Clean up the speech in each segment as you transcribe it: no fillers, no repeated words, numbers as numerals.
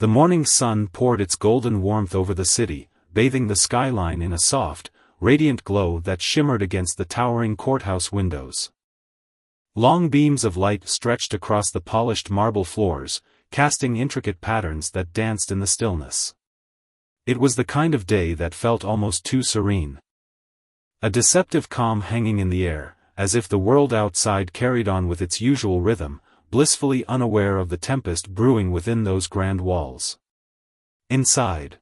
The morning sun poured its golden warmth over the city, bathing the skyline in a soft, radiant glow that shimmered against the towering courthouse windows. Long beams of light stretched across the polished marble floors, casting intricate patterns that danced in the stillness. It was the kind of day that felt almost too serene. A deceptive calm hanging in the air, as if the world outside carried on with its usual rhythm, blissfully unaware of the tempest brewing within those grand walls. Inside,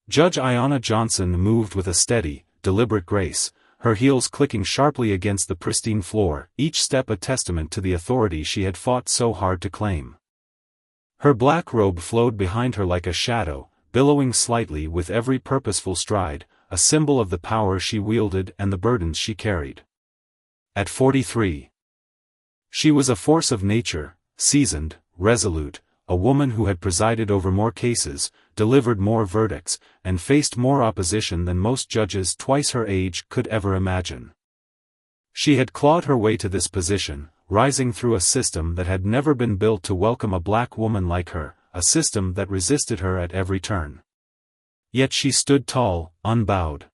Judge Ayanna Johnson moved with a steady, deliberate grace, her heels clicking sharply against the pristine floor, each step a testament to the authority she had fought so hard to claim. Her black robe flowed behind her like a shadow, billowing slightly with every purposeful stride, a symbol of the power she wielded and the burdens she carried. At 43, she was a force of nature, seasoned, resolute, a woman who had presided over more cases, delivered more verdicts, and faced more opposition than most judges twice her age could ever imagine. She had clawed her way to this position, rising through a system that had never been built to welcome a black woman like her, a system that resisted her at every turn. Yet she stood tall, unbowed.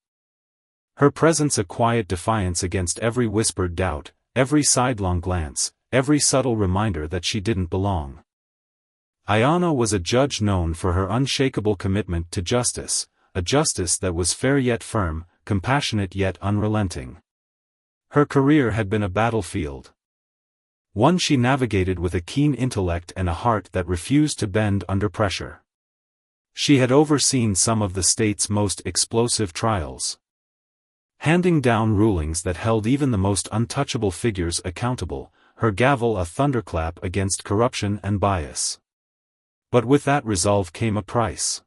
Her presence a quiet defiance against every whispered doubt, every sidelong glance, every subtle reminder that she didn't belong. Ayanna was a judge known for her unshakable commitment to justice, a justice that was fair yet firm, compassionate yet unrelenting. Her career had been a battlefield. One she navigated with a keen intellect and a heart that refused to bend under pressure. She had overseen some of the state's most explosive trials, handing down rulings that held even the most untouchable figures accountable, her gavel a thunderclap against corruption and bias. But with that resolve came a price.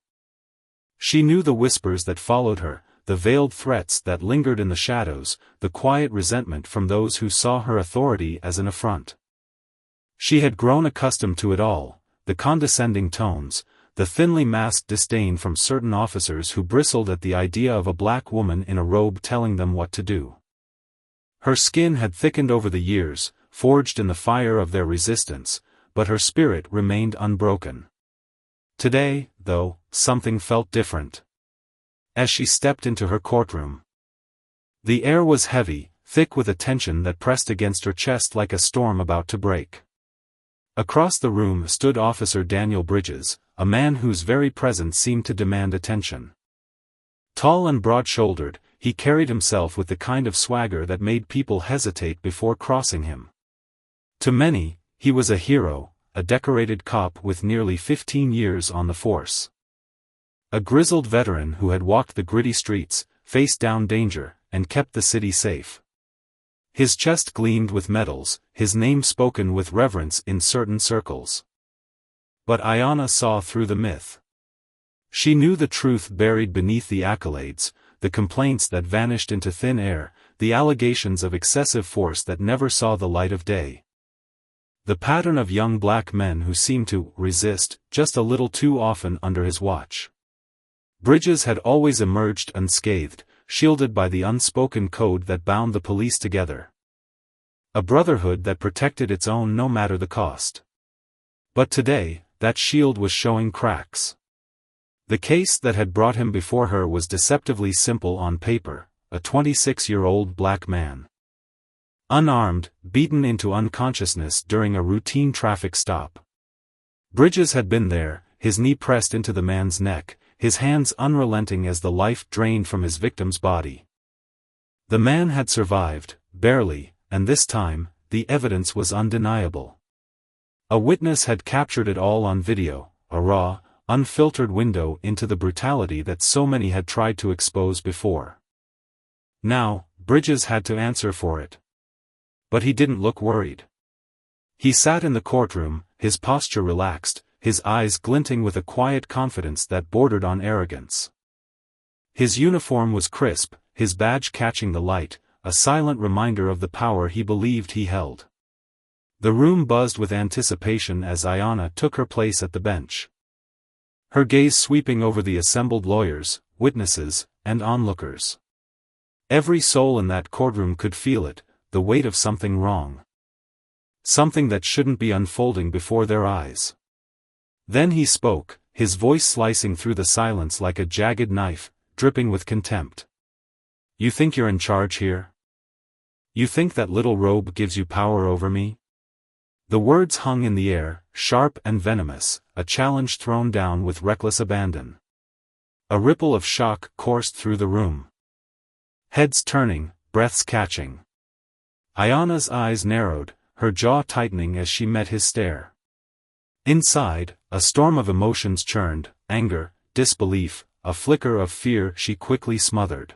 She knew the whispers that followed her, the veiled threats that lingered in the shadows, the quiet resentment from those who saw her authority as an affront. She had grown accustomed to it all, the condescending tones, the thinly masked disdain from certain officers who bristled at the idea of a black woman in a robe telling them what to do. Her skin had thickened over the years, forged in the fire of their resistance, but her spirit remained unbroken. Today, though, something felt different. As she stepped into her courtroom, the air was heavy, thick with a tension that pressed against her chest like a storm about to break. Across the room stood Officer Daniel Bridges, a man whose very presence seemed to demand attention. Tall and broad-shouldered, he carried himself with the kind of swagger that made people hesitate before crossing him. To many, he was a hero, a decorated cop with nearly 15 years on the force. A grizzled veteran who had walked the gritty streets, faced down danger, and kept the city safe. His chest gleamed with medals, his name spoken with reverence in certain circles. But Ayanna saw through the myth. She knew the truth buried beneath the accolades, the complaints that vanished into thin air, the allegations of excessive force that never saw the light of day. The pattern of young black men who seemed to resist just a little too often under his watch. Bridges had always emerged unscathed, shielded by the unspoken code that bound the police together. A brotherhood that protected its own no matter the cost. But today, that shield was showing cracks. The case that had brought him before her was deceptively simple on paper, a 26-year-old black man. Unarmed, beaten into unconsciousness during a routine traffic stop. Bridges had been there, his knee pressed into the man's neck, his hands unrelenting as the life drained from his victim's body. The man had survived, barely, and this time, the evidence was undeniable. A witness had captured it all on video, a raw, unfiltered window into the brutality that so many had tried to expose before. Now, Bridges had to answer for it. But he didn't look worried. He sat in the courtroom, his posture relaxed, his eyes glinting with a quiet confidence that bordered on arrogance. His uniform was crisp, his badge catching the light, a silent reminder of the power he believed he held. The room buzzed with anticipation as Ayanna took her place at the bench. Her gaze sweeping over the assembled lawyers, witnesses, and onlookers. Every soul in that courtroom could feel it, the weight of something wrong. Something that shouldn't be unfolding before their eyes. Then he spoke, his voice slicing through the silence like a jagged knife, dripping with contempt. You think you're in charge here? You think that little robe gives you power over me? The words hung in the air, sharp and venomous, a challenge thrown down with reckless abandon. A ripple of shock coursed through the room. Heads turning, breaths catching. Ayana's eyes narrowed, her jaw tightening as she met his stare. Inside, a storm of emotions churned, anger, disbelief, a flicker of fear she quickly smothered.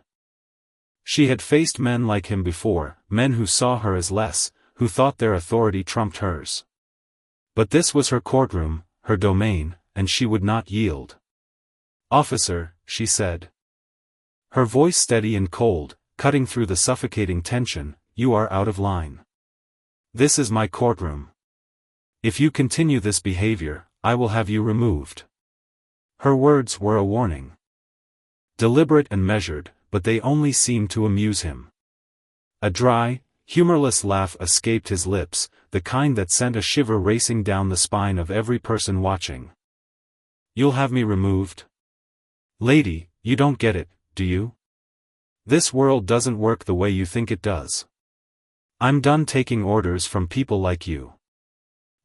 She had faced men like him before, men who saw her as less, who thought their authority trumped hers. But this was her courtroom, her domain, and she would not yield. "Officer," she said. Her voice steady and cold, cutting through the suffocating tension, "you are out of line. This is my courtroom. If you continue this behavior, I will have you removed." Her words were a warning. Deliberate and measured, but they only seemed to amuse him. A dry, humorless laugh escaped his lips, the kind that sent a shiver racing down the spine of every person watching. "You'll have me removed? Lady, you don't get it, do you? This world doesn't work the way you think it does. I'm done taking orders from people like you."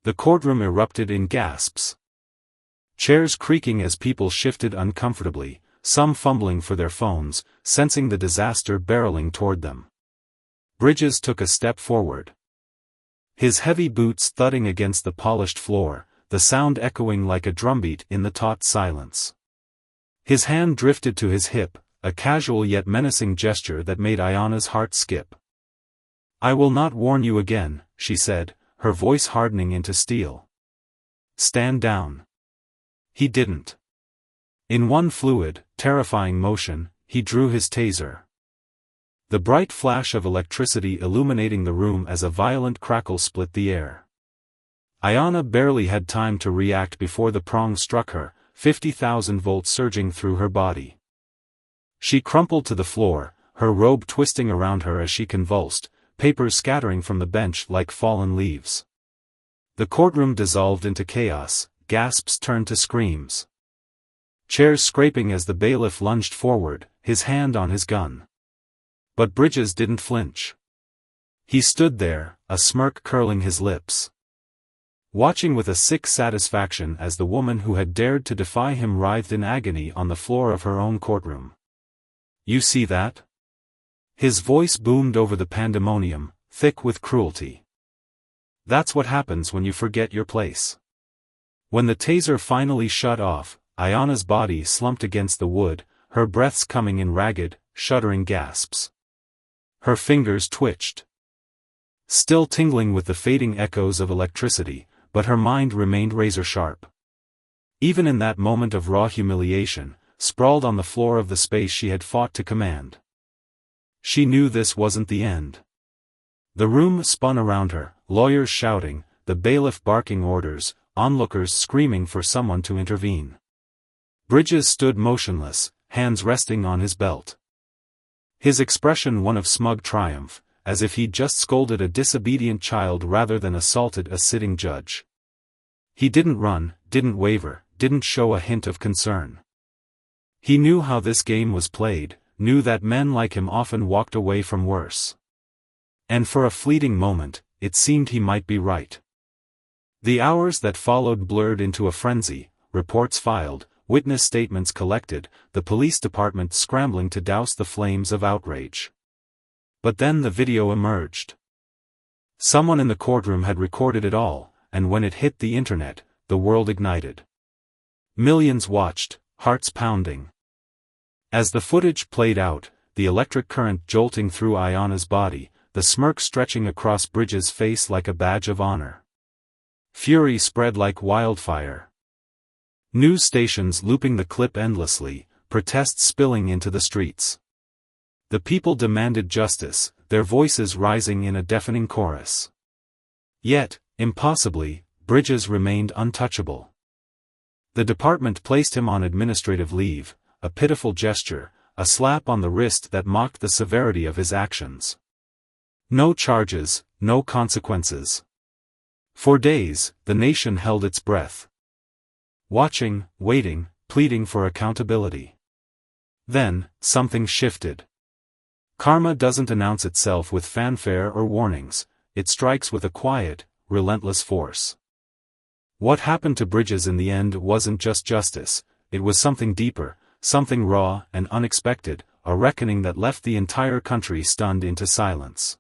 The courtroom erupted in gasps. Chairs creaking as people shifted uncomfortably, some fumbling for their phones, sensing the disaster barreling toward them. Bridges took a step forward. His heavy boots thudding against the polished floor, the sound echoing like a drumbeat in the taut silence. His hand drifted to his hip, a casual yet menacing gesture that made Ayana's heart skip. "I will not warn you again," she said, her voice hardening into steel. "Stand down." He didn't. In one fluid, terrifying motion, he drew his taser. The bright flash of electricity illuminating the room as a violent crackle split the air. Ayana barely had time to react before the prong struck her, 50,000 volts surging through her body. She crumpled to the floor, her robe twisting around her as she convulsed, papers scattering from the bench like fallen leaves. The courtroom dissolved into chaos, gasps turned to screams. Chairs scraping as the bailiff lunged forward, his hand on his gun. But Bridges didn't flinch. He stood there, a smirk curling his lips, watching with a sick satisfaction as the woman who had dared to defy him writhed in agony on the floor of her own courtroom. "You see that?" His voice boomed over the pandemonium, thick with cruelty. "That's what happens when you forget your place." When the taser finally shut off, Ayana's body slumped against the wood, her breaths coming in ragged, shuddering gasps. Her fingers twitched, still tingling with the fading echoes of electricity, but her mind remained razor-sharp. Even in that moment of raw humiliation, sprawled on the floor of the space she had fought to command, she knew this wasn't the end. The room spun around her, lawyers shouting, the bailiff barking orders, onlookers screaming for someone to intervene. Bridges stood motionless, hands resting on his belt. His expression one of smug triumph, as if he'd just scolded a disobedient child rather than assaulted a sitting judge. He didn't run, didn't waver, didn't show a hint of concern. He knew how this game was played, knew that men like him often walked away from worse. And for a fleeting moment, it seemed he might be right. The hours that followed blurred into a frenzy, reports filed, witness statements collected, the police department scrambling to douse the flames of outrage. But then the video emerged. Someone in the courtroom had recorded it all, and when it hit the internet, the world ignited. Millions watched, hearts pounding. As the footage played out, the electric current jolting through Ayana's body, the smirk stretching across Bridges' face like a badge of honor. Fury spread like wildfire. News stations looping the clip endlessly, protests spilling into the streets. The people demanded justice, their voices rising in a deafening chorus. Yet, impossibly, Bridges remained untouchable. The department placed him on administrative leave, a pitiful gesture, a slap on the wrist that mocked the severity of his actions. No charges, no consequences. For days, the nation held its breath. Watching, waiting, pleading for accountability. Then, something shifted. Karma doesn't announce itself with fanfare or warnings, it strikes with a quiet, relentless force. What happened to Bridges in the end wasn't just justice, it was something deeper, something raw and unexpected, a reckoning that left the entire country stunned into silence.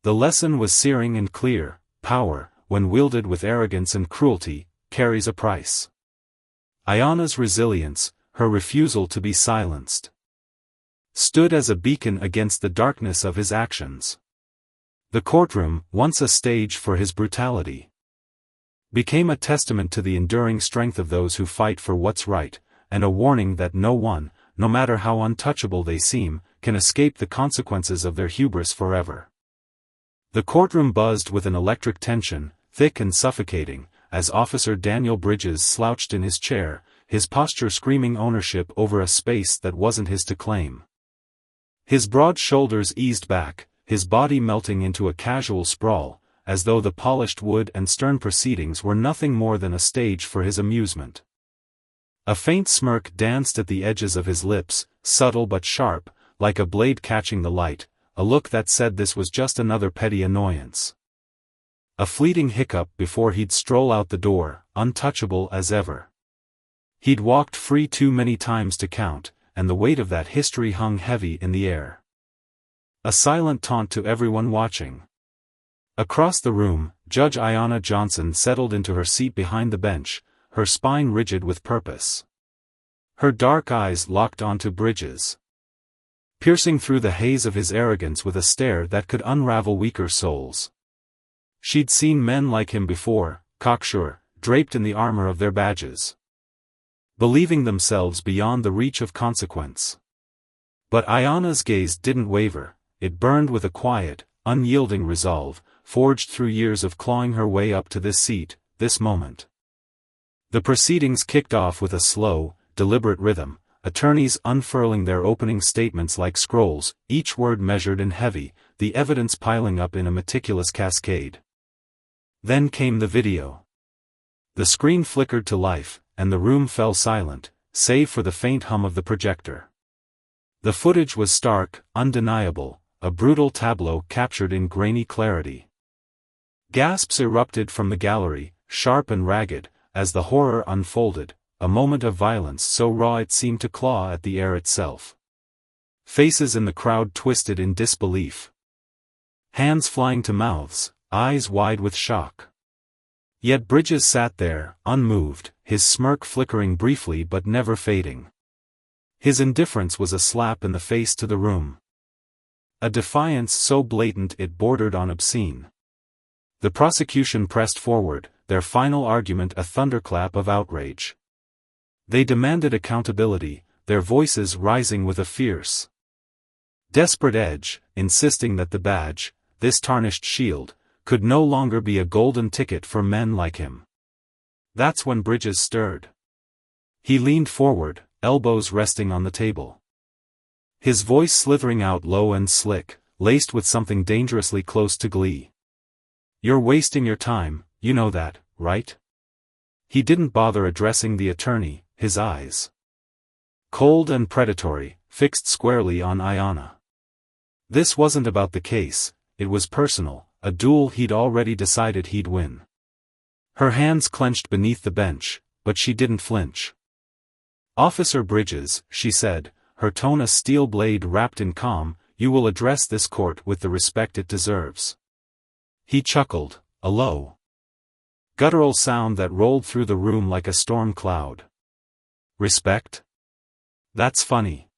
The lesson was searing and clear: power, when wielded with arrogance and cruelty, carries a price. Ayana's resilience, her refusal to be silenced, stood as a beacon against the darkness of his actions. The courtroom, once a stage for his brutality, became a testament to the enduring strength of those who fight for what's right, and a warning that no one, no matter how untouchable they seem, can escape the consequences of their hubris forever. The courtroom buzzed with an electric tension, thick and suffocating, as Officer Daniel Bridges slouched in his chair, his posture screaming ownership over a space that wasn't his to claim. His broad shoulders eased back, his body melting into a casual sprawl, as though the polished wood and stern proceedings were nothing more than a stage for his amusement. A faint smirk danced at the edges of his lips, subtle but sharp, like a blade catching the light, a look that said this was just another petty annoyance. A fleeting hiccup before he'd stroll out the door, untouchable as ever. He'd walked free too many times to count, and the weight of that history hung heavy in the air. A silent taunt to everyone watching. Across the room, Judge Ayana Johnson settled into her seat behind the bench, her spine rigid with purpose. Her dark eyes locked onto Bridges, piercing through the haze of his arrogance with a stare that could unravel weaker souls. She'd seen men like him before, cocksure, draped in the armor of their badges, believing themselves beyond the reach of consequence. But Ayana's gaze didn't waver, it burned with a quiet, unyielding resolve, forged through years of clawing her way up to this seat, this moment. The proceedings kicked off with a slow, deliberate rhythm, attorneys unfurling their opening statements like scrolls, each word measured and heavy, the evidence piling up in a meticulous cascade. Then came the video. The screen flickered to life, and the room fell silent, save for the faint hum of the projector. The footage was stark, undeniable, a brutal tableau captured in grainy clarity. Gasps erupted from the gallery, sharp and ragged, as the horror unfolded, a moment of violence so raw it seemed to claw at the air itself. Faces in the crowd twisted in disbelief. Hands flying to mouths, eyes wide with shock. Yet Bridges sat there, unmoved, his smirk flickering briefly but never fading. His indifference was a slap in the face to the room. A defiance so blatant it bordered on obscene. The prosecution pressed forward, their final argument a thunderclap of outrage. They demanded accountability, their voices rising with a fierce, desperate edge, insisting that the badge, this tarnished shield, could no longer be a golden ticket for men like him. That's when Bridges stirred. He leaned forward, elbows resting on the table. His voice slithering out low and slick, laced with something dangerously close to glee. "You're wasting your time, you know that, right?" He didn't bother addressing the attorney, his eyes, cold and predatory, fixed squarely on Ayana. This wasn't about the case, it was personal, a duel he'd already decided he'd win. Her hands clenched beneath the bench, but she didn't flinch. "Officer Bridges," she said, her tone a steel blade wrapped in calm, "you will address this court with the respect it deserves." He chuckled, a low, guttural sound that rolled through the room like a storm cloud. "Respect? That's funny."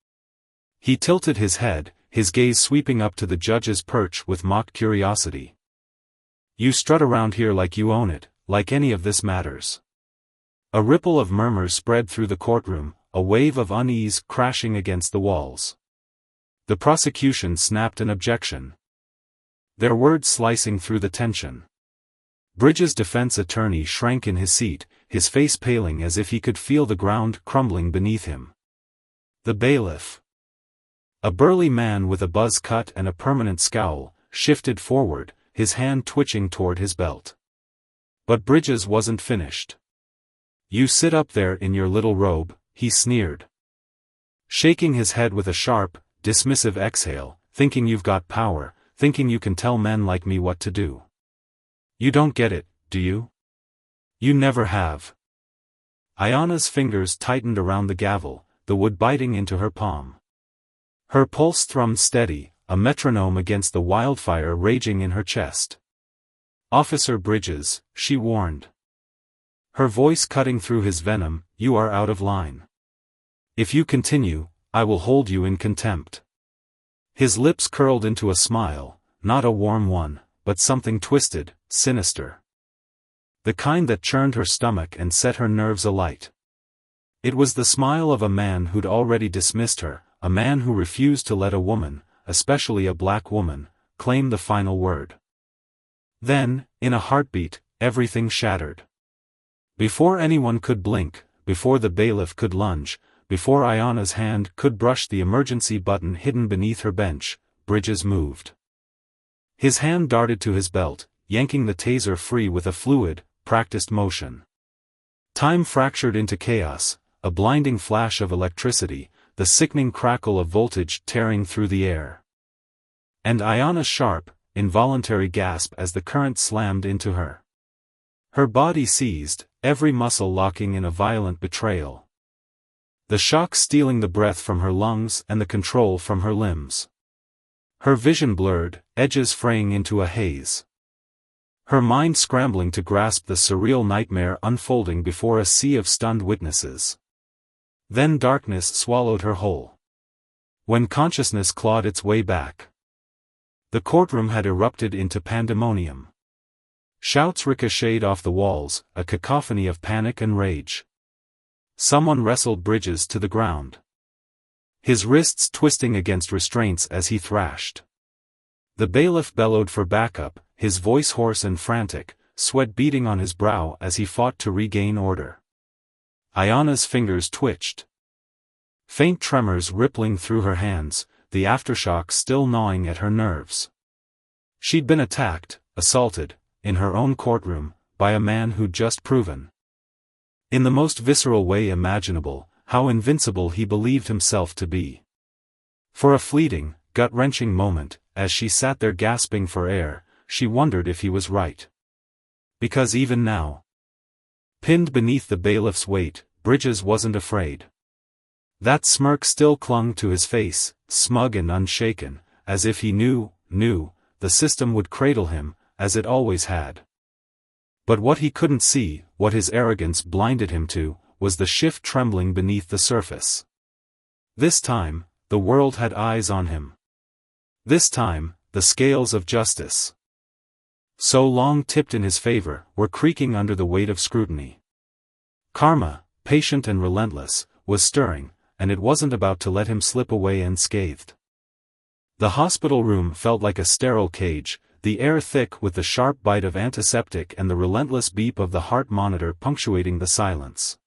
He tilted his head, his gaze sweeping up to the judge's perch with mock curiosity. "You strut around here like you own it, like any of this matters." A ripple of murmurs spread through the courtroom, a wave of unease crashing against the walls. The prosecution snapped an objection, their words slicing through the tension. Bridges' defense attorney shrank in his seat, his face paling as if he could feel the ground crumbling beneath him. The bailiff, a burly man with a buzz cut and a permanent scowl, shifted forward, his hand twitching toward his belt. But Bridges wasn't finished. You sit up there in your little robe, he sneered. Shaking his head with a sharp, dismissive exhale, thinking you've got power, thinking you can tell men like me what to do. You don't get it, do you? You never have. Ayana's fingers tightened around the gavel, the wood biting into her palm. Her pulse thrummed steady, a metronome against the wildfire raging in her chest. Officer Bridges, she warned. Her voice cutting through his venom, you are out of line. If you continue, I will hold you in contempt. His lips curled into a smile, not a warm one, but something twisted, sinister. The kind that churned her stomach and set her nerves alight. It was the smile of a man who'd already dismissed her, a man who refused to let a woman, especially a black woman, claim the final word. Then, in a heartbeat, everything shattered. Before anyone could blink, before the bailiff could lunge, before Ayana's hand could brush the emergency button hidden beneath her bench, Bridges moved. His hand darted to his belt, yanking the taser free with a fluid, practiced motion. Time fractured into chaos, a blinding flash of electricity, the sickening crackle of voltage tearing through the air. And Ayana's sharp, involuntary gasp as the current slammed into her. Her body seized, every muscle locking in a violent betrayal. The shock stealing the breath from her lungs and the control from her limbs. Her vision blurred, edges fraying into a haze. Her mind scrambling to grasp the surreal nightmare unfolding before a sea of stunned witnesses. Then darkness swallowed her whole. When consciousness clawed its way back, the courtroom had erupted into pandemonium. Shouts ricocheted off the walls, a cacophony of panic and rage. Someone wrestled Bridges to the ground. His wrists twisting against restraints as he thrashed. The bailiff bellowed for backup, his voice hoarse and frantic, sweat beading on his brow as he fought to regain order. Ayana's fingers twitched. Faint tremors rippling through her hands, the aftershock still gnawing at her nerves. She'd been attacked, assaulted, in her own courtroom, by a man who'd just proven, in the most visceral way imaginable, how invincible he believed himself to be. For a fleeting, gut-wrenching moment, as she sat there gasping for air, she wondered if he was right. Because even now, pinned beneath the bailiff's weight, Bridges wasn't afraid. That smirk still clung to his face, smug and unshaken, as if he knew, the system would cradle him, as it always had. But what he couldn't see, what his arrogance blinded him to, was the shift trembling beneath the surface. This time, the world had eyes on him. This time, the scales of justice, so long tipped in his favor, were creaking under the weight of scrutiny. Karma, patient and relentless, was stirring, and it wasn't about to let him slip away unscathed. The hospital room felt like a sterile cage, the air thick with the sharp bite of antiseptic and the relentless beep of the heart monitor punctuating the silence.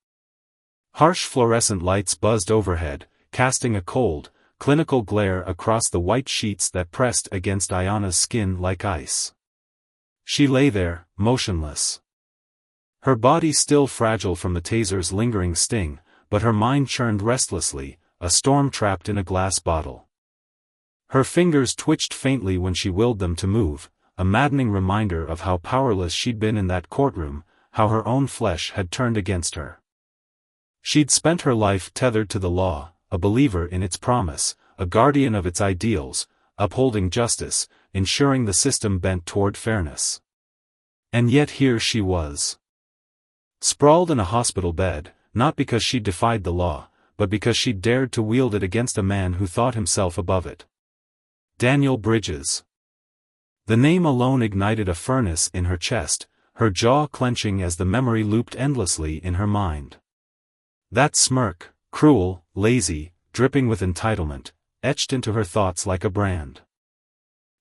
Harsh fluorescent lights buzzed overhead, casting a cold, clinical glare across the white sheets that pressed against Ayana's skin like ice. She lay there, motionless. Her body still fragile from the taser's lingering sting, but her mind churned restlessly, a storm trapped in a glass bottle. Her fingers twitched faintly when she willed them to move, a maddening reminder of how powerless she'd been in that courtroom, how her own flesh had turned against her. She'd spent her life tethered to the law, a believer in its promise, a guardian of its ideals, upholding justice, ensuring the system bent toward fairness. And yet here she was, sprawled in a hospital bed, not because she'd defied the law, but because she'd dared to wield it against a man who thought himself above it. Daniel Bridges. The name alone ignited a furnace in her chest, her jaw clenching as the memory looped endlessly in her mind. That smirk, cruel, lazy, dripping with entitlement, etched into her thoughts like a brand.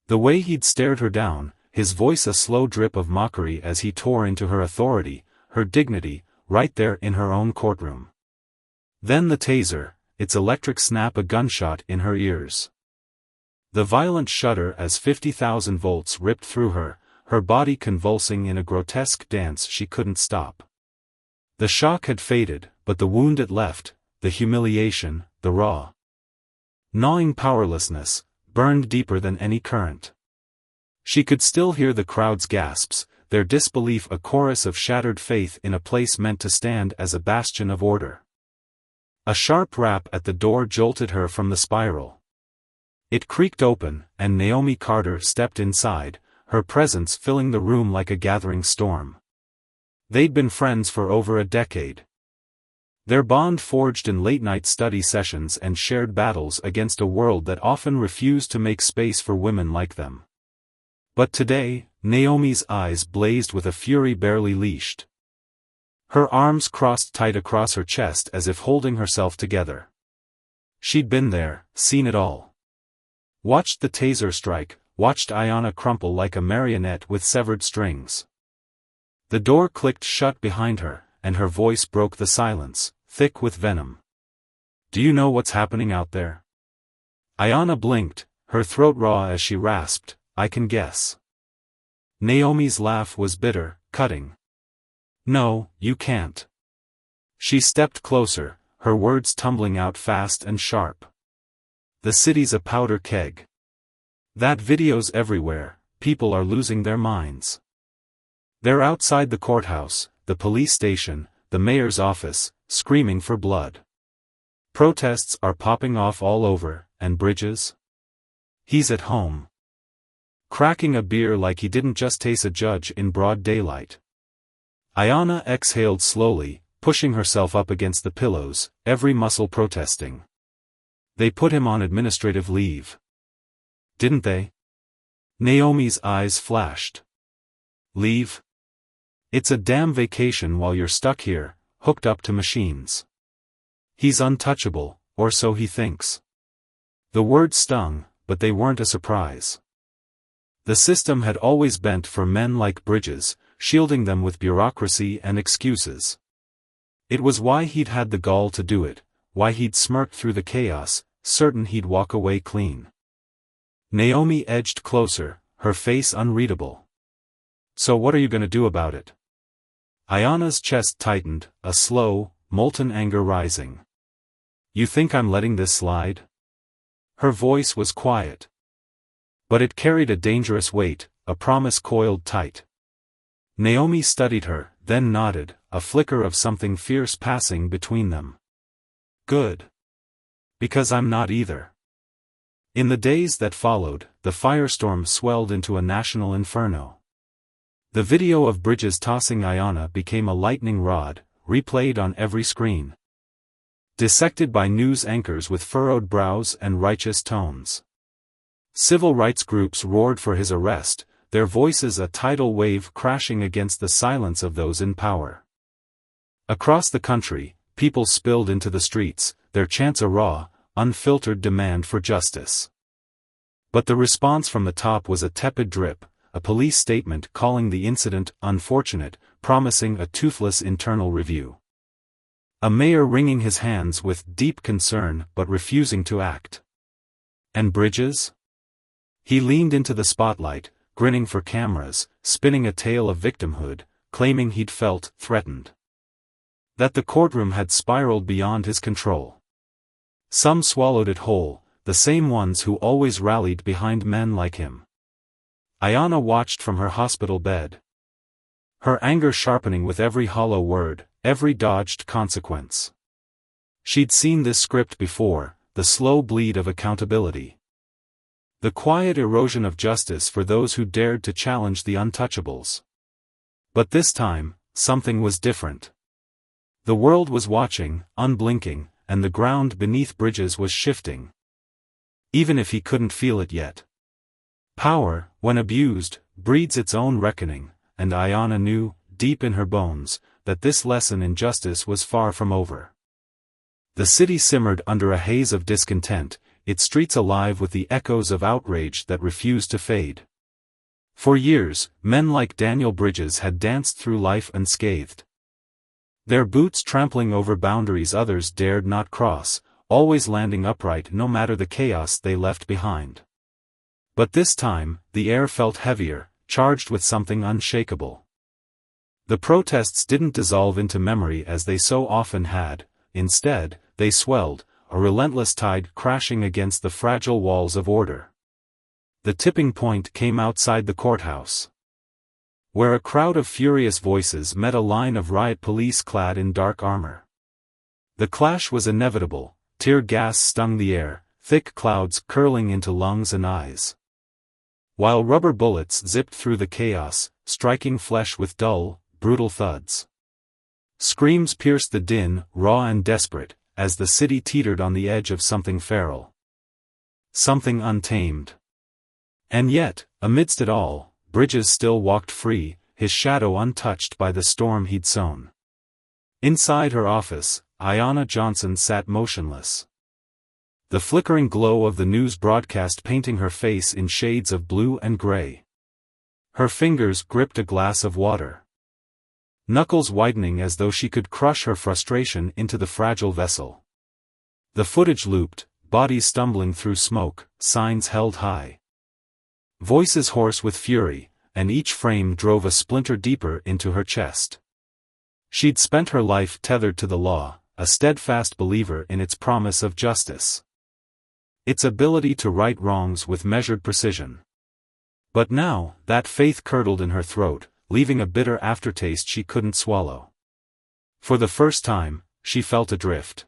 The way he'd stared her down, his voice a slow drip of mockery as he tore into her authority, her dignity, right there in her own courtroom. Then the taser, its electric snap a gunshot in her ears. The violent shudder as 50,000 volts ripped through her, her body convulsing in a grotesque dance she couldn't stop. The shock had faded, but the wound it left, the humiliation, the raw, gnawing powerlessness, burned deeper than any current. She could still hear the crowd's gasps, their disbelief a chorus of shattered faith in a place meant to stand as a bastion of order. A sharp rap at the door jolted her from the spiral. It creaked open, and Naomi Carter stepped inside, her presence filling the room like a gathering storm. They'd been friends for over a decade. Their bond forged in late-night study sessions and shared battles against a world that often refused to make space for women like them. But today, Naomi's eyes blazed with a fury barely leashed. Her arms crossed tight across her chest as if holding herself together. She'd been there, seen it all. Watched the taser strike, watched Ayanna crumple like a marionette with severed strings. The door clicked shut behind her, and her voice broke the silence, thick with venom. "Do you know what's happening out there?" Ayanna blinked, her throat raw as she rasped, "I can guess." Naomi's laugh was bitter, cutting. "No, you can't." She stepped closer, her words tumbling out fast and sharp. "The city's a powder keg. That video's everywhere, people are losing their minds. They're outside the courthouse, the police station, the mayor's office, screaming for blood. Protests are popping off all over, and Bridges? He's at home. Cracking a beer like he didn't just tase a judge in broad daylight." Ayanna exhaled slowly, pushing herself up against the pillows, every muscle protesting. "They put him on administrative leave. Didn't they?" Naomi's eyes flashed. "Leave? It's a damn vacation while you're stuck here, hooked up to machines. He's untouchable, or so he thinks." The words stung, but they weren't a surprise. The system had always bent for men like Bridges, shielding them with bureaucracy and excuses. It was why he'd had the gall to do it, why he'd smirked through the chaos, certain he'd walk away clean. Naomi edged closer, her face unreadable. "So what are you going to do about it?" Ayanna's chest tightened, a slow, molten anger rising. "You think I'm letting this slide?" Her voice was quiet. But it carried a dangerous weight, a promise coiled tight. Naomi studied her, then nodded, a flicker of something fierce passing between them. "Good. Because I'm not either." In the days that followed, the firestorm swelled into a national inferno. The video of Bridges tossing Ayanna became a lightning rod, replayed on every screen. Dissected by news anchors with furrowed brows and righteous tones. Civil rights groups roared for his arrest, their voices a tidal wave crashing against the silence of those in power. Across the country, people spilled into the streets, their chants a raw, unfiltered demand for justice. But the response from the top was a tepid drip, a police statement calling the incident unfortunate, promising a toothless internal review. A mayor wringing his hands with deep concern but refusing to act. And Bridges? He leaned into the spotlight, grinning for cameras, spinning a tale of victimhood, claiming he'd felt threatened. That the courtroom had spiraled beyond his control. Some swallowed it whole, the same ones who always rallied behind men like him. Ayanna watched from her hospital bed. Her anger sharpening with every hollow word, every dodged consequence. She'd seen this script before, the slow bleed of accountability. The quiet erosion of justice for those who dared to challenge the untouchables. But this time, something was different. The world was watching, unblinking, and the ground beneath Bridges was shifting. Even if he couldn't feel it yet. Power, when abused, breeds its own reckoning, and Ayanna knew, deep in her bones, that this lesson in justice was far from over. The city simmered under a haze of discontent, its streets alive with the echoes of outrage that refused to fade. For years, men like Daniel Bridges had danced through life unscathed. Their boots trampling over boundaries others dared not cross, always landing upright no matter the chaos they left behind. But this time, the air felt heavier, charged with something unshakable. The protests didn't dissolve into memory as they so often had. Instead, they swelled, a relentless tide crashing against the fragile walls of order. The tipping point came outside the courthouse, where a crowd of furious voices met a line of riot police clad in dark armor. The clash was inevitable. Tear gas stung the air, thick clouds curling into lungs and eyes, while rubber bullets zipped through the chaos, striking flesh with dull, brutal thuds. Screams pierced the din, raw and desperate, as the city teetered on the edge of something feral, something untamed. And yet, amidst it all, Bridges still walked free, his shadow untouched by the storm he'd sown. Inside her office, Ayanna Johnson sat motionless, the flickering glow of the news broadcast painting her face in shades of blue and gray. Her fingers gripped a glass of water, knuckles widening as though she could crush her frustration into the fragile vessel. The footage looped, bodies stumbling through smoke, signs held high, voices hoarse with fury, and each frame drove a splinter deeper into her chest. She'd spent her life tethered to the law, a steadfast believer in its promise of justice, its ability to right wrongs with measured precision. But now, that faith curdled in her throat, leaving a bitter aftertaste she couldn't swallow. For the first time, she felt adrift,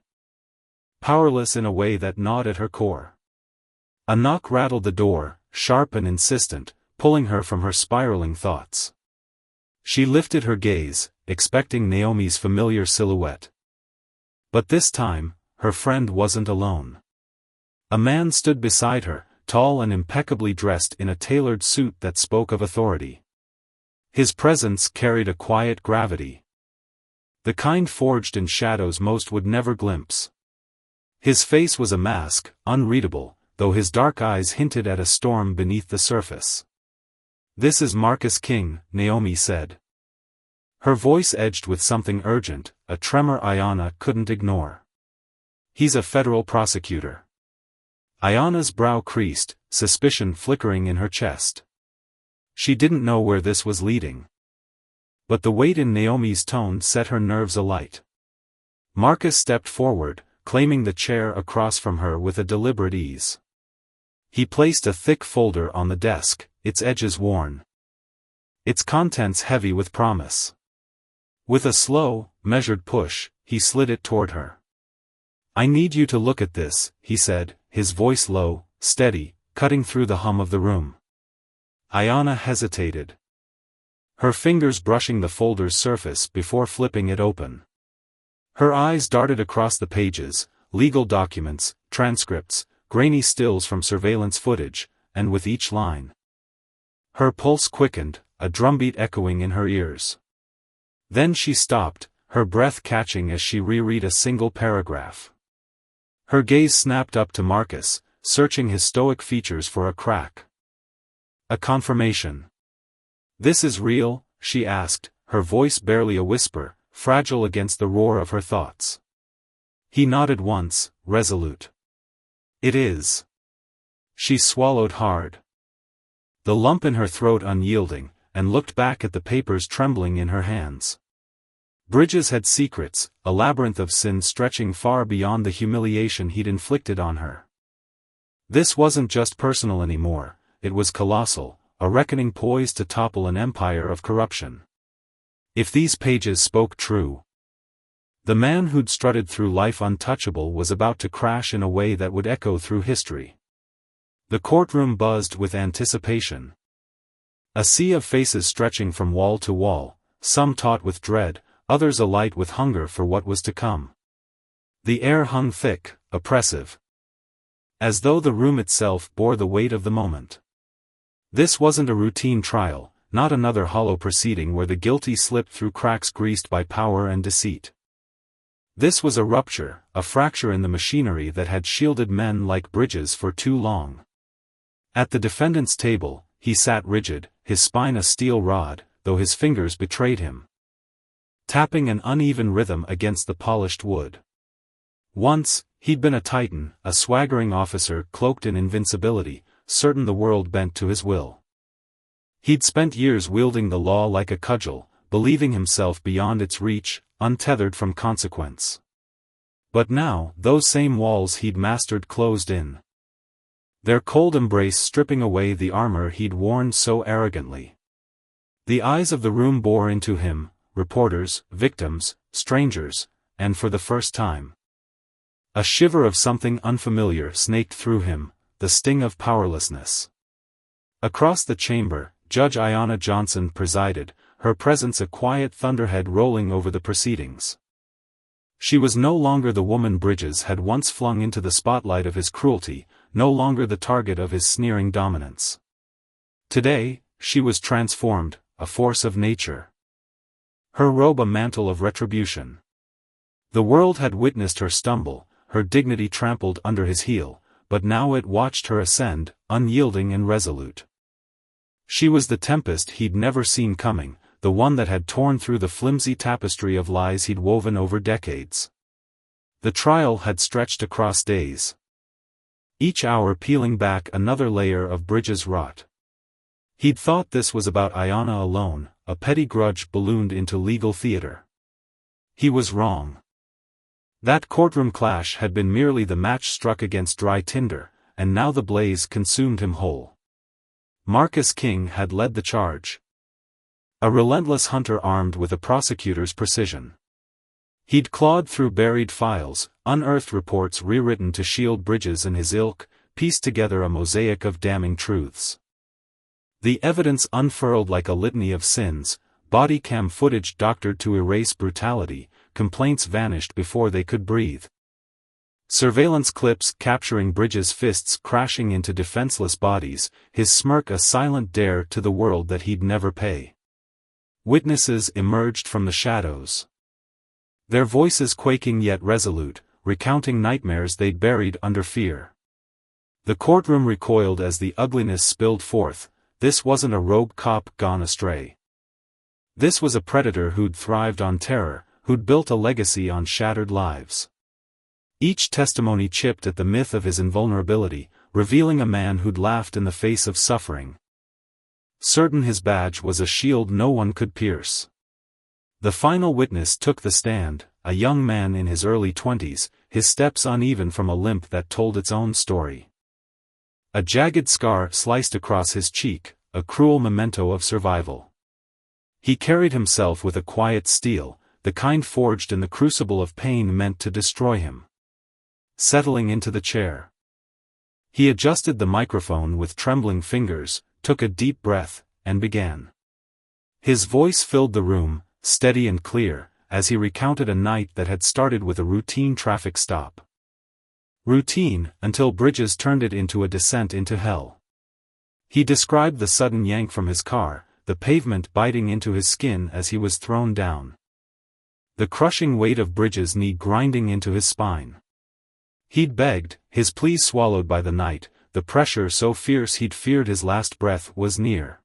powerless in a way that gnawed at her core. A knock rattled the door, sharp and insistent, pulling her from her spiraling thoughts. She lifted her gaze, expecting Naomi's familiar silhouette. But this time, her friend wasn't alone. A man stood beside her, tall and impeccably dressed in a tailored suit that spoke of authority. His presence carried a quiet gravity, the kind forged in shadows most would never glimpse. His face was a mask, unreadable, though his dark eyes hinted at a storm beneath the surface. "This is Marcus King," Naomi said. Her voice edged with something urgent, a tremor Ayanna couldn't ignore. "He's a federal prosecutor." Ayanna's brow creased, suspicion flickering in her chest. She didn't know where this was leading, but the weight in Naomi's tone set her nerves alight. Marcus stepped forward, claiming the chair across from her with a deliberate ease. He placed a thick folder on the desk, its edges worn, its contents heavy with promise. With a slow, measured push, he slid it toward her. "I need you to look at this," he said, his voice low, steady, cutting through the hum of the room. Ayanna hesitated, her fingers brushing the folder's surface before flipping it open. Her eyes darted across the pages, legal documents, transcripts, grainy stills from surveillance footage, and with each line, her pulse quickened, a drumbeat echoing in her ears. Then she stopped, her breath catching as she reread a single paragraph. Her gaze snapped up to Marcus, searching his stoic features for a crack. "A confirmation. This is real?" she asked, her voice barely a whisper, fragile against the roar of her thoughts. He nodded once, resolute. "It is." She swallowed hard, the lump in her throat unyielding, and looked back at the papers trembling in her hands. Bridges had secrets, a labyrinth of sin stretching far beyond the humiliation he'd inflicted on her. This wasn't just personal anymore, it was colossal, a reckoning poised to topple an empire of corruption. If these pages spoke true, the man who'd strutted through life untouchable was about to crash in a way that would echo through history. The courtroom buzzed with anticipation. A sea of faces stretching from wall to wall, some taut with dread, others alight with hunger for what was to come. The air hung thick, oppressive, as though the room itself bore the weight of the moment. This wasn't a routine trial, not another hollow proceeding where the guilty slipped through cracks greased by power and deceit. This was a rupture, a fracture in the machinery that had shielded men like Bridges for too long. At the defendant's table, he sat rigid, his spine a steel rod, though his fingers betrayed him, tapping an uneven rhythm against the polished wood. Once, he'd been a titan, a swaggering officer cloaked in invincibility, certain the world bent to his will. He'd spent years wielding the law like a cudgel, believing himself beyond its reach, untethered from consequence. But now, those same walls he'd mastered closed in. Their cold embrace stripping away the armor he'd worn so arrogantly. The eyes of the room bore into him, reporters, victims, strangers, and for the first time. A shiver of something unfamiliar snaked through him, the sting of powerlessness. Across the chamber, Judge Ayanna Johnson presided, her presence a quiet thunderhead rolling over the proceedings. She was no longer the woman Bridges had once flung into the spotlight of his cruelty, no longer the target of his sneering dominance. Today, she was transformed, a force of nature. Her robe a mantle of retribution. The world had witnessed her stumble, her dignity trampled under his heel, but now it watched her ascend, unyielding and resolute. She was the tempest he'd never seen coming, the one that had torn through the flimsy tapestry of lies he'd woven over decades. The trial had stretched across days. Each hour peeling back another layer of Bridges' rot. He'd thought this was about Ayanna alone, a petty grudge ballooned into legal theater. He was wrong. That courtroom clash had been merely the match struck against dry tinder, and now the blaze consumed him whole. Marcus King had led the charge. A relentless hunter armed with a prosecutor's precision. He'd clawed through buried files, unearthed reports rewritten to shield Bridges and his ilk, pieced together a mosaic of damning truths. The evidence unfurled like a litany of sins, body cam footage doctored to erase brutality, complaints vanished before they could breathe. Surveillance clips capturing Bridges' fists crashing into defenseless bodies, his smirk a silent dare to the world that he'd never pay. Witnesses emerged from the shadows. Their voices quaking yet resolute, recounting nightmares they'd buried under fear. The courtroom recoiled as the ugliness spilled forth. This wasn't a rogue cop gone astray. This was a predator who'd thrived on terror, who'd built a legacy on shattered lives. Each testimony chipped at the myth of his invulnerability, revealing a man who'd laughed in the face of suffering. Certain his badge was a shield no one could pierce. The final witness took the stand, a young man in his early 20s, his steps uneven from a limp that told its own story. A jagged scar sliced across his cheek, a cruel memento of survival. He carried himself with a quiet steel, the kind forged in the crucible of pain meant to destroy him. Settling into the chair. He adjusted the microphone with trembling fingers, took a deep breath, and began. His voice filled the room, steady and clear, as he recounted a night that had started with a routine traffic stop. Routine, until Bridges turned it into a descent into hell. He described the sudden yank from his car, the pavement biting into his skin as he was thrown down. The crushing weight of Bridges' knee grinding into his spine. He'd begged, his pleas swallowed by the night, the pressure so fierce he'd feared his last breath was near.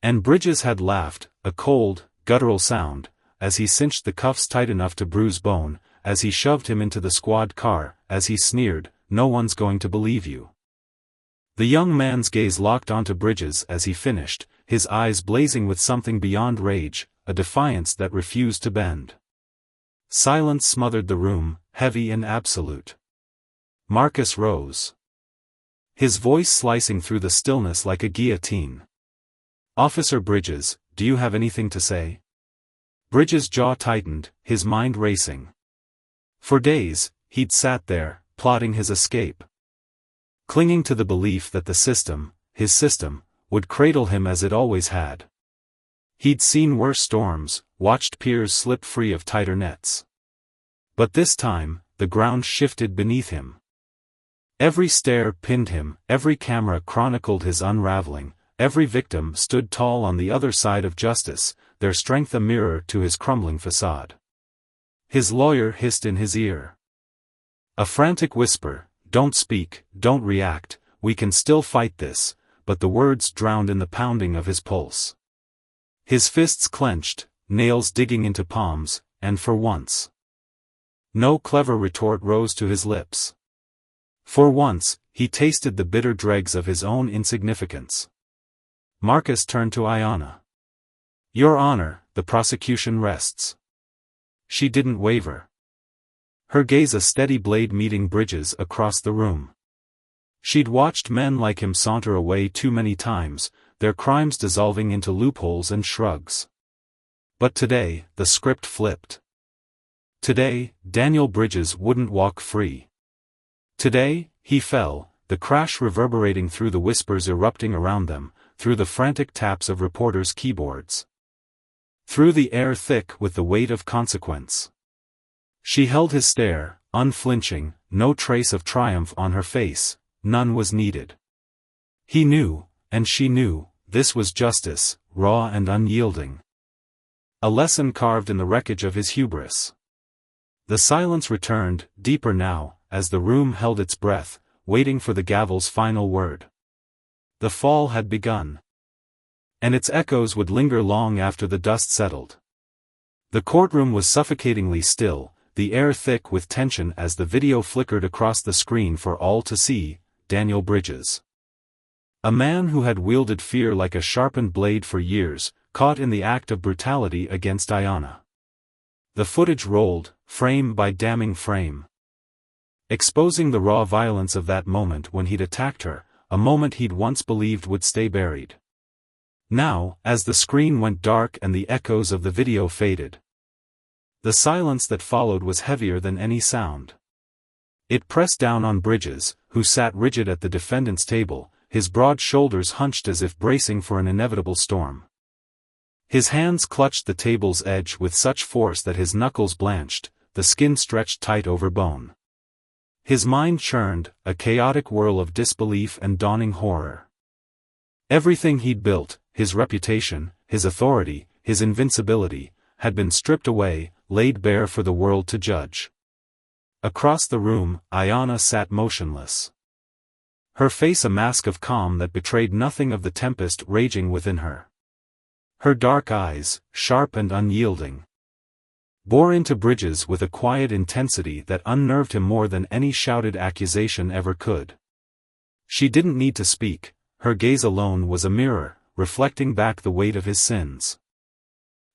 And Bridges had laughed, a cold, guttural sound, as he cinched the cuffs tight enough to bruise bone, as he shoved him into the squad car, as he sneered, "No one's going to believe you." The young man's gaze locked onto Bridges as he finished, his eyes blazing with something beyond rage, a defiance that refused to bend. Silence smothered the room, heavy and absolute. Marcus rose. His voice slicing through the stillness like a guillotine. "Officer Bridges, do you have anything to say?" Bridges' jaw tightened, his mind racing. For days, he'd sat there, plotting his escape. Clinging to the belief that the system, his system, would cradle him as it always had. He'd seen worse storms, watched peers slip free of tighter nets. But this time, the ground shifted beneath him. Every stare pinned him, every camera chronicled his unraveling, every victim stood tall on the other side of justice, their strength a mirror to his crumbling facade. His lawyer hissed in his ear. A frantic whisper, "Don't speak, don't react, we can still fight this," but the words drowned in the pounding of his pulse. His fists clenched, nails digging into palms, and for once, no clever retort rose to his lips. For once, he tasted the bitter dregs of his own insignificance. Marcus turned to Ayanna. Your Honor, the prosecution rests. She didn't waver. Her gaze a steady blade meeting Bridges across the room. She'd watched men like him saunter away too many times, their crimes dissolving into loopholes and shrugs. But today, the script flipped. Today, Daniel Bridges wouldn't walk free. Today, he fell, the crash reverberating through the whispers erupting around them, through the frantic taps of reporters' keyboards. Through the air thick with the weight of consequence. She held his stare, unflinching, no trace of triumph on her face, none was needed. He knew, and she knew, this was justice, raw and unyielding. A lesson carved in the wreckage of his hubris. The silence returned, deeper now, as the room held its breath, waiting for the gavel's final word. The fall had begun. And its echoes would linger long after the dust settled. The courtroom was suffocatingly still, the air thick with tension as the video flickered across the screen for all to see, Daniel Bridges. A man who had wielded fear like a sharpened blade for years, caught in the act of brutality against Ayanna. The footage rolled, frame by damning frame. Exposing the raw violence of that moment when he'd attacked her, a moment he'd once believed would stay buried. Now, as the screen went dark and the echoes of the video faded, the silence that followed was heavier than any sound. It pressed down on Bridges, who sat rigid at the defendant's table, his broad shoulders hunched as if bracing for an inevitable storm. His hands clutched the table's edge with such force that his knuckles blanched, the skin stretched tight over bone. His mind churned, a chaotic whirl of disbelief and dawning horror. Everything he'd built, his reputation, his authority, his invincibility, had been stripped away, laid bare for the world to judge. Across the room, Ayanna sat motionless. Her face a mask of calm that betrayed nothing of the tempest raging within her. Her dark eyes, sharp and unyielding, bore into Bridges with a quiet intensity that unnerved him more than any shouted accusation ever could. She didn't need to speak, her gaze alone was a mirror, reflecting back the weight of his sins.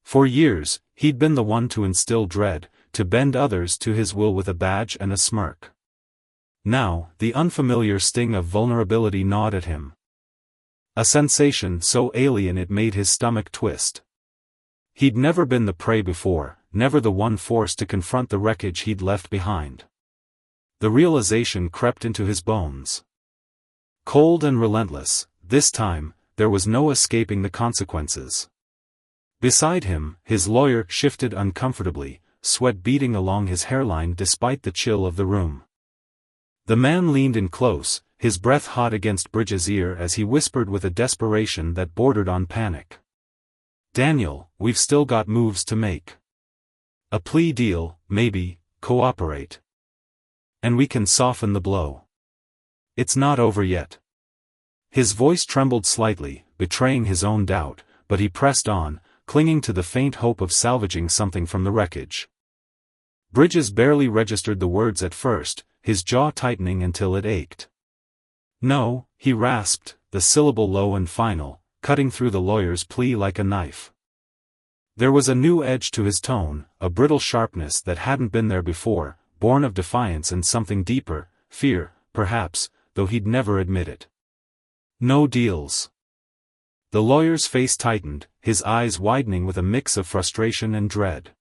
For years, he'd been the one to instill dread, to bend others to his will with a badge and a smirk. Now, the unfamiliar sting of vulnerability gnawed at him. A sensation so alien it made his stomach twist. He'd never been the prey before, never the one forced to confront the wreckage he'd left behind. The realization crept into his bones. Cold and relentless, this time, there was no escaping the consequences. Beside him, his lawyer shifted uncomfortably, sweat beading along his hairline despite the chill of the room. The man leaned in close, his breath hot against Bridges' ear as he whispered with a desperation that bordered on panic. "Daniel, we've still got moves to make. A plea deal, maybe, cooperate. And we can soften the blow. It's not over yet." His voice trembled slightly, betraying his own doubt, but he pressed on, clinging to the faint hope of salvaging something from the wreckage. Bridges barely registered the words at first, his jaw tightening until it ached. "No," he rasped, the syllable low and final, cutting through the lawyer's plea like a knife. There was a new edge to his tone, a brittle sharpness that hadn't been there before, born of defiance and something deeper, fear, perhaps, though he'd never admit it. "No deals." The lawyer's face tightened, his eyes widening with a mix of frustration and dread.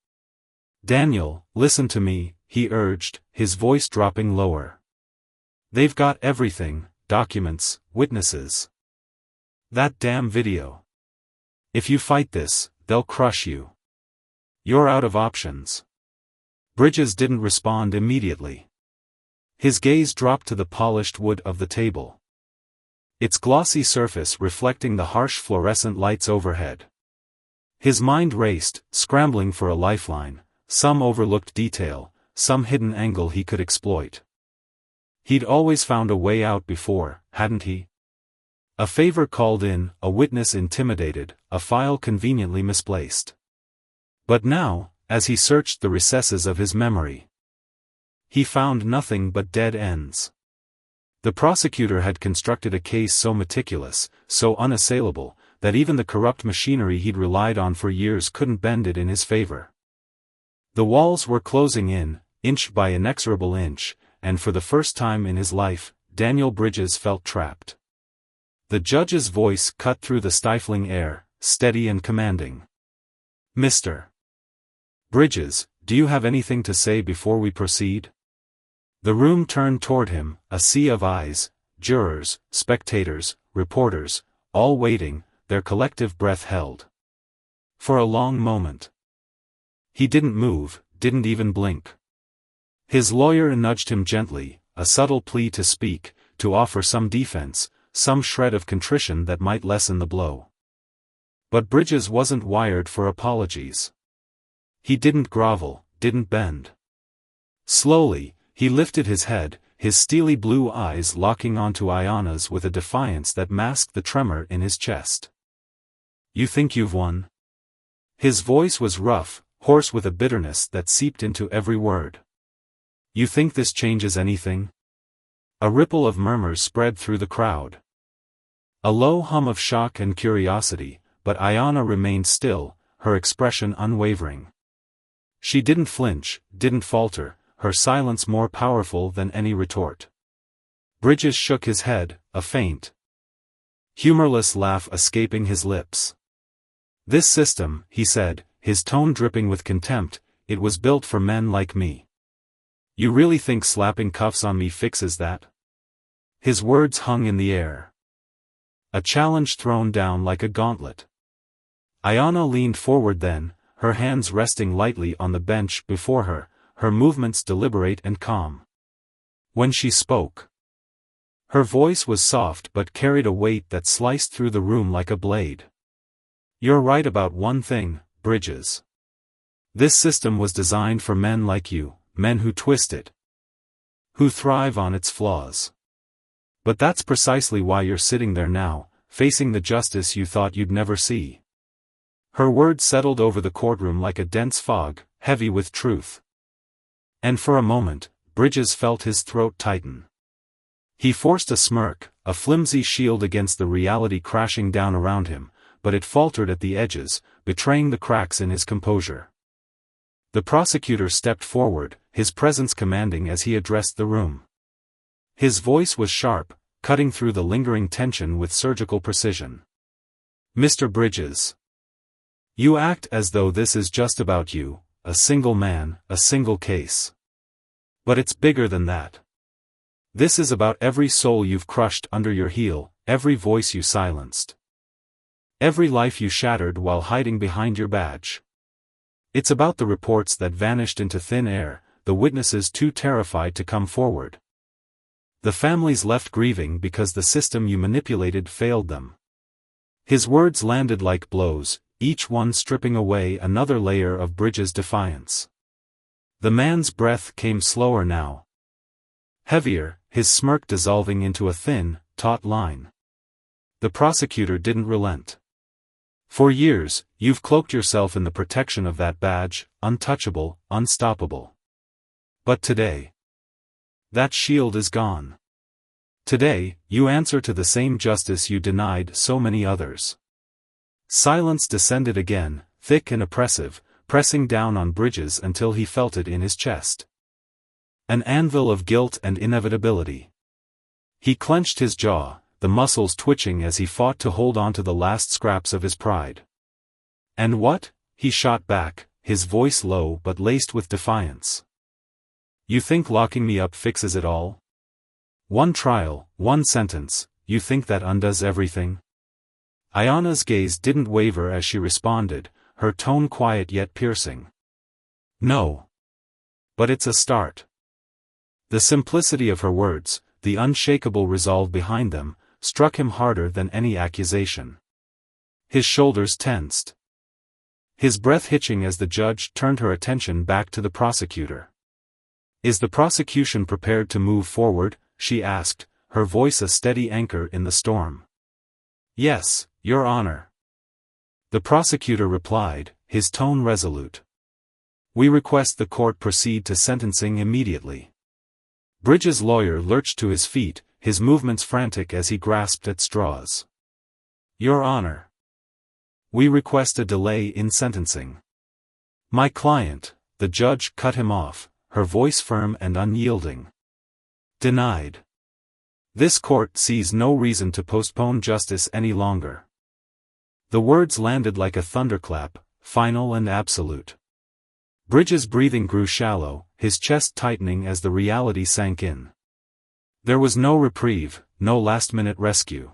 "Daniel, listen to me," he urged, his voice dropping lower. "They've got everything, documents, witnesses. That damn video. If you fight this, they'll crush you. You're out of options." Bridges didn't respond immediately. His gaze dropped to the polished wood of the table, its glossy surface reflecting the harsh fluorescent lights overhead. His mind raced, scrambling for a lifeline, some overlooked detail, some hidden angle he could exploit. He'd always found a way out before, hadn't he? A favor called in, a witness intimidated, a file conveniently misplaced. But now, as he searched the recesses of his memory, he found nothing but dead ends. The prosecutor had constructed a case so meticulous, so unassailable, that even the corrupt machinery he'd relied on for years couldn't bend it in his favor. The walls were closing in, inch by inexorable inch, and for the first time in his life, Daniel Bridges felt trapped. The judge's voice cut through the stifling air, steady and commanding. "Mr. Bridges, do you have anything to say before we proceed?" The room turned toward him, a sea of eyes, jurors, spectators, reporters, all waiting, their collective breath held. For a long moment. He didn't move, didn't even blink. His lawyer nudged him gently, a subtle plea to speak, to offer some defense, some shred of contrition that might lessen the blow. But Bridges wasn't wired for apologies. He didn't grovel, didn't bend. Slowly, he lifted his head, his steely blue eyes locking onto Ayanna's with a defiance that masked the tremor in his chest. "You think you've won?" His voice was rough, hoarse with a bitterness that seeped into every word. "You think this changes anything?" A ripple of murmurs spread through the crowd. A low hum of shock and curiosity, but Ayanna remained still, her expression unwavering. She didn't flinch, didn't falter, her silence more powerful than any retort. Bridges shook his head, a faint, humorless laugh escaping his lips. "This system," he said, his tone dripping with contempt, "it was built for men like me. You really think slapping cuffs on me fixes that?" His words hung in the air. A challenge thrown down like a gauntlet. Ayanna leaned forward then, her hands resting lightly on the bench before her, her movements deliberate and calm. When she spoke, her voice was soft but carried a weight that sliced through the room like a blade. "You're right about one thing, Bridges. This system was designed for men like you, men who twist it, who thrive on its flaws. But that's precisely why you're sitting there now, facing the justice you thought you'd never see." Her words settled over the courtroom like a dense fog, heavy with truth. And for a moment, Bridges felt his throat tighten. He forced a smirk, a flimsy shield against the reality crashing down around him, but it faltered at the edges, betraying the cracks in his composure. The prosecutor stepped forward, his presence commanding as he addressed the room. His voice was sharp, cutting through the lingering tension with surgical precision. "Mr. Bridges, you act as though this is just about you, a single man, a single case. But it's bigger than that. This is about every soul you've crushed under your heel, every voice you silenced, every life you shattered while hiding behind your badge. It's about the reports that vanished into thin air, the witnesses too terrified to come forward. The families left grieving because the system you manipulated failed them." His words landed like blows, each one stripping away another layer of Bridges' defiance. The man's breath came slower now, heavier, his smirk dissolving into a thin, taut line. The prosecutor didn't relent. "For years, you've cloaked yourself in the protection of that badge, untouchable, unstoppable. But today, that shield is gone. Today, you answer to the same justice you denied so many others." Silence descended again, thick and oppressive, pressing down on Bridges until he felt it in his chest. An anvil of guilt and inevitability. He clenched his jaw, the muscles twitching as he fought to hold on to the last scraps of his pride. "And what?" he shot back, his voice low but laced with defiance. "You think locking me up fixes it all? One trial, one sentence, you think that undoes everything?" Ayanna's gaze didn't waver as she responded, her tone quiet yet piercing. "No. But it's a start." The simplicity of her words, the unshakable resolve behind them, struck him harder than any accusation. His shoulders tensed, his breath hitching as the judge turned her attention back to the prosecutor. "Is the prosecution prepared to move forward?" she asked, her voice a steady anchor in the storm. "Yes, Your Honor." The prosecutor replied, his tone resolute. "We request the court proceed to sentencing immediately." Bridges' lawyer lurched to his feet, his movements frantic as he grasped at straws. "Your Honor." We request a delay in sentencing. My client, the judge cut him off, her voice firm and unyielding. Denied. This court sees no reason to postpone justice any longer. The words landed like a thunderclap, final and absolute. Bridges' breathing grew shallow, his chest tightening as the reality sank in. There was no reprieve, no last-minute rescue.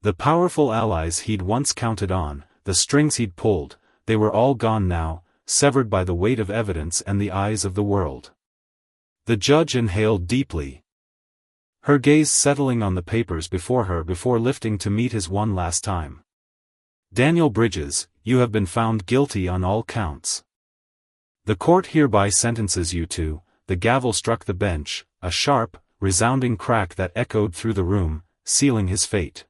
The powerful allies he'd once counted on, the strings he'd pulled, they were all gone now, severed by the weight of evidence and the eyes of the world. The judge inhaled deeply, her gaze settling on the papers before her before lifting to meet his one last time. Daniel Bridges, you have been found guilty on all counts. The court hereby sentences you to, the gavel struck the bench, a sharp, resounding crack that echoed through the room, sealing his fate.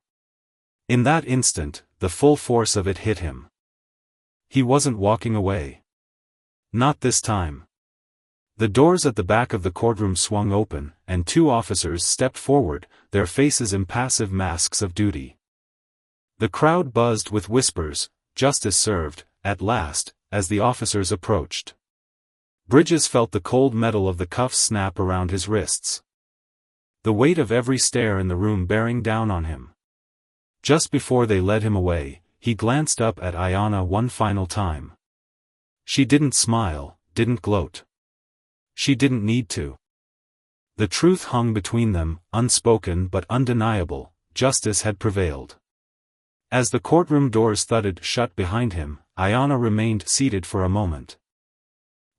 In that instant, the full force of it hit him. He wasn't walking away. Not this time. The doors at the back of the courtroom swung open, and two officers stepped forward, their faces impassive masks of duty. The crowd buzzed with whispers, justice served, at last, as the officers approached. Bridges felt the cold metal of the cuffs snap around his wrists. The weight of every stare in the room bearing down on him. Just before they led him away, he glanced up at Ayanna one final time. She didn't smile, didn't gloat. She didn't need to. The truth hung between them, unspoken but undeniable, justice had prevailed. As the courtroom doors thudded shut behind him, Ayanna remained seated for a moment.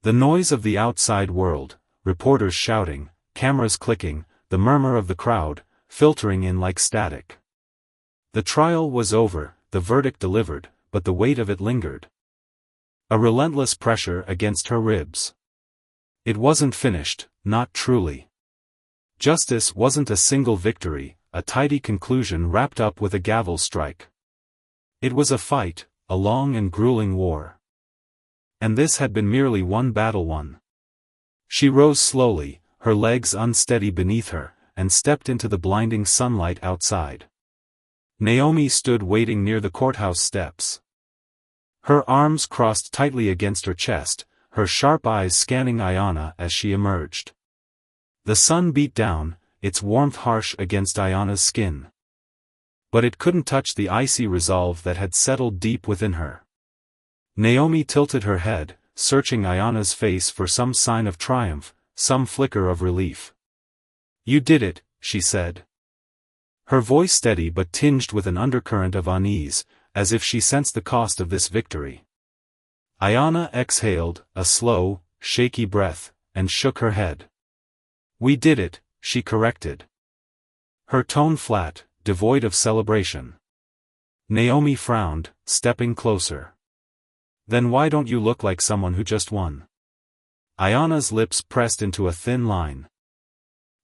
The noise of the outside world, reporters shouting, cameras clicking, the murmur of the crowd, filtering in like static. The trial was over, the verdict delivered, but the weight of it lingered. A relentless pressure against her ribs. It wasn't finished, not truly. Justice wasn't a single victory, a tidy conclusion wrapped up with a gavel strike. It was a fight, a long and grueling war. And this had been merely one battle won. She rose slowly, her legs unsteady beneath her, and stepped into the blinding sunlight outside. Naomi stood waiting near the courthouse steps. Her arms crossed tightly against her chest, her sharp eyes scanning Ayanna as she emerged. The sun beat down, its warmth harsh against Ayanna's skin. But it couldn't touch the icy resolve that had settled deep within her. Naomi tilted her head, searching Ayanna's face for some sign of triumph, some flicker of relief. You did it, she said. Her voice steady but tinged with an undercurrent of unease, as if she sensed the cost of this victory. Ayanna exhaled, a slow, shaky breath, and shook her head. We did it, she corrected. Her tone flat, devoid of celebration. Naomi frowned, stepping closer. Then why don't you look like someone who just won? Ayanna's lips pressed into a thin line.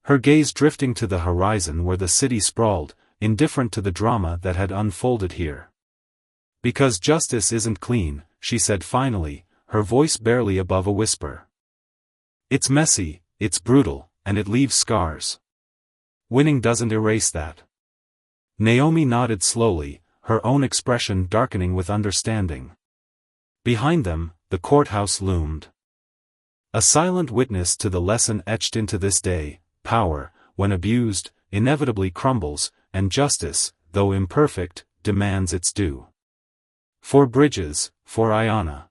Her gaze drifting to the horizon where the city sprawled, indifferent to the drama that had unfolded here. Because justice isn't clean, she said finally, her voice barely above a whisper. It's messy, it's brutal, and it leaves scars. Winning doesn't erase that. Naomi nodded slowly, her own expression darkening with understanding. Behind them, the courthouse loomed. A silent witness to the lesson etched into this day: power, when abused, inevitably crumbles, and justice, though imperfect, demands its due. For Bridges, for Ayanna.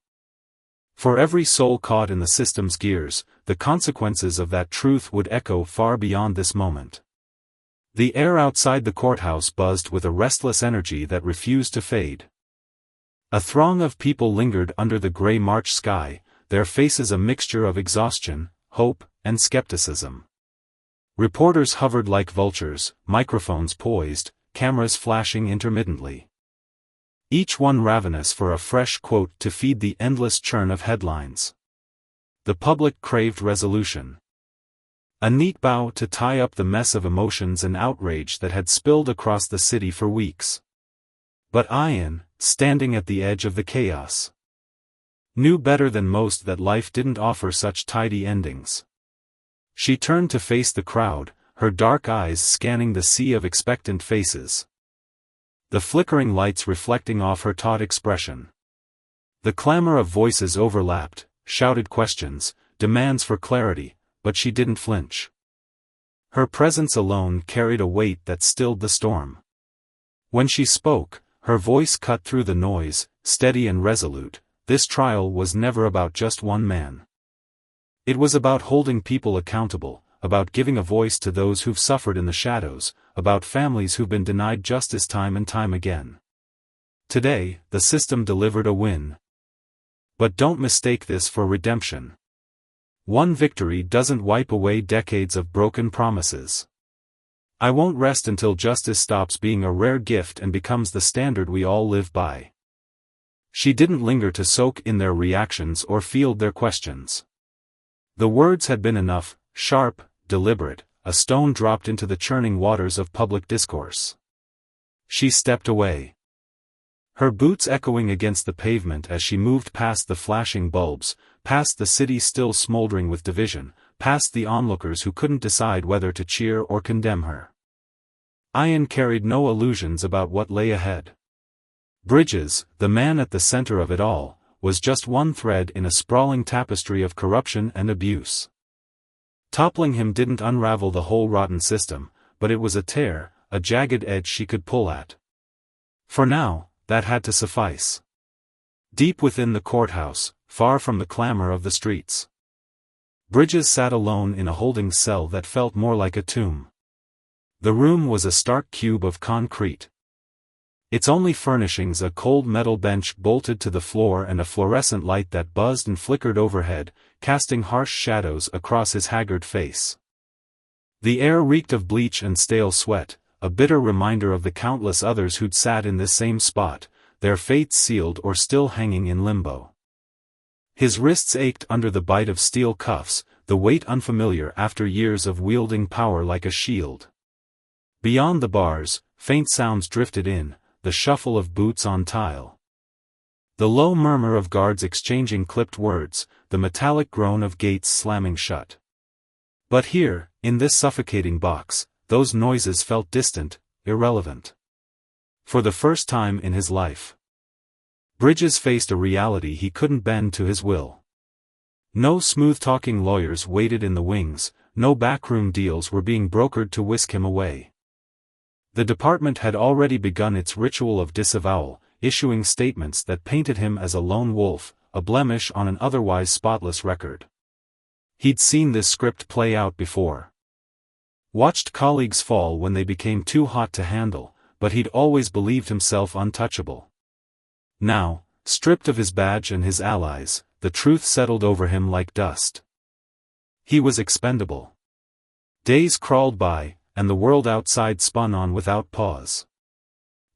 For every soul caught in the system's gears, the consequences of that truth would echo far beyond this moment. The air outside the courthouse buzzed with a restless energy that refused to fade. A throng of people lingered under the gray March sky, their faces a mixture of exhaustion, hope, and skepticism. Reporters hovered like vultures, microphones poised, cameras flashing intermittently. Each one ravenous for a fresh quote to feed the endless churn of headlines. The public craved resolution. A neat bow to tie up the mess of emotions and outrage that had spilled across the city for weeks. But Ayan, standing at the edge of the chaos, knew better than most that life didn't offer such tidy endings. She turned to face the crowd, her dark eyes scanning the sea of expectant faces. the flickering lights reflecting off her taut expression. The clamor of voices overlapped, shouted questions, demands for clarity, but she didn't flinch. Her presence alone carried a weight that stilled the storm. When she spoke, her voice cut through the noise, steady and resolute. This trial was never about just one man. It was about holding people accountable, about giving a voice to those who've suffered in the shadows, about families who've been denied justice time and time again. Today, the system delivered a win. But don't mistake this for redemption. One victory doesn't wipe away decades of broken promises. I won't rest until justice stops being a rare gift and becomes the standard we all live by. She didn't linger to soak in their reactions or field their questions. The words had been enough, sharp, deliberate, a stone dropped into the churning waters of public discourse. She stepped away. Her boots echoing against the pavement as she moved past the flashing bulbs, past the city still smoldering with division, past the onlookers who couldn't decide whether to cheer or condemn her. Ian carried no illusions about what lay ahead. Bridges, the man at the center of it all, was just one thread in a sprawling tapestry of corruption and abuse. Toppling him didn't unravel the whole rotten system, but it was a tear, a jagged edge she could pull at. For now, that had to suffice. Deep within the courthouse, far from the clamor of the streets, Bridges sat alone in a holding cell that felt more like a tomb. The room was a stark cube of concrete. Its only furnishings a cold metal bench bolted to the floor and a fluorescent light that buzzed and flickered overhead, casting harsh shadows across his haggard face. The air reeked of bleach and stale sweat, a bitter reminder of the countless others who'd sat in this same spot, their fates sealed or still hanging in limbo. His wrists ached under the bite of steel cuffs, the weight unfamiliar after years of wielding power like a shield. Beyond the bars, faint sounds drifted in, the shuffle of boots on tile, the low murmur of guards exchanging clipped words, the metallic groan of gates slamming shut. But here, in this suffocating box, those noises felt distant, irrelevant. For the first time in his life, Bridges faced a reality he couldn't bend to his will. No smooth-talking lawyers waited in the wings, no backroom deals were being brokered to whisk him away. The department had already begun its ritual of disavowal, issuing statements that painted him as a lone wolf, a blemish on an otherwise spotless record. He'd seen this script play out before. Watched colleagues fall when they became too hot to handle, but he'd always believed himself untouchable. Now, stripped of his badge and his allies, the truth settled over him like dust. He was expendable. Days crawled by, and the world outside spun on without pause.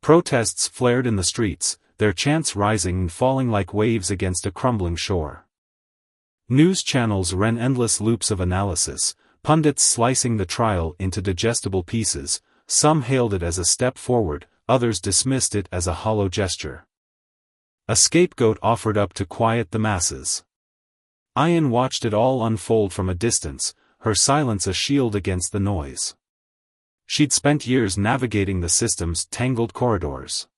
Protests flared in the streets, their chants rising and falling like waves against a crumbling shore. News channels ran endless loops of analysis, pundits slicing the trial into digestible pieces. Some hailed it as a step forward, others dismissed it as a hollow gesture. A scapegoat offered up to quiet the masses. Ian watched it all unfold from a distance, her silence a shield against the noise. She'd spent years navigating the system's tangled corridors.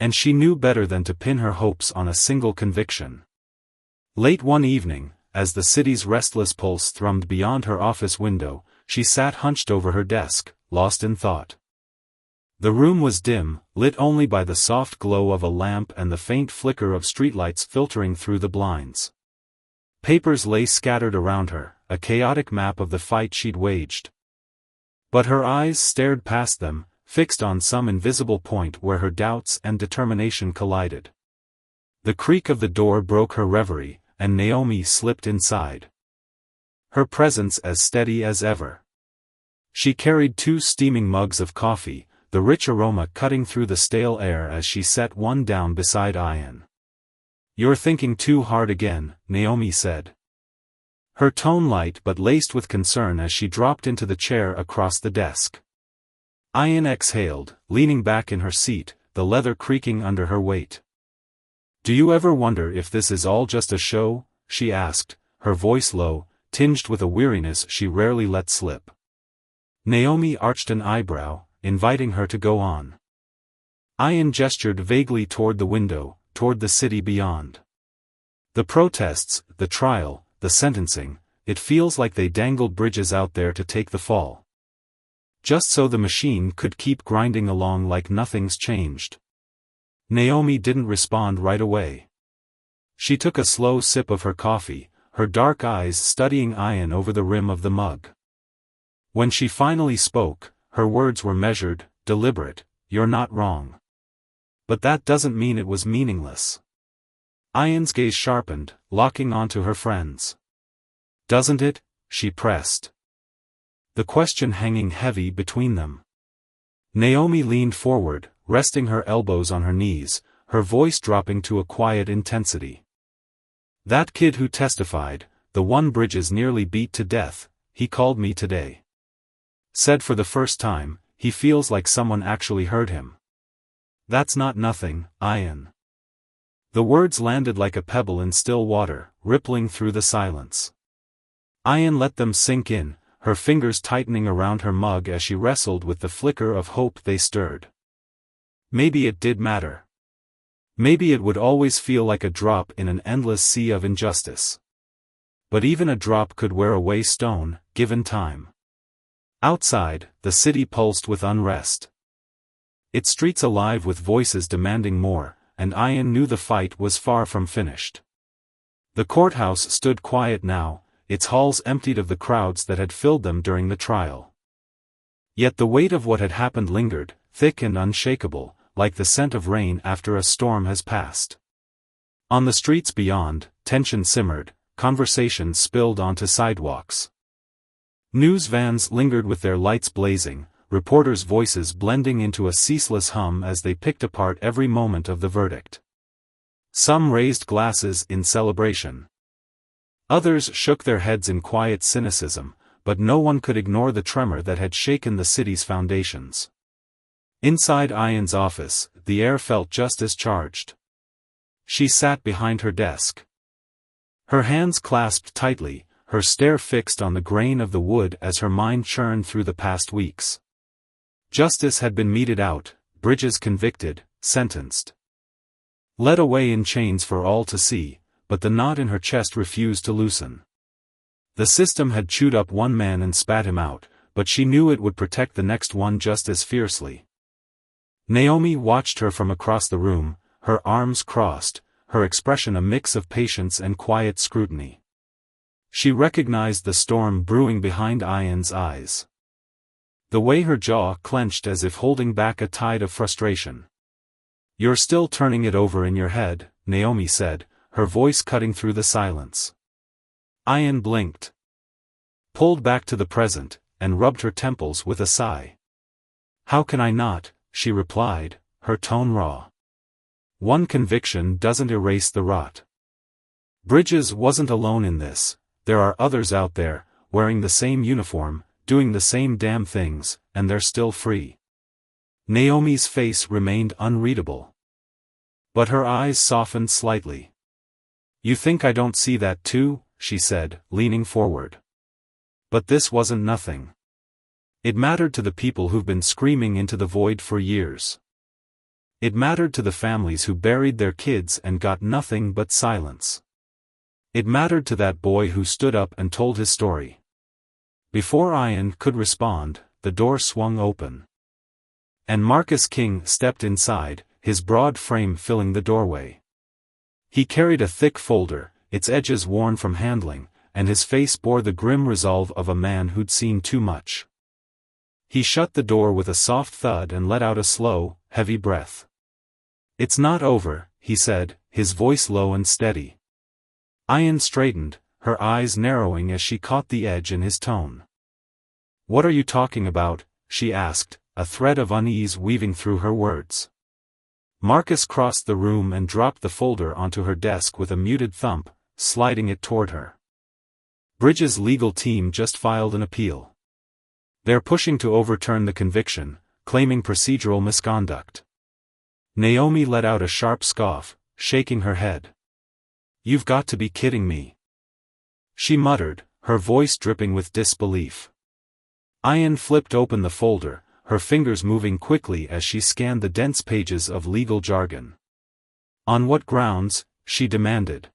And she knew better than to pin her hopes on a single conviction. Late one evening, as the city's restless pulse thrummed beyond her office window, she sat hunched over her desk, lost in thought. The room was dim, lit only by the soft glow of a lamp and the faint flicker of streetlights filtering through the blinds. Papers lay scattered around her, a chaotic map of the fight she'd waged. But her eyes stared past them, fixed on some invisible point where her doubts and determination collided. The creak of the door broke her reverie, and Naomi slipped inside. Her presence as steady as ever. She carried 2 steaming mugs of coffee, the rich aroma cutting through the stale air as she set one down beside Ian. "You're thinking too hard again," Naomi said. Her tone light but laced with concern as she dropped into the chair across the desk. Ian exhaled, leaning back in her seat, the leather creaking under her weight. "Do you ever wonder if this is all just a show?" she asked, her voice low, tinged with a weariness she rarely let slip. Naomi arched an eyebrow, inviting her to go on. Ian gestured vaguely toward the window, toward the city beyond. The protests, the trial, the sentencing, it feels like they dangled bridges out there to take the fall. Just so the machine could keep grinding along like nothing's changed. Naomi didn't respond right away. She took a slow sip of her coffee, her dark eyes studying Ian over the rim of the mug. When she finally spoke, her words were measured, deliberate. "You're not wrong. But that doesn't mean it was meaningless." Ian's gaze sharpened, locking onto her friend's. "Doesn't it?" she pressed. The question hanging heavy between them. Naomi leaned forward, resting her elbows on her knees, her voice dropping to a quiet intensity. "That kid who testified, the one Bridges nearly beat to death, he called me today. Said for the first time, he feels like someone actually heard him. That's not nothing, Ian." The words landed like a pebble in still water, rippling through the silence. Ian let them sink in, her fingers tightening around her mug as she wrestled with the flicker of hope they stirred. Maybe it did matter. Maybe it would always feel like a drop in an endless sea of injustice. But even a drop could wear away stone, given time. Outside, the city pulsed with unrest. Its streets alive with voices demanding more, and Ian knew the fight was far from finished. The courthouse stood quiet now, its halls emptied of the crowds that had filled them during the trial. Yet the weight of what had happened lingered, thick and unshakable, like the scent of rain after a storm has passed. On the streets beyond, tension simmered, conversations spilled onto sidewalks. News vans lingered with their lights blazing, reporters' voices blending into a ceaseless hum as they picked apart every moment of the verdict. Some raised glasses in celebration. Others shook their heads in quiet cynicism, but no one could ignore the tremor that had shaken the city's foundations. Inside Ian's office, the air felt just as charged. She sat behind her desk. Her hands clasped tightly, her stare fixed on the grain of the wood as her mind churned through the past weeks. Justice had been meted out, Bridges convicted, sentenced. Led away in chains for all to see, but the knot in her chest refused to loosen. The system had chewed up one man and spat him out, but she knew it would protect the next one just as fiercely. Naomi watched her from across the room, her arms crossed, her expression a mix of patience and quiet scrutiny. She recognized the storm brewing behind Ian's eyes. The way her jaw clenched as if holding back a tide of frustration. "You're still turning it over in your head," Naomi said, her voice cutting through the silence. Ian blinked. Pulled back to the present, and rubbed her temples with a sigh. "How can I not?" she replied, her tone raw. "One conviction doesn't erase the rot. Bridges wasn't alone in this, there are others out there, wearing the same uniform, doing the same damn things, and they're still free." Naomi's face remained unreadable. But her eyes softened slightly. "You think I don't see that too?" she said, leaning forward. "But this wasn't nothing. It mattered to the people who've been screaming into the void for years. It mattered to the families who buried their kids and got nothing but silence. It mattered to that boy who stood up and told his story." Before Ian could respond, the door swung open. And Marcus King stepped inside, his broad frame filling the doorway. He carried a thick folder, its edges worn from handling, and his face bore the grim resolve of a man who'd seen too much. He shut the door with a soft thud and let out a slow, heavy breath. "It's not over," he said, his voice low and steady. Ian straightened, her eyes narrowing as she caught the edge in his tone. "What are you talking about?" she asked, a thread of unease weaving through her words. Marcus crossed the room and dropped the folder onto her desk with a muted thump, sliding it toward her. "Bridges' legal team just filed an appeal. They're pushing to overturn the conviction, claiming procedural misconduct." Naomi let out a sharp scoff, shaking her head. "You've got to be kidding me," she muttered, her voice dripping with disbelief. Ian flipped open the folder, her fingers moving quickly as she scanned the dense pages of legal jargon. On what grounds? She demanded,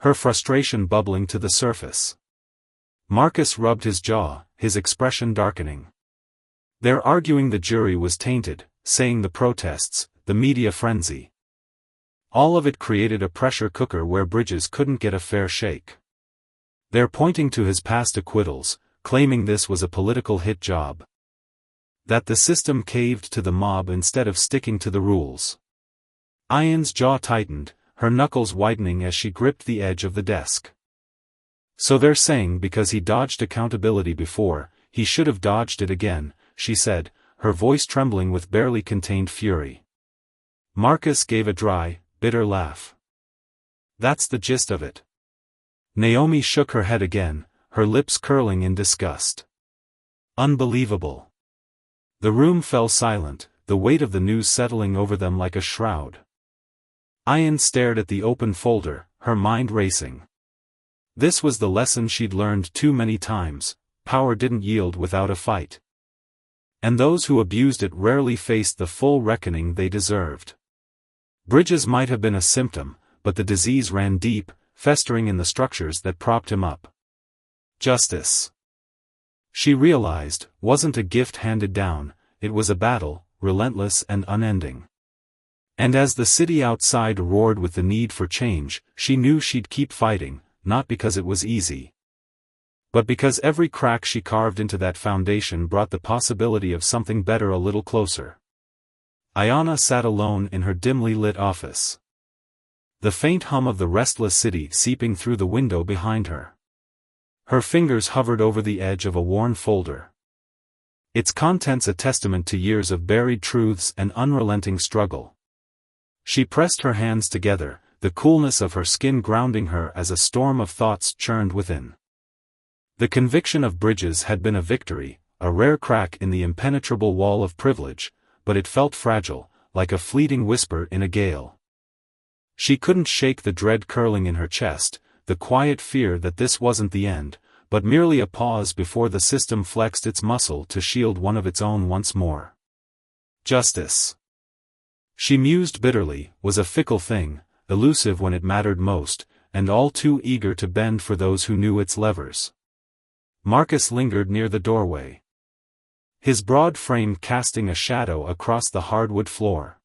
her frustration bubbling to the surface. Marcus rubbed his jaw, his expression darkening. They're arguing the jury was tainted, saying the protests, the media frenzy. All of it created a pressure cooker where Bridges couldn't get a fair shake. They're pointing to his past acquittals, claiming this was a political hit job. That the system caved to the mob instead of sticking to the rules. Ian's jaw tightened, her knuckles widening as she gripped the edge of the desk. So they're saying because he dodged accountability before, he should have dodged it again, she said, her voice trembling with barely contained fury. Marcus gave a dry, bitter laugh. That's the gist of it. Naomi shook her head again, her lips curling in disgust. Unbelievable. The room fell silent, the weight of the news settling over them like a shroud. Ian stared at the open folder, her mind racing. This was the lesson she'd learned too many times: power didn't yield without a fight. And those who abused it rarely faced the full reckoning they deserved. Bridges might have been a symptom, but the disease ran deep, festering in the structures that propped him up. Justice, she realized, wasn't a gift handed down, it was a battle, relentless and unending. And as the city outside roared with the need for change, she knew she'd keep fighting, not because it was easy, but because every crack she carved into that foundation brought the possibility of something better a little closer. Ayanna sat alone in her dimly lit office. The faint hum of the restless city seeping through the window behind her. Her fingers hovered over the edge of a worn folder. Its contents a testament to years of buried truths and unrelenting struggle. She pressed her hands together, the coolness of her skin grounding her as a storm of thoughts churned within. The conviction of Bridges had been a victory, a rare crack in the impenetrable wall of privilege, but it felt fragile, like a fleeting whisper in a gale. She couldn't shake the dread curling in her chest, the quiet fear that this wasn't the end, but merely a pause before the system flexed its muscle to shield one of its own once more. Justice, she mused bitterly, was a fickle thing, elusive when it mattered most, and all too eager to bend for those who knew its levers. Marcus lingered near the doorway, his broad frame casting a shadow across the hardwood floor.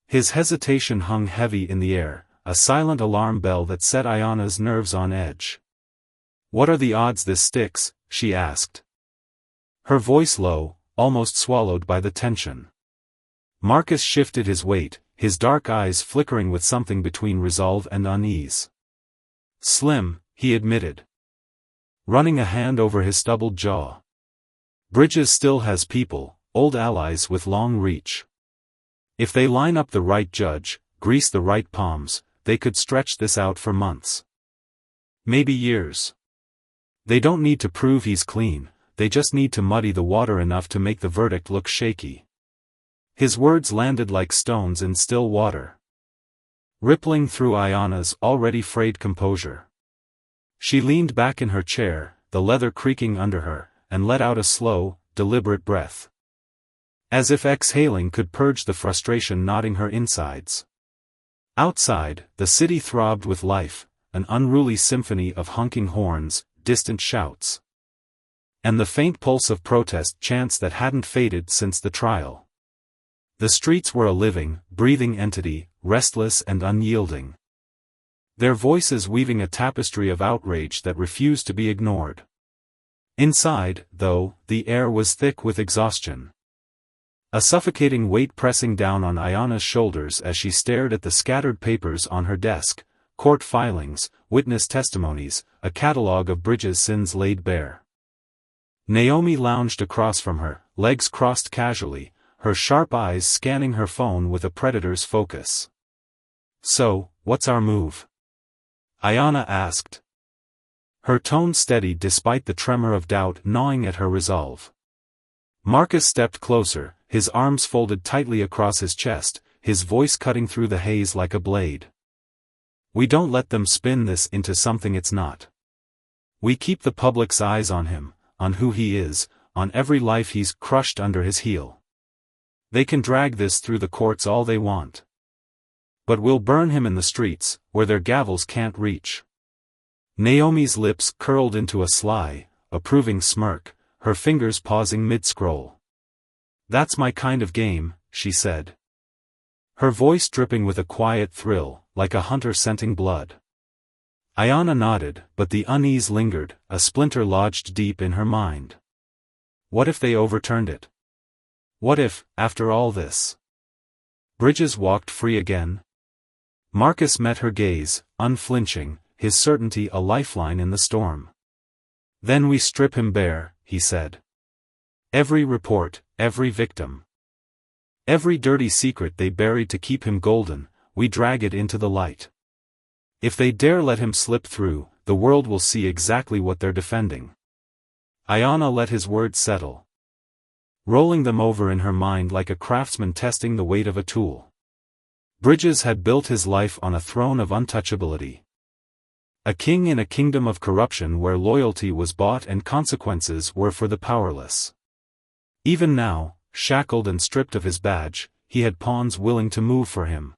His hesitation hung heavy in the air, a silent alarm bell that set Ayanna's nerves on edge. What are the odds this sticks? She asked. Her voice low, almost swallowed by the tension. Marcus shifted his weight, his dark eyes flickering with something between resolve and unease. Slim, he admitted, running a hand over his stubbled jaw. Bridges still has people, old allies with long reach. If they line up the right judge, grease the right palms, they could stretch this out for months. Maybe years. They don't need to prove he's clean, they just need to muddy the water enough to make the verdict look shaky. His words landed like stones in still water, rippling through Ayanna's already frayed composure. She leaned back in her chair, the leather creaking under her, and let out a slow, deliberate breath. As if exhaling could purge the frustration knotting her insides. Outside, the city throbbed with life, an unruly symphony of honking horns, distant shouts, and the faint pulse of protest chants that hadn't faded since the trial. The streets were a living, breathing entity, restless and unyielding. Their voices weaving a tapestry of outrage that refused to be ignored. Inside, though, the air was thick with exhaustion. A suffocating weight pressing down on Ayanna's shoulders as she stared at the scattered papers on her desk, court filings, witness testimonies, a catalogue of Bridges' sins laid bare. Naomi lounged across from her, legs crossed casually, her sharp eyes scanning her phone with a predator's focus. So, what's our move? Ayanna asked. Her tone steady despite the tremor of doubt gnawing at her resolve. Marcus stepped closer, his arms folded tightly across his chest, his voice cutting through the haze like a blade. We don't let them spin this into something it's not. We keep the public's eyes on him, on who he is, on every life he's crushed under his heel. They can drag this through the courts all they want. But we'll burn him in the streets, where their gavels can't reach. Naomi's lips curled into a sly, approving smirk, her fingers pausing mid-scroll. "That's my kind of game," she said. Her voice dripping with a quiet thrill, like a hunter scenting blood. Ayanna nodded, but the unease lingered, a splinter lodged deep in her mind. What if they overturned it? What if, after all this, Bridges walked free again? Marcus met her gaze, unflinching, his certainty a lifeline in the storm. "Then we strip him bare," he said. "Every report, every victim. Every dirty secret they buried to keep him golden, we drag it into the light. If they dare let him slip through, the world will see exactly what they're defending." Ayanna let his words settle, rolling them over in her mind like a craftsman testing the weight of a tool. Bridges had built his life on a throne of untouchability. A king in a kingdom of corruption where loyalty was bought and consequences were for the powerless. Even now, shackled and stripped of his badge, he had pawns willing to move for him.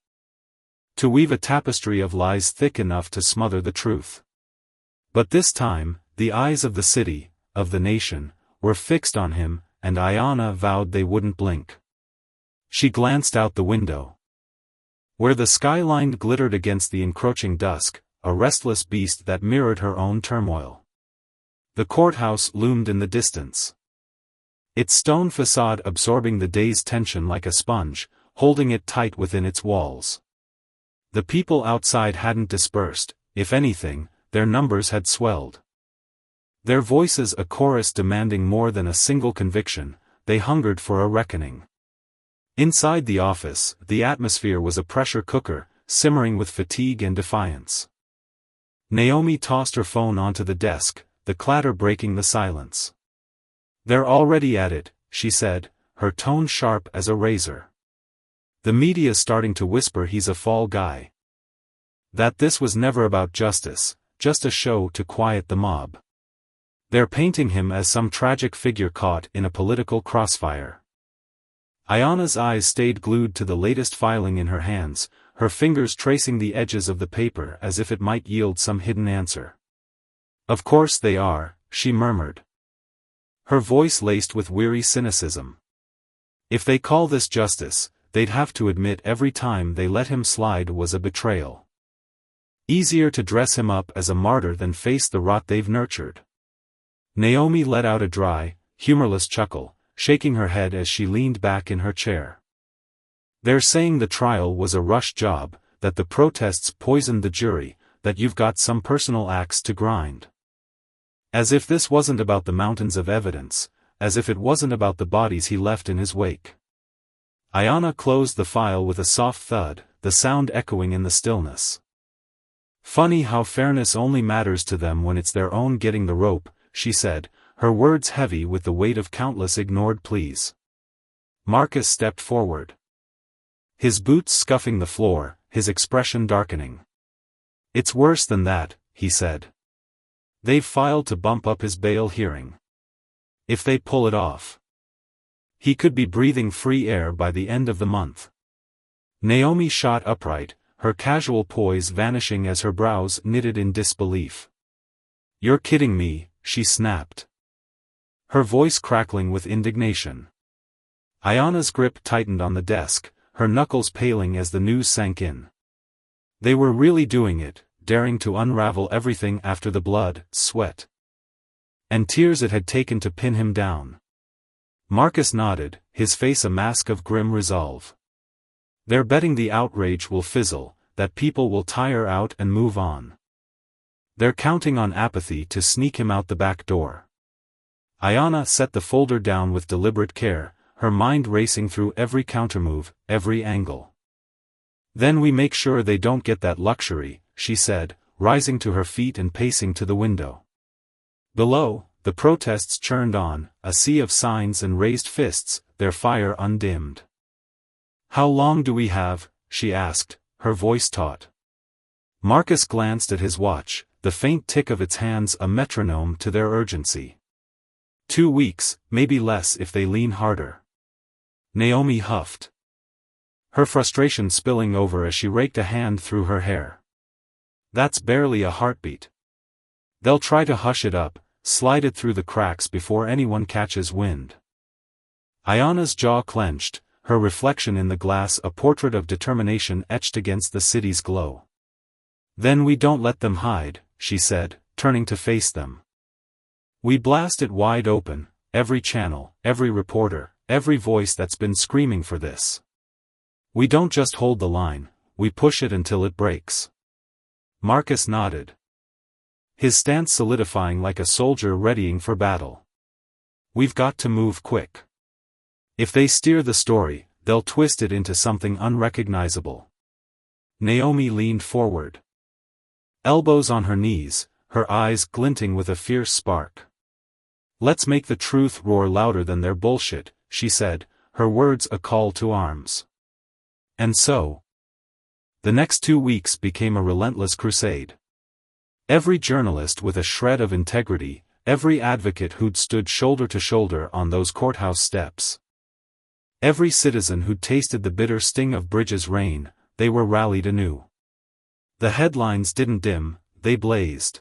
To weave a tapestry of lies thick enough to smother the truth. But this time, the eyes of the city, of the nation, were fixed on him, and Ayanna vowed they wouldn't blink. She glanced out the window. Where the skyline glittered against the encroaching dusk, a restless beast that mirrored her own turmoil. The courthouse loomed in the distance. Its stone facade absorbing the day's tension like a sponge, holding it tight within its walls. The people outside hadn't dispersed, if anything, their numbers had swelled. Their voices a chorus demanding more than a single conviction, they hungered for a reckoning. Inside the office, the atmosphere was a pressure cooker, simmering with fatigue and defiance. Naomi tossed her phone onto the desk, the clatter breaking the silence. "They're already at it," she said, her tone sharp as a razor. "The media's starting to whisper he's a fall guy. That this was never about justice, just a show to quiet the mob. They're painting him as some tragic figure caught in a political crossfire." Ayanna's eyes stayed glued to the latest filing in her hands, her fingers tracing the edges of the paper as if it might yield some hidden answer. "Of course they are," she murmured, her voice laced with weary cynicism. "If they call this justice, they'd have to admit every time they let him slide was a betrayal. Easier to dress him up as a martyr than face the rot they've nurtured." Naomi let out a dry, humorless chuckle, shaking her head as she leaned back in her chair. "They're saying the trial was a rush job, that the protests poisoned the jury, that you've got some personal axe to grind. As if this wasn't about the mountains of evidence, as if it wasn't about the bodies he left in his wake." Ayanna closed the file with a soft thud, the sound echoing in the stillness. "Funny how fairness only matters to them when it's their own getting the rope," she said, her words heavy with the weight of countless ignored pleas. Marcus stepped forward, his boots scuffing the floor, his expression darkening. "It's worse than that," he said. "They've filed to bump up his bail hearing. If they pull it off, he could be breathing free air by the end of the month." Naomi shot upright, her casual poise vanishing as her brows knitted in disbelief. "You're kidding me," she snapped, her voice crackling with indignation. Ayanna's grip tightened on the desk, her knuckles paling as the news sank in. They were really doing it, daring to unravel everything after the blood, sweat, and tears it had taken to pin him down. Marcus nodded, his face a mask of grim resolve. "They're betting the outrage will fizzle, that people will tire out and move on. They're counting on apathy to sneak him out the back door." Ayanna set the folder down with deliberate care, her mind racing through every countermove, every angle. "Then we make sure they don't get that luxury," she said, rising to her feet and pacing to the window. Below, the protests churned on, a sea of signs and raised fists, their fire undimmed. "How long do we have?" she asked, her voice taut. Marcus glanced at his watch, the faint tick of its hands a metronome to their urgency. 2 weeks, maybe less if they lean harder. Naomi huffed, her frustration spilling over as she raked a hand through her hair. That's barely a heartbeat. They'll try to hush it up, slide it through the cracks before anyone catches wind. Ayana's jaw clenched, her reflection in the glass a portrait of determination etched against the city's glow. Then we don't let them hide, she said, turning to face them. We blast it wide open, every channel, every reporter, every voice that's been screaming for this. We don't just hold the line, we push it until it breaks. Marcus nodded, his stance solidifying like a soldier readying for battle. We've got to move quick. If they steer the story, they'll twist it into something unrecognizable. Naomi leaned forward, elbows on her knees, her eyes glinting with a fierce spark. Let's make the truth roar louder than their bullshit, she said, her words a call to arms. And so, the next 2 weeks became a relentless crusade. Every journalist with a shred of integrity, every advocate who'd stood shoulder to shoulder on those courthouse steps, every citizen who'd tasted the bitter sting of Bridges' reign, they were rallied anew. The headlines didn't dim, they blazed.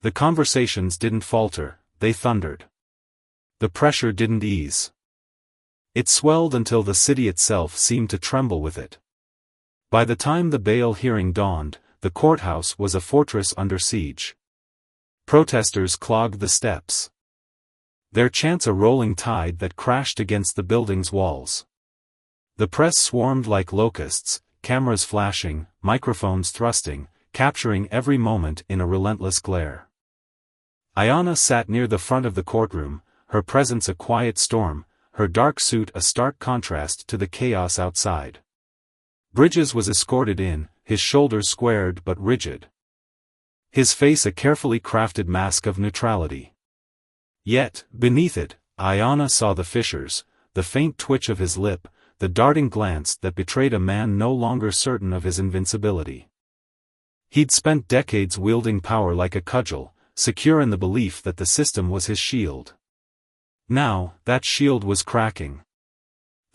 The conversations didn't falter, they thundered. The pressure didn't ease. It swelled until the city itself seemed to tremble with it. By the time the bail hearing dawned, the courthouse was a fortress under siege. Protesters clogged the steps, their chants a rolling tide that crashed against the building's walls. The press swarmed like locusts, cameras flashing, microphones thrusting, capturing every moment in a relentless glare. Ayana sat near the front of the courtroom, her presence a quiet storm, her dark suit a stark contrast to the chaos outside. Bridges was escorted in, his shoulders squared but rigid, his face a carefully crafted mask of neutrality. Yet, beneath it, Ayana saw the fissures, the faint twitch of his lip, the darting glance that betrayed a man no longer certain of his invincibility. He'd spent decades wielding power like a cudgel, secure in the belief that the system was his shield. Now, that shield was cracking.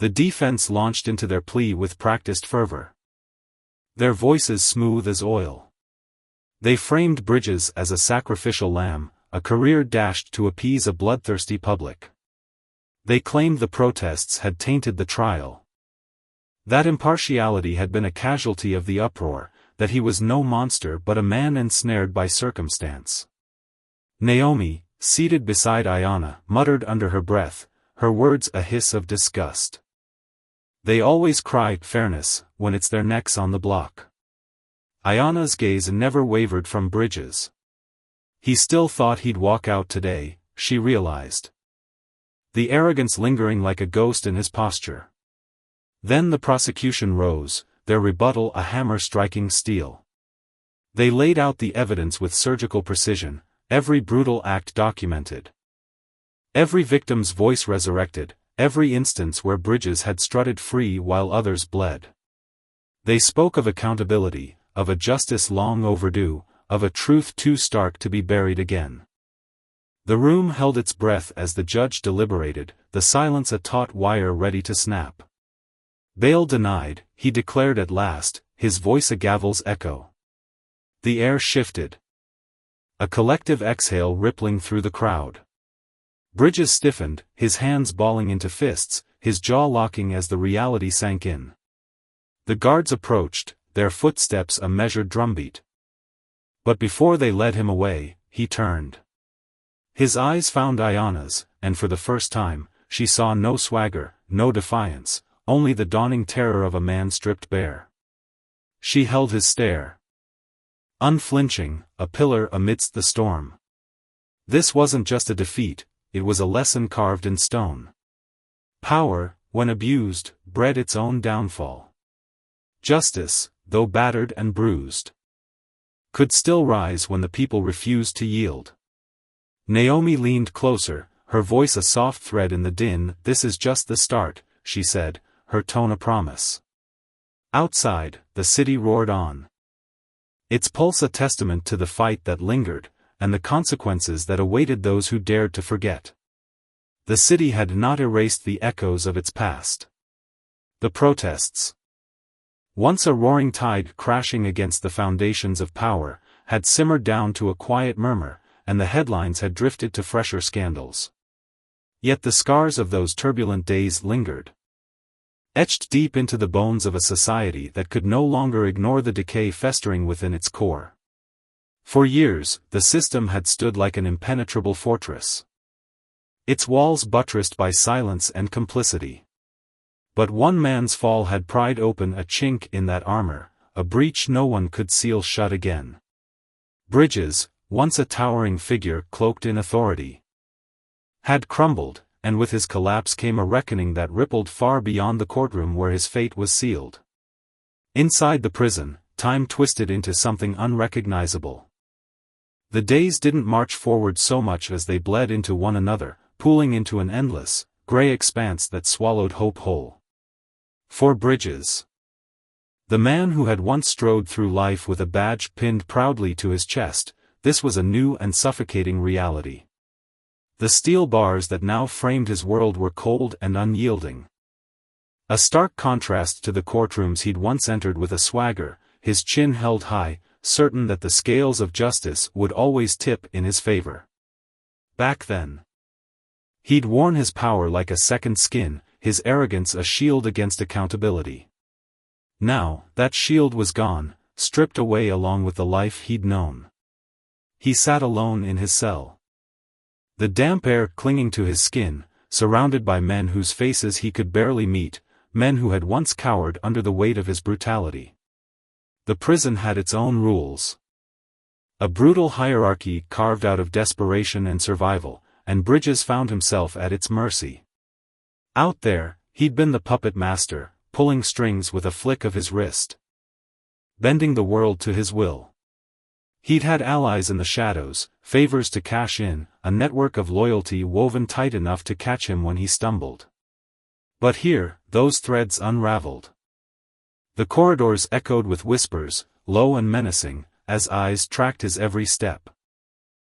The defense launched into their plea with practiced fervor, their voices smooth as oil. They framed Bridges as a sacrificial lamb, a career dashed to appease a bloodthirsty public. They claimed the protests had tainted the trial, that impartiality had been a casualty of the uproar, that he was no monster but a man ensnared by circumstance. Naomi, seated beside Ayana, muttered under her breath, her words a hiss of disgust. They always cry fairness when it's their necks on the block. Ayana's gaze never wavered from Bridges. He still thought he'd walk out today, she realized, the arrogance lingering like a ghost in his posture. Then the prosecution rose, their rebuttal a hammer striking steel. They laid out the evidence with surgical precision, every brutal act documented, every victim's voice resurrected, every instance where Bridges had strutted free while others bled. They spoke of accountability, of a justice long overdue, of a truth too stark to be buried again. The room held its breath as the judge deliberated, the silence a taut wire ready to snap. Bail denied, he declared at last, his voice a gavel's echo. The air shifted, a collective exhale rippling through the crowd. Bridges stiffened, his hands balling into fists, his jaw locking as the reality sank in. The guards approached, their footsteps a measured drumbeat. But before they led him away, he turned. His eyes found Ayana's, and for the first time, she saw no swagger, no defiance, only the dawning terror of a man stripped bare. She held his stare, unflinching, a pillar amidst the storm. This wasn't just a defeat, it was a lesson carved in stone. Power, when abused, bred its own downfall. Justice, though battered and bruised, could still rise when the people refused to yield. Naomi leaned closer, her voice a soft thread in the din. This is just the start, she said, her tone a promise. Outside, the city roared on, its pulse a testament to the fight that lingered, and the consequences that awaited those who dared to forget. The city had not erased the echoes of its past. The protests, once a roaring tide crashing against the foundations of power, had simmered down to a quiet murmur, and the headlines had drifted to fresher scandals. Yet the scars of those turbulent days lingered, etched deep into the bones of a society that could no longer ignore the decay festering within its core. For years, the system had stood like an impenetrable fortress, its walls buttressed by silence and complicity. But one man's fall had pried open a chink in that armor, a breach no one could seal shut again. Bridges, once a towering figure cloaked in authority, had crumbled, and with his collapse came a reckoning that rippled far beyond the courtroom where his fate was sealed. Inside the prison, time twisted into something unrecognizable. The days didn't march forward so much as they bled into one another, pooling into an endless, gray expanse that swallowed hope whole. For Bridges, the man who had once strode through life with a badge pinned proudly to his chest, this was a new and suffocating reality. The steel bars that now framed his world were cold and unyielding. A stark contrast to the courtrooms he'd once entered with a swagger, his chin held high, certain that the scales of justice would always tip in his favor. Back then, he'd worn his power like a second skin, his arrogance a shield against accountability. Now, that shield was gone, stripped away along with the life he'd known. He sat alone in his cell, the damp air clinging to his skin, surrounded by men whose faces he could barely meet, men who had once cowered under the weight of his brutality. The prison had its own rules, a brutal hierarchy carved out of desperation and survival, and Bridges found himself at its mercy. Out there, he'd been the puppet master, pulling strings with a flick of his wrist, bending the world to his will. He'd had allies in the shadows, favors to cash in, a network of loyalty woven tight enough to catch him when he stumbled. But here, those threads unraveled. The corridors echoed with whispers, low and menacing, as eyes tracked his every step.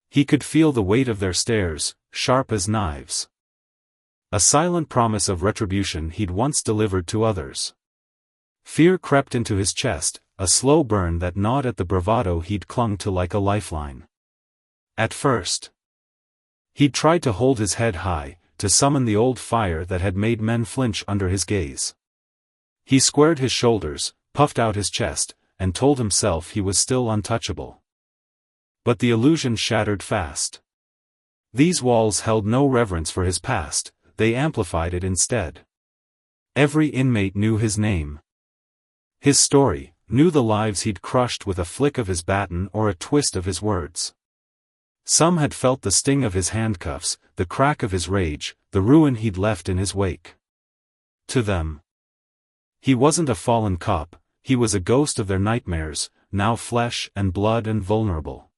He could feel the weight of their stares, sharp as knives. A silent promise of retribution he'd once delivered to others. Fear crept into his chest, a slow burn that gnawed at the bravado he'd clung to like a lifeline. At first, he'd tried to hold his head high, to summon the old fire that had made men flinch under his gaze. He squared his shoulders, puffed out his chest, and told himself he was still untouchable. But the illusion shattered fast. These walls held no reverence for his past, they amplified it instead. Every inmate knew his name, his story, knew the lives he'd crushed with a flick of his baton or a twist of his words. Some had felt the sting of his handcuffs, the crack of his rage, the ruin he'd left in his wake. To them, he wasn't a fallen cop, he was a ghost of their nightmares, now flesh and blood and vulnerable.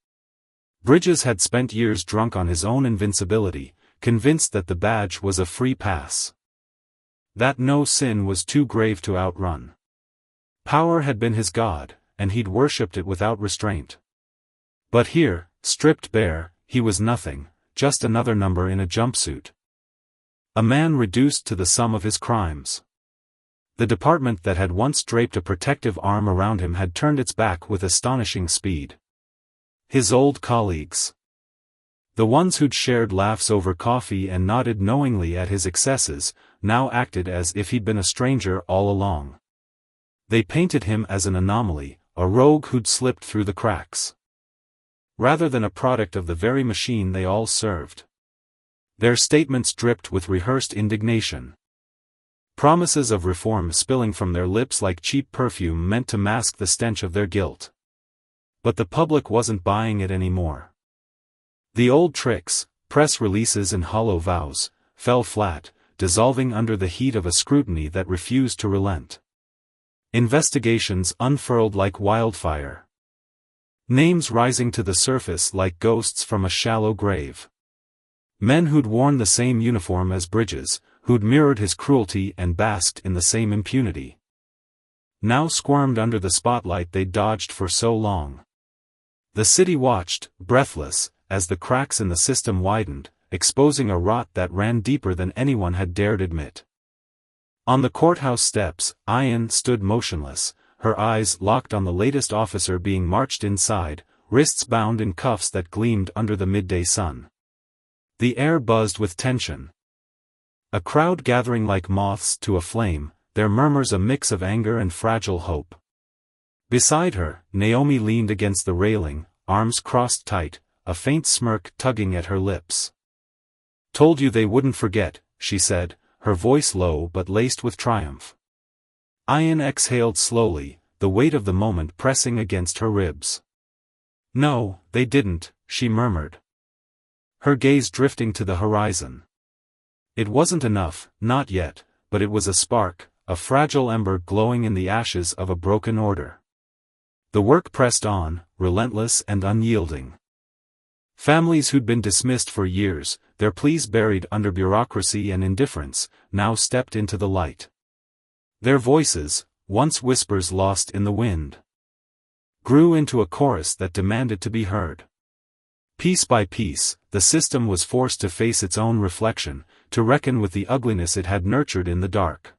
Bridges had spent years drunk on his own invincibility, convinced that the badge was a free pass, that no sin was too grave to outrun. Power had been his god, and he'd worshipped it without restraint. But here, stripped bare, he was nothing, just another number in a jumpsuit. A man reduced to the sum of his crimes. The department that had once draped a protective arm around him had turned its back with astonishing speed. His old colleagues, the ones who'd shared laughs over coffee and nodded knowingly at his excesses, now acted as if he'd been a stranger all along. They painted him as an anomaly, a rogue who'd slipped through the cracks, rather than a product of the very machine they all served. Their statements dripped with rehearsed indignation, promises of reform spilling from their lips like cheap perfume meant to mask the stench of their guilt. But the public wasn't buying it anymore. The old tricks, press releases and hollow vows, fell flat, dissolving under the heat of a scrutiny that refused to relent. Investigations unfurled like wildfire, names rising to the surface like ghosts from a shallow grave. Men who'd worn the same uniform as Bridges, who'd mirrored his cruelty and basked in the same impunity, now squirmed under the spotlight they'd dodged for so long. The city watched, breathless, as the cracks in the system widened, exposing a rot that ran deeper than anyone had dared admit. On the courthouse steps, Ian stood motionless, her eyes locked on the latest officer being marched inside, wrists bound in cuffs that gleamed under the midday sun. The air buzzed with tension. A crowd gathering like moths to a flame, their murmurs a mix of anger and fragile hope. Beside her, Naomi leaned against the railing, arms crossed tight, a faint smirk tugging at her lips. "Told you they wouldn't forget," she said, her voice low but laced with triumph. Ian exhaled slowly, the weight of the moment pressing against her ribs. "No, they didn't," she murmured, her gaze drifting to the horizon. It wasn't enough, not yet, but it was a spark, a fragile ember glowing in the ashes of a broken order. The work pressed on, relentless and unyielding. Families who'd been dismissed for years, their pleas buried under bureaucracy and indifference, now stepped into the light. Their voices, once whispers lost in the wind, grew into a chorus that demanded to be heard. Piece by piece, the system was forced to face its own reflection, to reckon with the ugliness it had nurtured in the dark.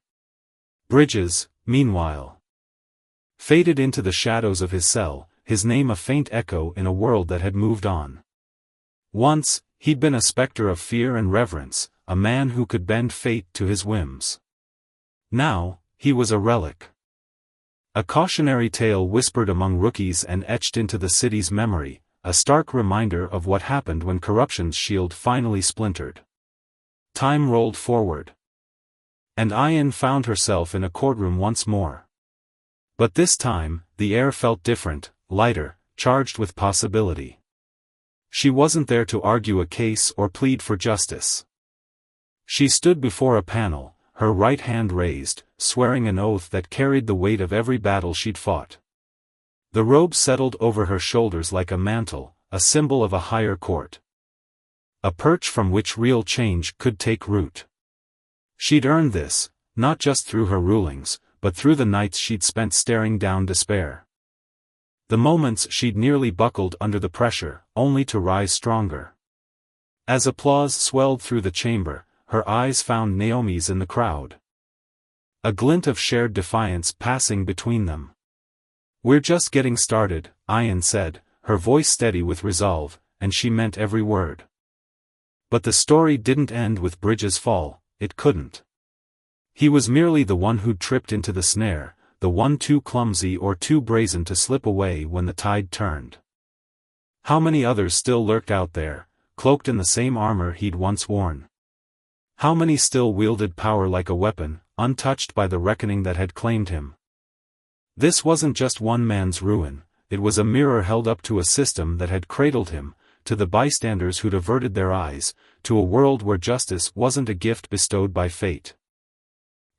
Bridges, meanwhile, faded into the shadows of his cell, his name a faint echo in a world that had moved on. Once, he'd been a specter of fear and reverence, a man who could bend fate to his whims. Now, he was a relic. A cautionary tale whispered among rookies and etched into the city's memory, a stark reminder of what happened when corruption's shield finally splintered. Time rolled forward. And Ian found herself in a courtroom once more. But this time, the air felt different, lighter, charged with possibility. She wasn't there to argue a case or plead for justice. She stood before a panel, her right hand raised, swearing an oath that carried the weight of every battle she'd fought. The robe settled over her shoulders like a mantle, a symbol of a higher court. A perch from which real change could take root. She'd earned this, not just through her rulings, but through the nights she'd spent staring down despair. The moments she'd nearly buckled under the pressure, only to rise stronger. As applause swelled through the chamber, her eyes found Naomi's in the crowd. A glint of shared defiance passing between them. "We're just getting started," Ian said, her voice steady with resolve, and she meant every word. But the story didn't end with Bridges' fall, it couldn't. He was merely the one who'd tripped into the snare, the one too clumsy or too brazen to slip away when the tide turned. How many others still lurked out there, cloaked in the same armor he'd once worn? How many still wielded power like a weapon, untouched by the reckoning that had claimed him? This wasn't just one man's ruin, it was a mirror held up to a system that had cradled him, to the bystanders who'd averted their eyes, to a world where justice wasn't a gift bestowed by fate.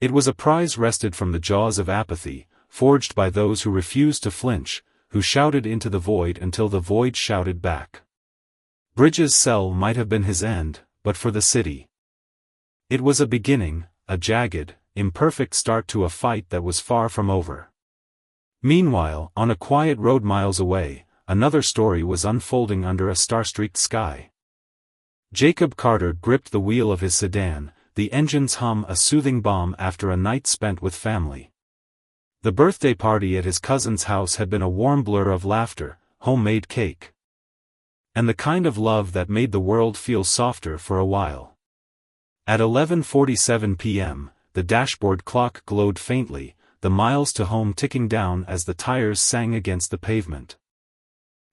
It was a prize wrested from the jaws of apathy, forged by those who refused to flinch, who shouted into the void until the void shouted back. Bridges' cell might have been his end, but for the city. It was a beginning, a jagged, imperfect start to a fight that was far from over. Meanwhile, on a quiet road miles away, another story was unfolding under a star-streaked sky. Jacob Carter gripped the wheel of his sedan, the engine's hum a soothing balm after a night spent with family. The birthday party at his cousin's house had been a warm blur of laughter, homemade cake, and the kind of love that made the world feel softer for a while. At 11:47 p.m., the dashboard clock glowed faintly, the miles to home ticking down as the tires sang against the pavement.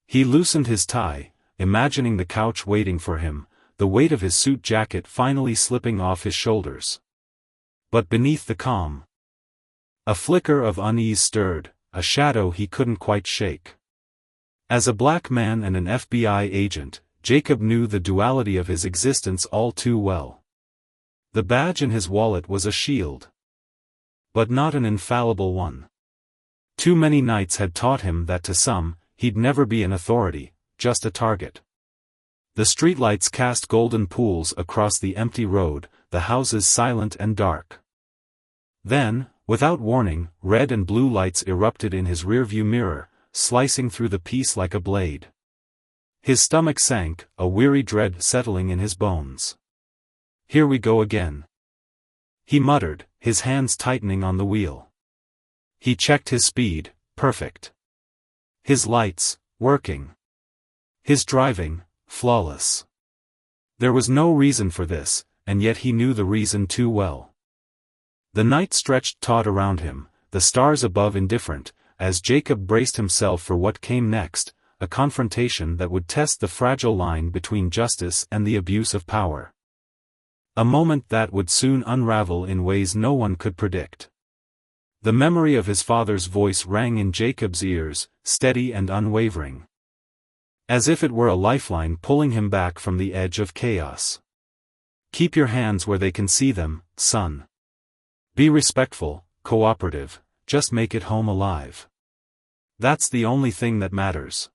He loosened his tie, imagining the couch waiting for him, the weight of his suit jacket finally slipping off his shoulders. But beneath the calm, a flicker of unease stirred, a shadow he couldn't quite shake. As a black man and an FBI agent, Jacob knew the duality of his existence all too well. The badge in his wallet was a shield, but not an infallible one. Too many nights had taught him that to some, he'd never be an authority, just a target. The streetlights cast golden pools across the empty road, the houses silent and dark. Then, without warning, red and blue lights erupted in his rearview mirror, slicing through the peace like a blade. His stomach sank, a weary dread settling in his bones. "Here we go again," he muttered, his hands tightening on the wheel. He checked his speed, perfect. His lights, working. His driving, flawless. There was no reason for this, and yet he knew the reason too well. The night stretched taut around him, the stars above indifferent, as Jacob braced himself for what came next, a confrontation that would test the fragile line between justice and the abuse of power. A moment that would soon unravel in ways no one could predict. The memory of his father's voice rang in Jacob's ears, steady and unwavering. As if it were a lifeline pulling him back from the edge of chaos. "Keep your hands where they can see them, son. Be respectful, cooperative, just make it home alive. That's the only thing that matters."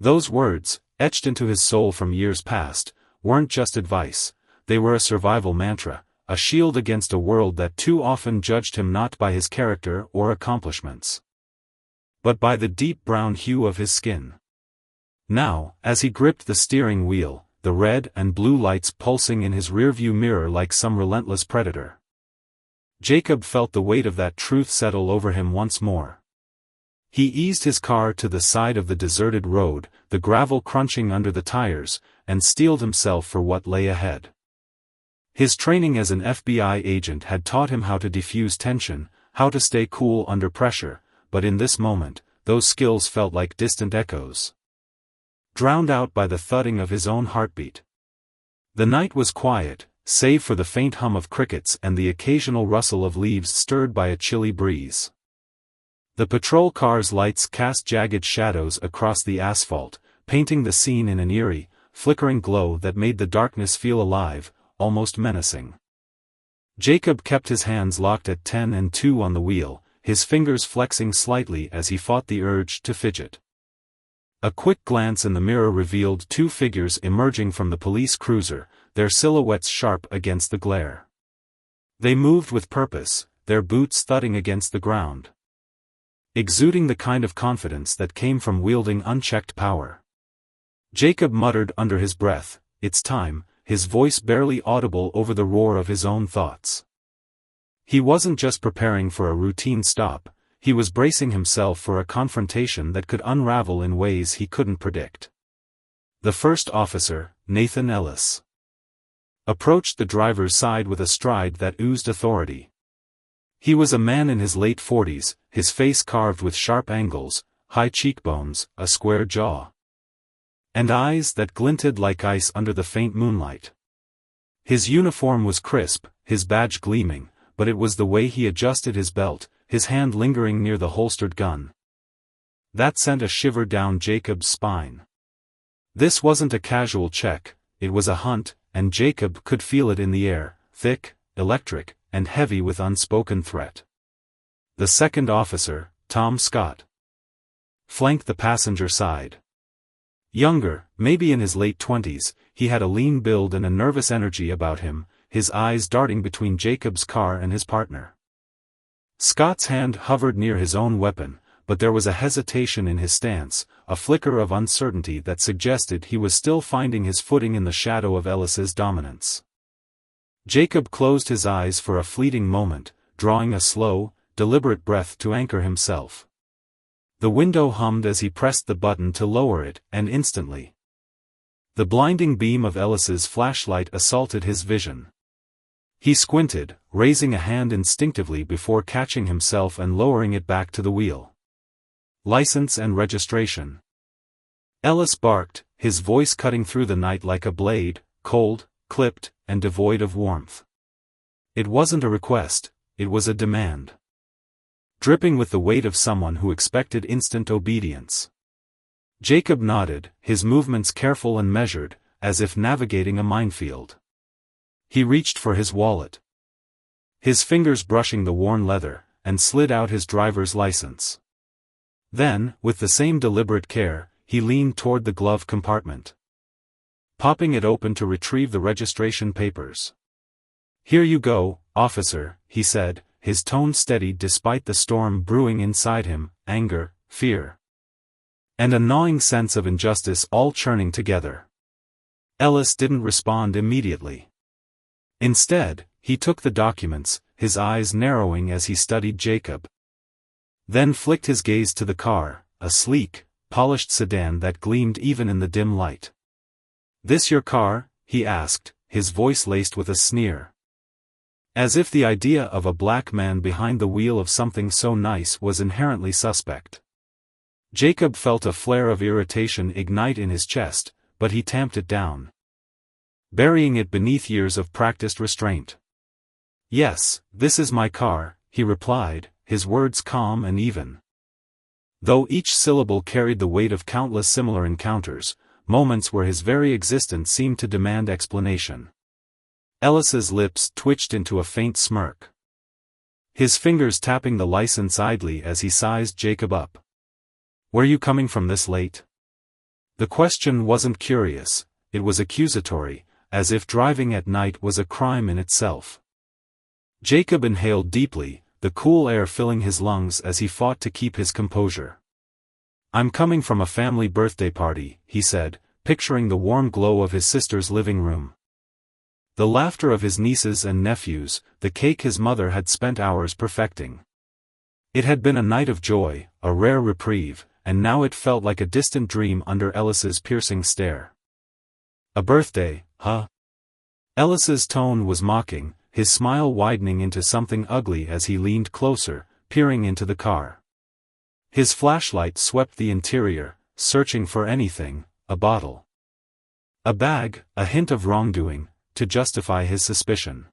Those words, etched into his soul from years past, weren't just advice, they were a survival mantra, a shield against a world that too often judged him not by his character or accomplishments, but by the deep brown hue of his skin. Now, as he gripped the steering wheel, the red and blue lights pulsing in his rearview mirror like some relentless predator, Jacob felt the weight of that truth settle over him once more. He eased his car to the side of the deserted road, the gravel crunching under the tires, and steeled himself for what lay ahead. His training as an FBI agent had taught him how to defuse tension, how to stay cool under pressure, but in this moment, those skills felt like distant echoes, drowned out by the thudding of his own heartbeat. The night was quiet, save for the faint hum of crickets and the occasional rustle of leaves stirred by a chilly breeze. The patrol car's lights cast jagged shadows across the asphalt, painting the scene in an eerie, flickering glow that made the darkness feel alive, almost menacing. Jacob kept his hands locked at 10 and 2 on the wheel, his fingers flexing slightly as he fought the urge to fidget. A quick glance in the mirror revealed two figures emerging from the police cruiser, their silhouettes sharp against the glare. They moved with purpose, their boots thudding against the ground, exuding the kind of confidence that came from wielding unchecked power. Jacob muttered under his breath, "It's time," his voice barely audible over the roar of his own thoughts. He wasn't just preparing for a routine stop, he was bracing himself for a confrontation that could unravel in ways he couldn't predict. The first officer, Nathan Ellis, approached the driver's side with a stride that oozed authority. He was a man in his late 40s, his face carved with sharp angles, high cheekbones, a square jaw, and eyes that glinted like ice under the faint moonlight. His uniform was crisp, his badge gleaming, but it was the way he adjusted his belt, his hand lingering near the holstered gun, that sent a shiver down Jacob's spine. This wasn't a casual check, it was a hunt, and Jacob could feel it in the air, thick, electric, and heavy with unspoken threat. The second officer, Tom Scott, flanked the passenger side. Younger, maybe in his late 20s, he had a lean build and a nervous energy about him, his eyes darting between Jacob's car and his partner. Scott's hand hovered near his own weapon, but there was a hesitation in his stance, a flicker of uncertainty that suggested he was still finding his footing in the shadow of Ellis's dominance. Jacob closed his eyes for a fleeting moment, drawing a slow, deliberate breath to anchor himself. The window hummed as he pressed the button to lower it, and instantly, the blinding beam of Ellis's flashlight assaulted his vision. He squinted, raising a hand instinctively before catching himself and lowering it back to the wheel. "License and registration." Ellis barked, his voice cutting through the night like a blade, cold, clipped, and devoid of warmth. It wasn't a request, it was a demand, dripping with the weight of someone who expected instant obedience. Jacob nodded, his movements careful and measured, as if navigating a minefield. He reached for his wallet, his fingers brushing the worn leather, and slid out his driver's license. Then, with the same deliberate care, he leaned toward the glove compartment, popping it open to retrieve the registration papers. "Here you go, officer," he said, his tone steady despite the storm brewing inside him, anger, fear, and a gnawing sense of injustice all churning together. Ellis didn't respond immediately. Instead, he took the documents, his eyes narrowing as he studied Jacob. Then flicked his gaze to the car, a sleek, polished sedan that gleamed even in the dim light. "This your car?" he asked, his voice laced with a sneer. As if the idea of a black man behind the wheel of something so nice was inherently suspect. Jacob felt a flare of irritation ignite in his chest, but he tamped it down, burying it beneath years of practiced restraint. "Yes, this is my car," he replied, his words calm and even, though each syllable carried the weight of countless similar encounters, moments where his very existence seemed to demand explanation. Ellis's lips twitched into a faint smirk, his fingers tapping the license idly as he sized Jacob up. "Where you coming from this late?" The question wasn't curious, it was accusatory, as if driving at night was a crime in itself. Jacob inhaled deeply, the cool air filling his lungs as he fought to keep his composure. "I'm coming from a family birthday party," he said, picturing the warm glow of his sister's living room, the laughter of his nieces and nephews, the cake his mother had spent hours perfecting. It had been a night of joy, a rare reprieve, and now it felt like a distant dream under Ellis's piercing stare. "A birthday, huh?" Ellis's tone was mocking, his smile widening into something ugly as he leaned closer, peering into the car. His flashlight swept the interior, searching for anything, a bottle, a bag, a hint of wrongdoing, to justify his suspicion.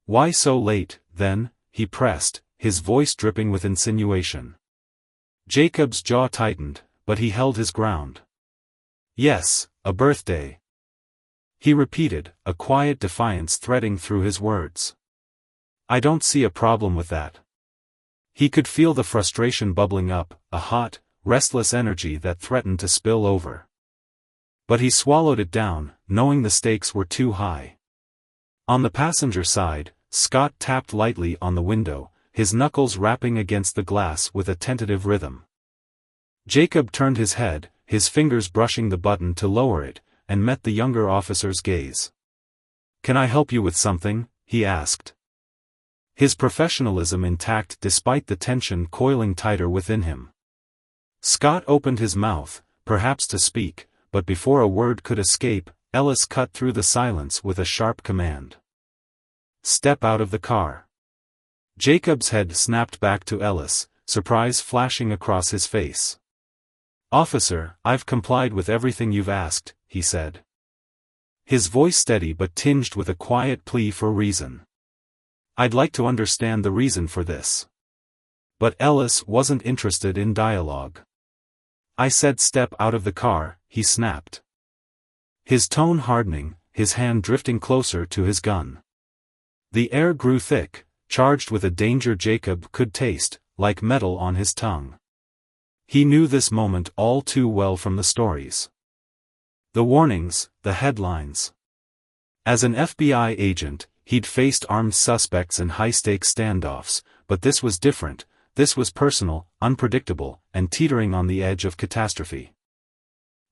"Why so late, then?" he pressed, his voice dripping with insinuation. Jacob's jaw tightened, but he held his ground. "Yes, a birthday," he repeated, a quiet defiance threading through his words. "I don't see a problem with that." He could feel the frustration bubbling up, a hot, restless energy that threatened to spill over. But he swallowed it down, knowing the stakes were too high. On the passenger side, Scott tapped lightly on the window, his knuckles rapping against the glass with a tentative rhythm. Jacob turned his head, his fingers brushing the button to lower it, and met the younger officer's gaze. "Can I help you with something?" he asked, his professionalism intact despite the tension coiling tighter within him. Scott opened his mouth, perhaps to speak, but before a word could escape, Ellis cut through the silence with a sharp command. "Step out of the car." Jacob's head snapped back to Ellis, surprise flashing across his face. "Officer, I've complied with everything you've asked," he said, his voice steady but tinged with a quiet plea for reason. "I'd like to understand the reason for this." But Ellis wasn't interested in dialogue. "I said step out of the car," he snapped, his tone hardening, his hand drifting closer to his gun. The air grew thick, charged with a danger Jacob could taste, like metal on his tongue. He knew this moment all too well from the stories. The warnings, the headlines. As an FBI agent, he'd faced armed suspects and high-stakes standoffs, but this was different, this was personal, unpredictable, and teetering on the edge of catastrophe.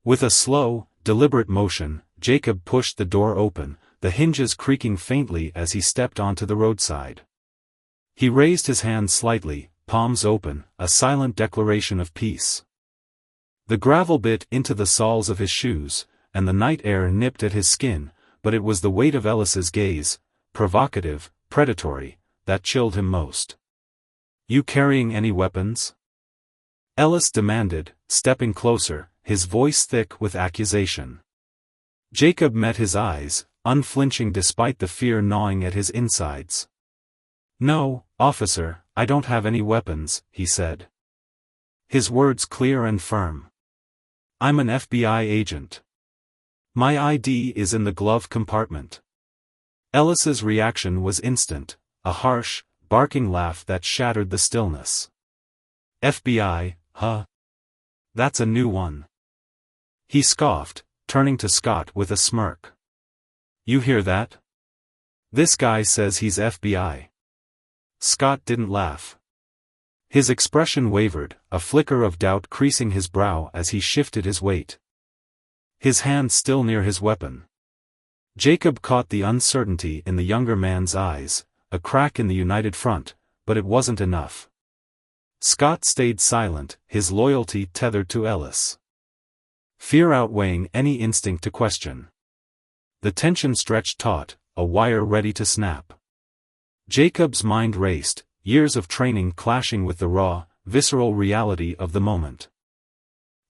With a slow, deliberate motion, Jacob pushed the door open, the hinges creaking faintly as he stepped onto the roadside. He raised his hand slightly, palms open, a silent declaration of peace. The gravel bit into the soles of his shoes, and the night air nipped at his skin, but it was the weight of Ellis's gaze, provocative, predatory, that chilled him most. "You carrying any weapons?" Ellis demanded, stepping closer, his voice thick with accusation. Jacob met his eyes, unflinching despite the fear gnawing at his insides. "No, officer, I don't have any weapons," he said, his words clear and firm. "I'm an FBI agent. My ID is in the glove compartment." Ellis's reaction was instant, a harsh, barking laugh that shattered the stillness. "FBI, huh? That's a new one." He scoffed, turning to Scott with a smirk. "You hear that? This guy says he's FBI." Scott didn't laugh. His expression wavered, a flicker of doubt creasing his brow as he shifted his weight. His hand still near his weapon. Jacob caught the uncertainty in the younger man's eyes, a crack in the united front, but it wasn't enough. Scott stayed silent, his loyalty tethered to Ellis. Fear outweighing any instinct to question. The tension stretched taut, a wire ready to snap. Jacob's mind raced, years of training clashing with the raw, visceral reality of the moment.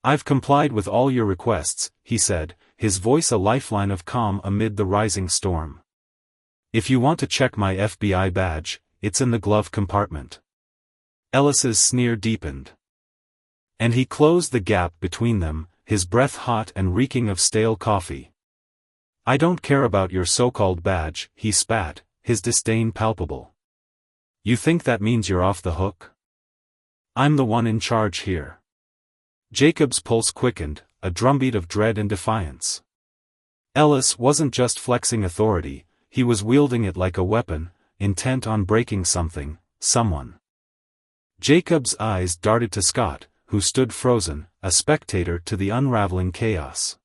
"I've complied with all your requests," he said, his voice a lifeline of calm amid the rising storm. "If you want to check my FBI badge, it's in the glove compartment." Ellis's sneer deepened. And he closed the gap between them, his breath hot and reeking of stale coffee. "I don't care about your so-called badge," he spat, his disdain palpable. "You think that means you're off the hook? I'm the one in charge here." Jacob's pulse quickened, a drumbeat of dread and defiance. Ellis wasn't just flexing authority, he was wielding it like a weapon, intent on breaking something, someone. Jacob's eyes darted to Scott, who stood frozen, a spectator to the unraveling chaos.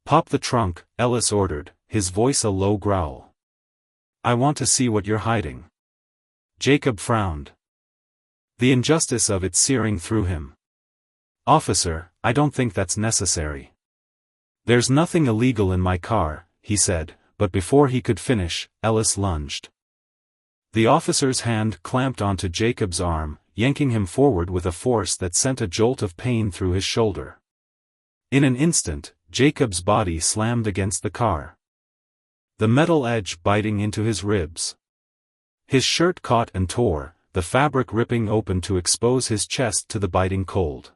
"Pop the trunk," Ellis ordered, his voice a low growl. "I want to see what you're hiding." Jacob frowned. The injustice of it searing through him. "Officer, I don't think that's necessary." "There's nothing illegal in my car," he said, but before he could finish, Ellis lunged. The officer's hand clamped onto Jacob's arm, yanking him forward with a force that sent a jolt of pain through his shoulder. In an instant, Jacob's body slammed against the car. The metal edge biting into his ribs. His shirt caught and tore, the fabric ripping open to expose his chest to the biting cold.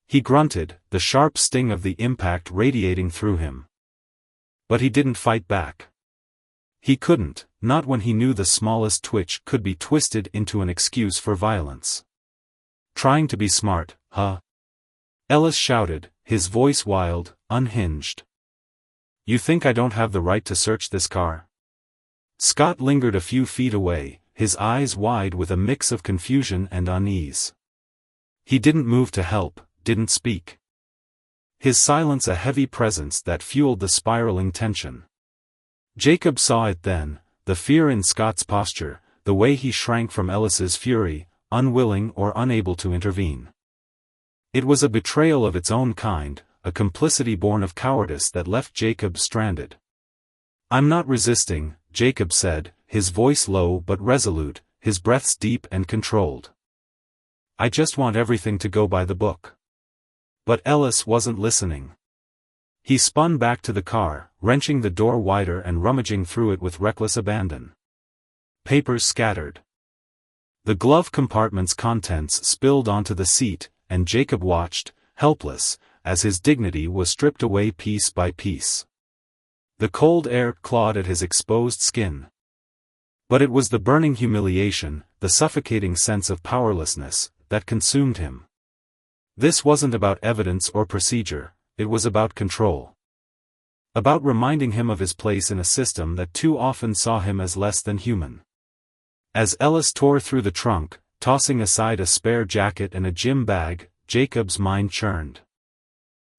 He grunted, the sharp sting of the impact radiating through him. But he didn't fight back. He couldn't, not when he knew the smallest twitch could be twisted into an excuse for violence. "Trying to be smart, huh?" Ellis shouted, his voice wild, unhinged. "You think I don't have the right to search this car?" Scott lingered a few feet away, his eyes wide with a mix of confusion and unease. He didn't move to help, didn't speak. His silence a heavy presence that fueled the spiraling tension. Jacob saw it then, the fear in Scott's posture, the way he shrank from Ellis's fury, unwilling or unable to intervene. It was a betrayal of its own kind, a complicity born of cowardice that left Jacob stranded. "I'm not resisting," Jacob said, his voice low but resolute, his breaths deep and controlled. "I just want everything to go by the book." But Ellis wasn't listening. He spun back to the car, wrenching the door wider and rummaging through it with reckless abandon. Papers scattered. The glove compartment's contents spilled onto the seat, and Jacob watched, helpless, as his dignity was stripped away piece by piece. The cold air clawed at his exposed skin. But it was the burning humiliation, the suffocating sense of powerlessness, that consumed him. This wasn't about evidence or procedure, it was about control. About reminding him of his place in a system that too often saw him as less than human. As Ellis tore through the trunk, tossing aside a spare jacket and a gym bag, Jacob's mind churned.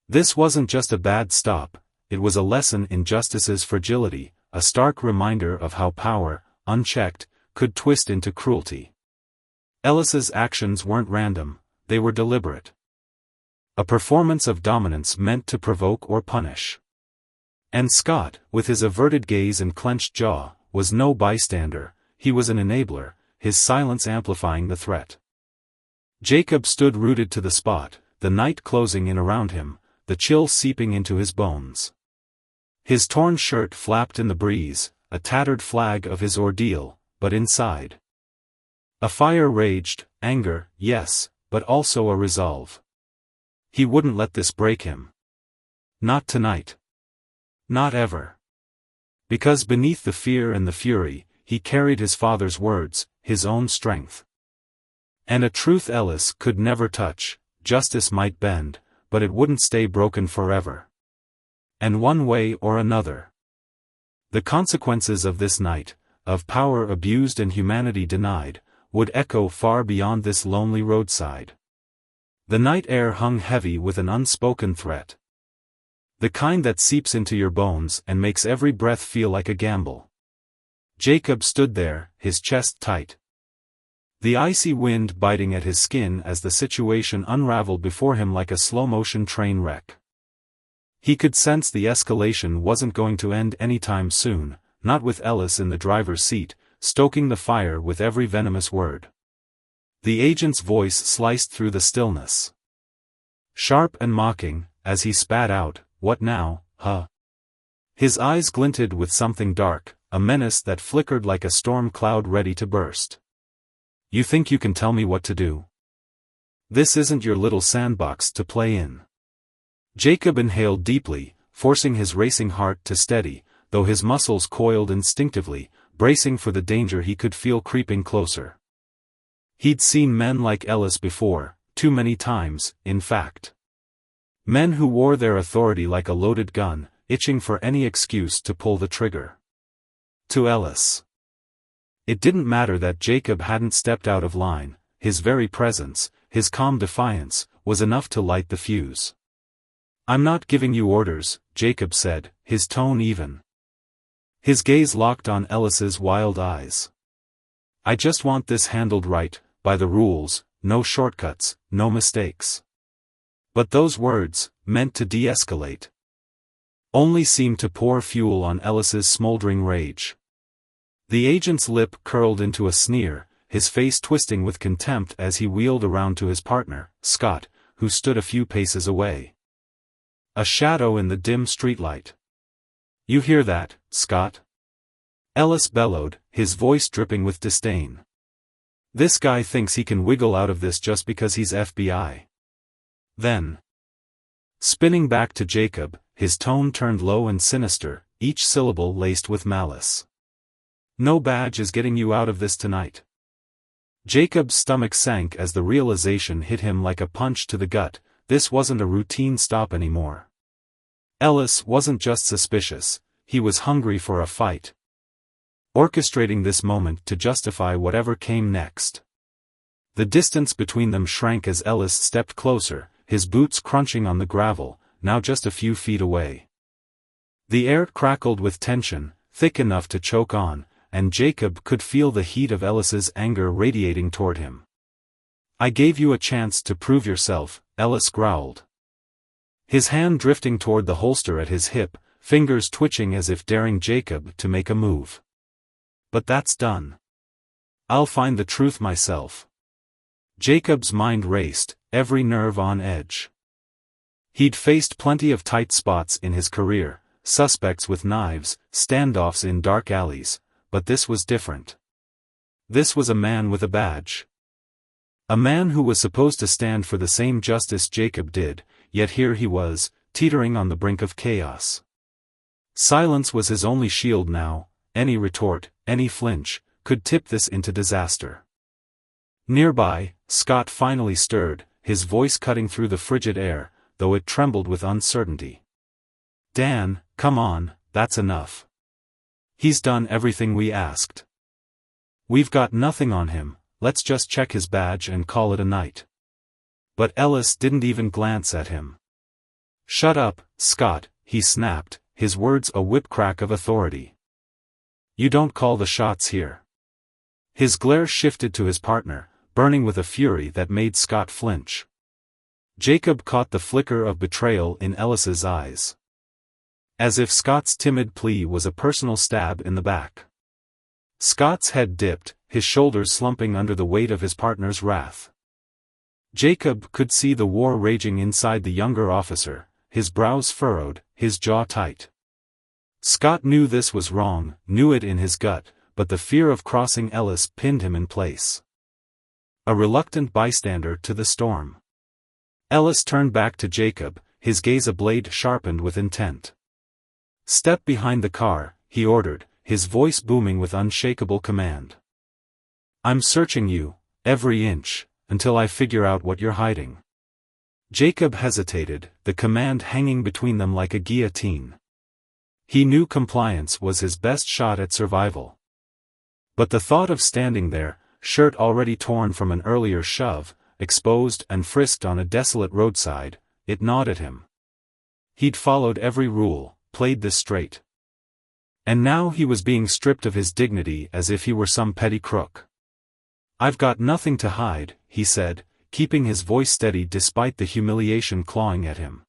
This wasn't just a bad stop, it was a lesson in justice's fragility, a stark reminder of how power, unchecked, could twist into cruelty. Ellis's actions weren't random, they were deliberate. A performance of dominance meant to provoke or punish. And Scott, with his averted gaze and clenched jaw, was no bystander, he was an enabler, his silence amplifying the threat. Jacob stood rooted to the spot, the night closing in around him, the chill seeping into his bones. His torn shirt flapped in the breeze, a tattered flag of his ordeal, but inside. A fire raged, anger, yes, but also a resolve. He wouldn't let this break him. Not tonight. Not ever. Because beneath the fear and the fury, he carried his father's words, his own strength. And a truth Ellis could never touch, justice might bend, but it wouldn't stay broken forever. And one way or another. The consequences of this night, of power abused and humanity denied, would echo far beyond this lonely roadside. The night air hung heavy with an unspoken threat. The kind that seeps into your bones and makes every breath feel like a gamble. Jacob stood there, his chest tight. The icy wind biting at his skin as the situation unraveled before him like a slow-motion train wreck. He could sense the escalation wasn't going to end anytime soon, not with Ellis in the driver's seat, stoking the fire with every venomous word. The agent's voice sliced through the stillness. Sharp and mocking, as he spat out, "What now, huh?" His eyes glinted with something dark, a menace that flickered like a storm cloud ready to burst. "You think you can tell me what to do? This isn't your little sandbox to play in." Jacob inhaled deeply, forcing his racing heart to steady, though his muscles coiled instinctively, bracing for the danger he could feel creeping closer. He'd seen men like Ellis before, too many times, in fact. Men who wore their authority like a loaded gun, itching for any excuse to pull the trigger. To Ellis, it didn't matter that Jacob hadn't stepped out of line. His very presence, his calm defiance, was enough to light the fuse. "I'm not giving you orders," Jacob said, his tone even. His gaze locked on Ellis's wild eyes. "I just want this handled right, by the rules, no shortcuts, no mistakes." But those words, meant to de-escalate, only seemed to pour fuel on Ellis's smoldering rage. The agent's lip curled into a sneer, his face twisting with contempt as he wheeled around to his partner, Scott, who stood a few paces away. A shadow in the dim streetlight. "You hear that, Scott?" Ellis bellowed, his voice dripping with disdain. "This guy thinks he can wiggle out of this just because he's FBI." Then, spinning back to Jacob, his tone turned low and sinister, each syllable laced with malice. "No badge is getting you out of this tonight." Jacob's stomach sank as the realization hit him like a punch to the gut. This wasn't a routine stop anymore. Ellis wasn't just suspicious, he was hungry for a fight. Orchestrating this moment to justify whatever came next. The distance between them shrank as Ellis stepped closer, his boots crunching on the gravel, now just a few feet away. The air crackled with tension, thick enough to choke on, and Jacob could feel the heat of Ellis's anger radiating toward him. "I gave you a chance to prove yourself," Ellis growled. His hand drifting toward the holster at his hip, fingers twitching as if daring Jacob to make a move. "But that's done. I'll find the truth myself." Jacob's mind raced, every nerve on edge. He'd faced plenty of tight spots in his career, suspects with knives, standoffs in dark alleys, but this was different. This was a man with a badge. A man who was supposed to stand for the same justice Jacob did, yet here he was, teetering on the brink of chaos. Silence was his only shield now. Any retort, any flinch, could tip this into disaster. Nearby, Scott finally stirred, his voice cutting through the frigid air, though it trembled with uncertainty. "Dan, come on, that's enough. He's done everything we asked. We've got nothing on him, let's just check his badge and call it a night." But Ellis didn't even glance at him. "Shut up, Scott," he snapped, his words a whip crack of authority. "You don't call the shots here." His glare shifted to his partner, burning with a fury that made Scott flinch. Jacob caught the flicker of betrayal in Ellis's eyes. As if Scott's timid plea was a personal stab in the back. Scott's head dipped, his shoulders slumping under the weight of his partner's wrath. Jacob could see the war raging inside the younger officer, his brows furrowed, his jaw tight. Scott knew this was wrong, knew it in his gut, but the fear of crossing Ellis pinned him in place. A reluctant bystander to the storm. Ellis turned back to Jacob, his gaze a blade sharpened with intent. "Step behind the car," he ordered, his voice booming with unshakable command. "I'm searching you, every inch, until I figure out what you're hiding." Jacob hesitated, the command hanging between them like a guillotine. He knew compliance was his best shot at survival. But the thought of standing there, shirt already torn from an earlier shove, exposed and frisked on a desolate roadside, it gnawed at him. He'd followed every rule, played this straight. And now he was being stripped of his dignity as if he were some petty crook. "I've got nothing to hide," he said, keeping his voice steady despite the humiliation clawing at him.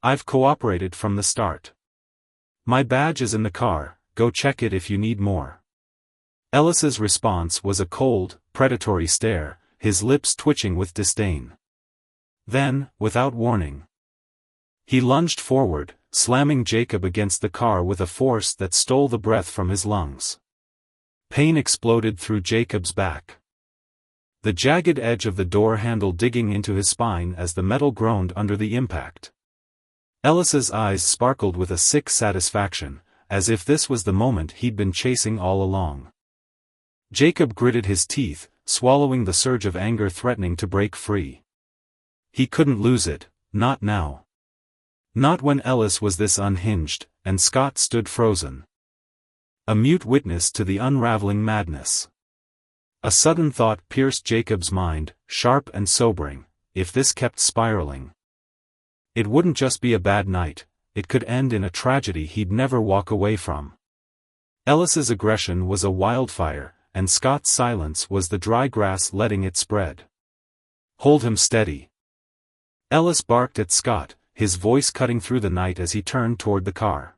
"I've cooperated from the start. My badge is in the car, go check it if you need more." Ellis's response was a cold, predatory stare, his lips twitching with disdain. Then, without warning, he lunged forward, slamming Jacob against the car with a force that stole the breath from his lungs. Pain exploded through Jacob's back, the jagged edge of the door handle digging into his spine as the metal groaned under the impact. Ellis's eyes sparkled with a sick satisfaction, as if this was the moment he'd been chasing all along. Jacob gritted his teeth, swallowing the surge of anger threatening to break free. He couldn't lose it, not now. Not when Ellis was this unhinged, and Scott stood frozen, a mute witness to the unraveling madness. A sudden thought pierced Jacob's mind, sharp and sobering: if this kept spiraling, it wouldn't just be a bad night, it could end in a tragedy he'd never walk away from. Ellis's aggression was a wildfire, and Scott's silence was the dry grass letting it spread. "Hold him steady," Ellis barked at Scott, his voice cutting through the night as he turned toward the car.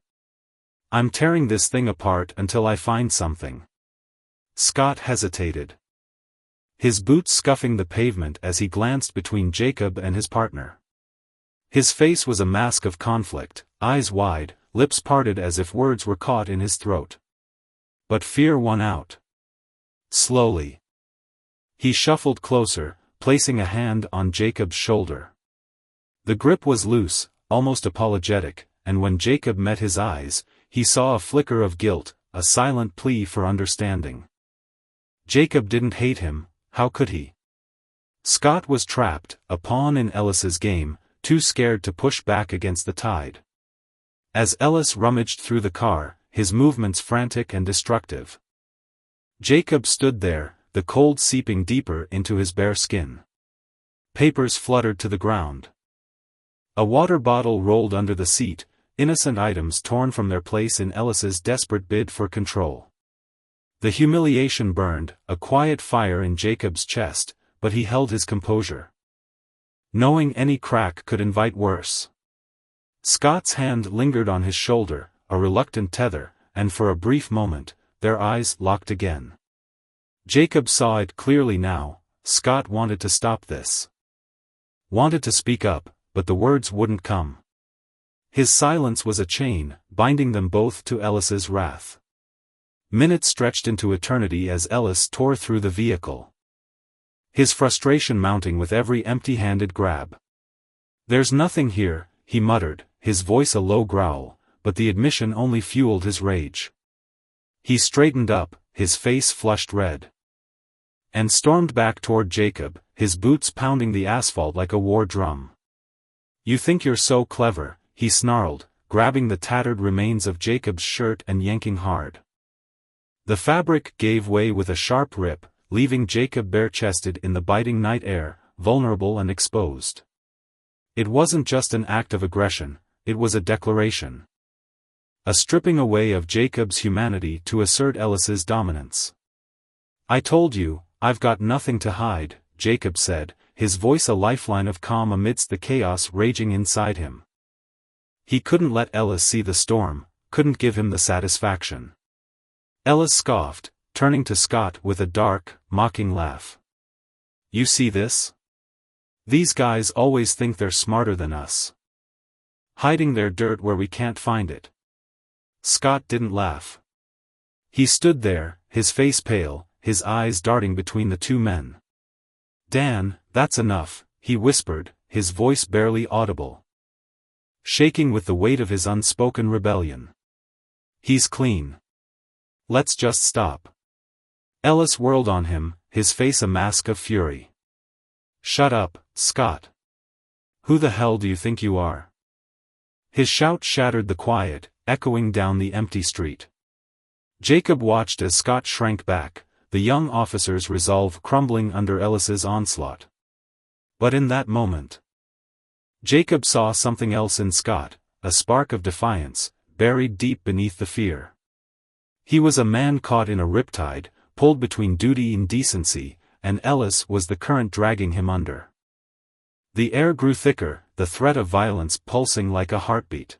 "I'm tearing this thing apart until I find something." Scott hesitated, his boots scuffing the pavement as he glanced between Jacob and his partner. His face was a mask of conflict, eyes wide, lips parted as if words were caught in his throat. But fear won out. Slowly, he shuffled closer, placing a hand on Jacob's shoulder. The grip was loose, almost apologetic, and when Jacob met his eyes, he saw a flicker of guilt, a silent plea for understanding. Jacob didn't hate him, how could he? Scott was trapped, a pawn in Ellis's game, too scared to push back against the tide. As Ellis rummaged through the car, his movements frantic and destructive, Jacob stood there, the cold seeping deeper into his bare skin. Papers fluttered to the ground. A water bottle rolled under the seat, innocent items torn from their place in Ellis's desperate bid for control. The humiliation burned, a quiet fire in Jacob's chest, but he held his composure, knowing any crack could invite worse. Scott's hand lingered on his shoulder, a reluctant tether, and for a brief moment, their eyes locked again. Jacob saw it clearly now: Scott wanted to stop this. Wanted to speak up, but the words wouldn't come. His silence was a chain, binding them both to Ellis's wrath. Minutes stretched into eternity as Ellis tore through the vehicle, his frustration mounting with every empty-handed grab. "There's nothing here," he muttered, his voice a low growl, but the admission only fueled his rage. He straightened up, his face flushed red, and stormed back toward Jacob, his boots pounding the asphalt like a war drum. "You think you're so clever," he snarled, grabbing the tattered remains of Jacob's shirt and yanking hard. The fabric gave way with a sharp rip, leaving Jacob bare-chested in the biting night air, vulnerable and exposed. It wasn't just an act of aggression, it was a declaration. A stripping away of Jacob's humanity to assert Ellis's dominance. "I told you, I've got nothing to hide," Jacob said, his voice a lifeline of calm amidst the chaos raging inside him. He couldn't let Ellis see the storm, couldn't give him the satisfaction. Ellis scoffed, turning to Scott with a dark, mocking laugh. "You see this? These guys always think they're smarter than us, hiding their dirt where we can't find it." Scott didn't laugh. He stood there, his face pale, his eyes darting between the two men. "Dan, that's enough," he whispered, his voice barely audible, shaking with the weight of his unspoken rebellion. "He's clean. Let's just stop." Ellis whirled on him, his face a mask of fury. "Shut up, Scott. Who the hell do you think you are?" His shout shattered the quiet, echoing down the empty street. Jacob watched as Scott shrank back, the young officer's resolve crumbling under Ellis's onslaught. But in that moment, Jacob saw something else in Scott, a spark of defiance, buried deep beneath the fear. He was a man caught in a riptide, pulled between duty and decency, and Ellis was the current dragging him under. The air grew thicker, the threat of violence pulsing like a heartbeat.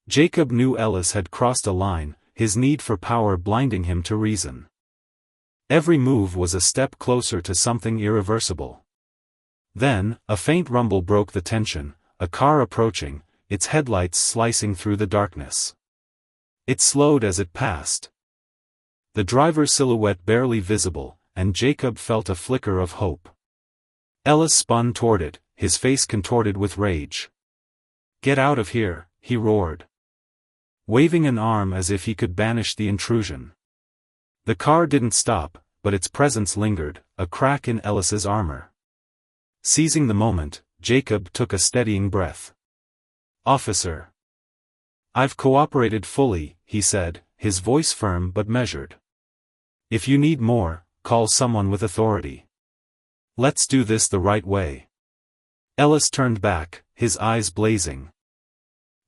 Jacob knew Ellis had crossed a line, his need for power blinding him to reason. Every move was a step closer to something irreversible. Then, a faint rumble broke the tension, a car approaching, its headlights slicing through the darkness. It slowed as it passed. The driver's silhouette barely visible, and Jacob felt a flicker of hope. Ellis spun toward it, his face contorted with rage. "Get out of here," he roared, waving an arm as if he could banish the intrusion. The car didn't stop, but its presence lingered, a crack in Ellis's armor. Seizing the moment, Jacob took a steadying breath. "Officer, I've cooperated fully," he said, his voice firm but measured. "If you need more, call someone with authority. Let's do this the right way." Ellis turned back, his eyes blazing.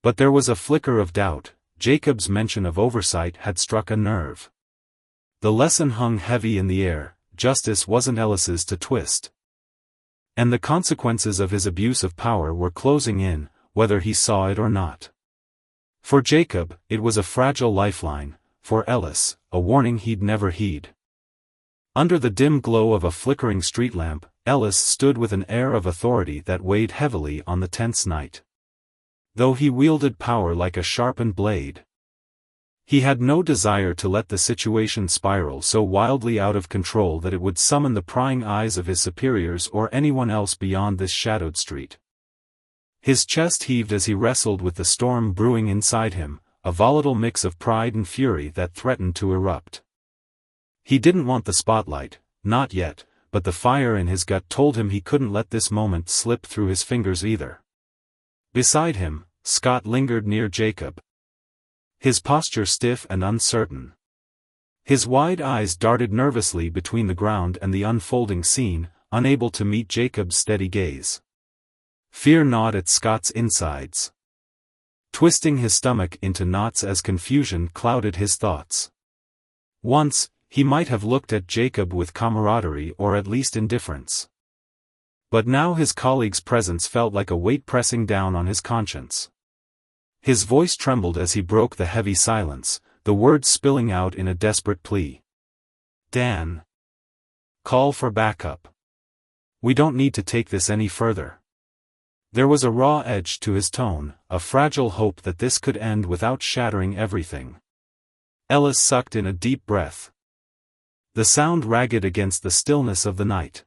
But there was a flicker of doubt. Jacob's mention of oversight had struck a nerve. The lesson hung heavy in the air, justice wasn't Ellis's to twist. And the consequences of his abuse of power were closing in, whether he saw it or not. For Jacob, it was a fragile lifeline; for Ellis, a warning he'd never heed. Under the dim glow of a flickering street lamp, Ellis stood with an air of authority that weighed heavily on the tense night. Though he wielded power like a sharpened blade, he had no desire to let the situation spiral so wildly out of control that it would summon the prying eyes of his superiors or anyone else beyond this shadowed street. His chest heaved as he wrestled with the storm brewing inside him, a volatile mix of pride and fury that threatened to erupt. He didn't want the spotlight, not yet, but the fire in his gut told him he couldn't let this moment slip through his fingers either. Beside him, Scott lingered near Jacob, his posture stiff and uncertain. His wide eyes darted nervously between the ground and the unfolding scene, unable to meet Jacob's steady gaze. Fear gnawed at Scott's insides, twisting his stomach into knots as confusion clouded his thoughts. Once, he might have looked at Jacob with camaraderie or at least indifference. But now his colleague's presence felt like a weight pressing down on his conscience. His voice trembled as he broke the heavy silence, the words spilling out in a desperate plea. "Dan, call for backup. We don't need to take this any further." There was a raw edge to his tone, a fragile hope that this could end without shattering everything. Ellis sucked in a deep breath, the sound ragged against the stillness of the night.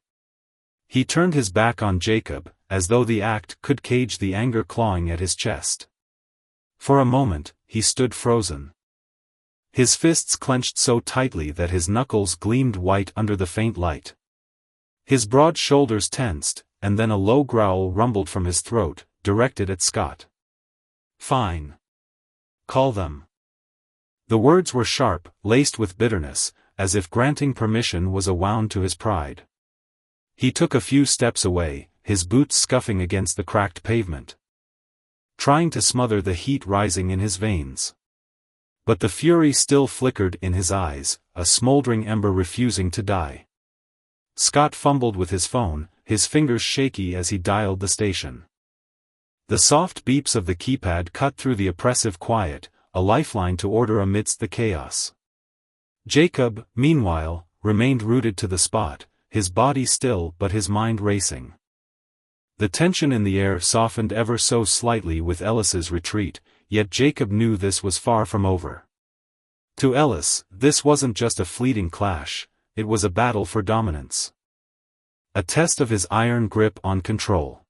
He turned his back on Jacob, as though the act could cage the anger clawing at his chest. For a moment, he stood frozen. His fists clenched so tightly that his knuckles gleamed white under the faint light. His broad shoulders tensed, and then a low growl rumbled from his throat, directed at Scott. "Fine. Call them." The words were sharp, laced with bitterness, as if granting permission was a wound to his pride. He took a few steps away, his boots scuffing against the cracked pavement, trying to smother the heat rising in his veins. But the fury still flickered in his eyes, a smoldering ember refusing to die. Scott fumbled with his phone, his fingers shaky as he dialed the station. The soft beeps of the keypad cut through the oppressive quiet, a lifeline to order amidst the chaos. Jacob, meanwhile, remained rooted to the spot, his body still but his mind racing. The tension in the air softened ever so slightly with Ellis's retreat, yet Jacob knew this was far from over. To Ellis, this wasn't just a fleeting clash, it was a battle for dominance. A test of his iron grip on control.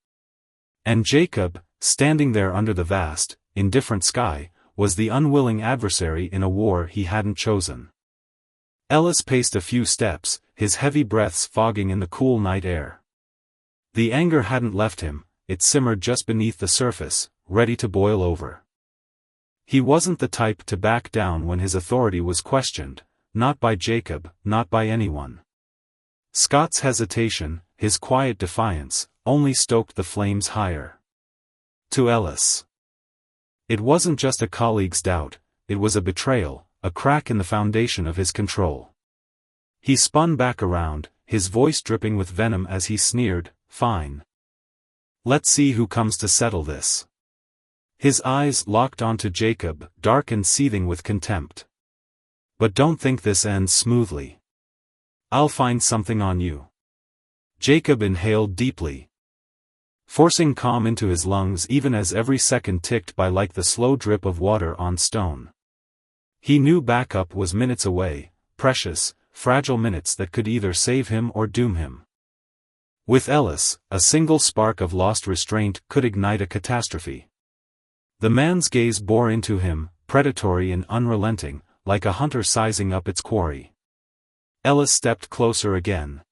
And Jacob, standing there under the vast, indifferent sky, was the unwilling adversary in a war he hadn't chosen. Ellis paced a few steps, his heavy breaths fogging in the cool night air. The anger hadn't left him, it simmered just beneath the surface, ready to boil over. He wasn't the type to back down when his authority was questioned, not by Jacob, not by anyone. Scott's hesitation, his quiet defiance, only stoked the flames higher. To Ellis. It wasn't just a colleague's doubt, it was a betrayal, a crack in the foundation of his control. He spun back around, his voice dripping with venom as he sneered, "Fine. Let's see who comes to settle this." His eyes locked onto Jacob, dark and seething with contempt. "But don't think this ends smoothly. I'll find something on you." Jacob inhaled deeply, forcing calm into his lungs even as every second ticked by like the slow drip of water on stone. He knew backup was minutes away, precious, fragile minutes that could either save him or doom him. With Ellis, a single spark of lost restraint could ignite a catastrophe. The man's gaze bore into him, predatory and unrelenting, like a hunter sizing up its quarry. Ellis stepped closer again.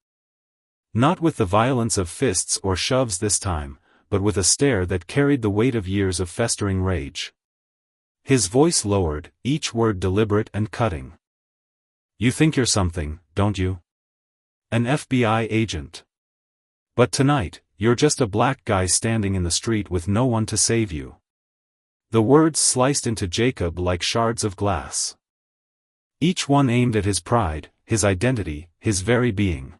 Not with the violence of fists or shoves this time, but with a stare that carried the weight of years of festering rage. His voice lowered, each word deliberate and cutting. "You think you're something, don't you? An FBI agent. But tonight, you're just a black guy standing in the street with no one to save you." The words sliced into Jacob like shards of glass. Each one aimed at his pride, his identity, his very being.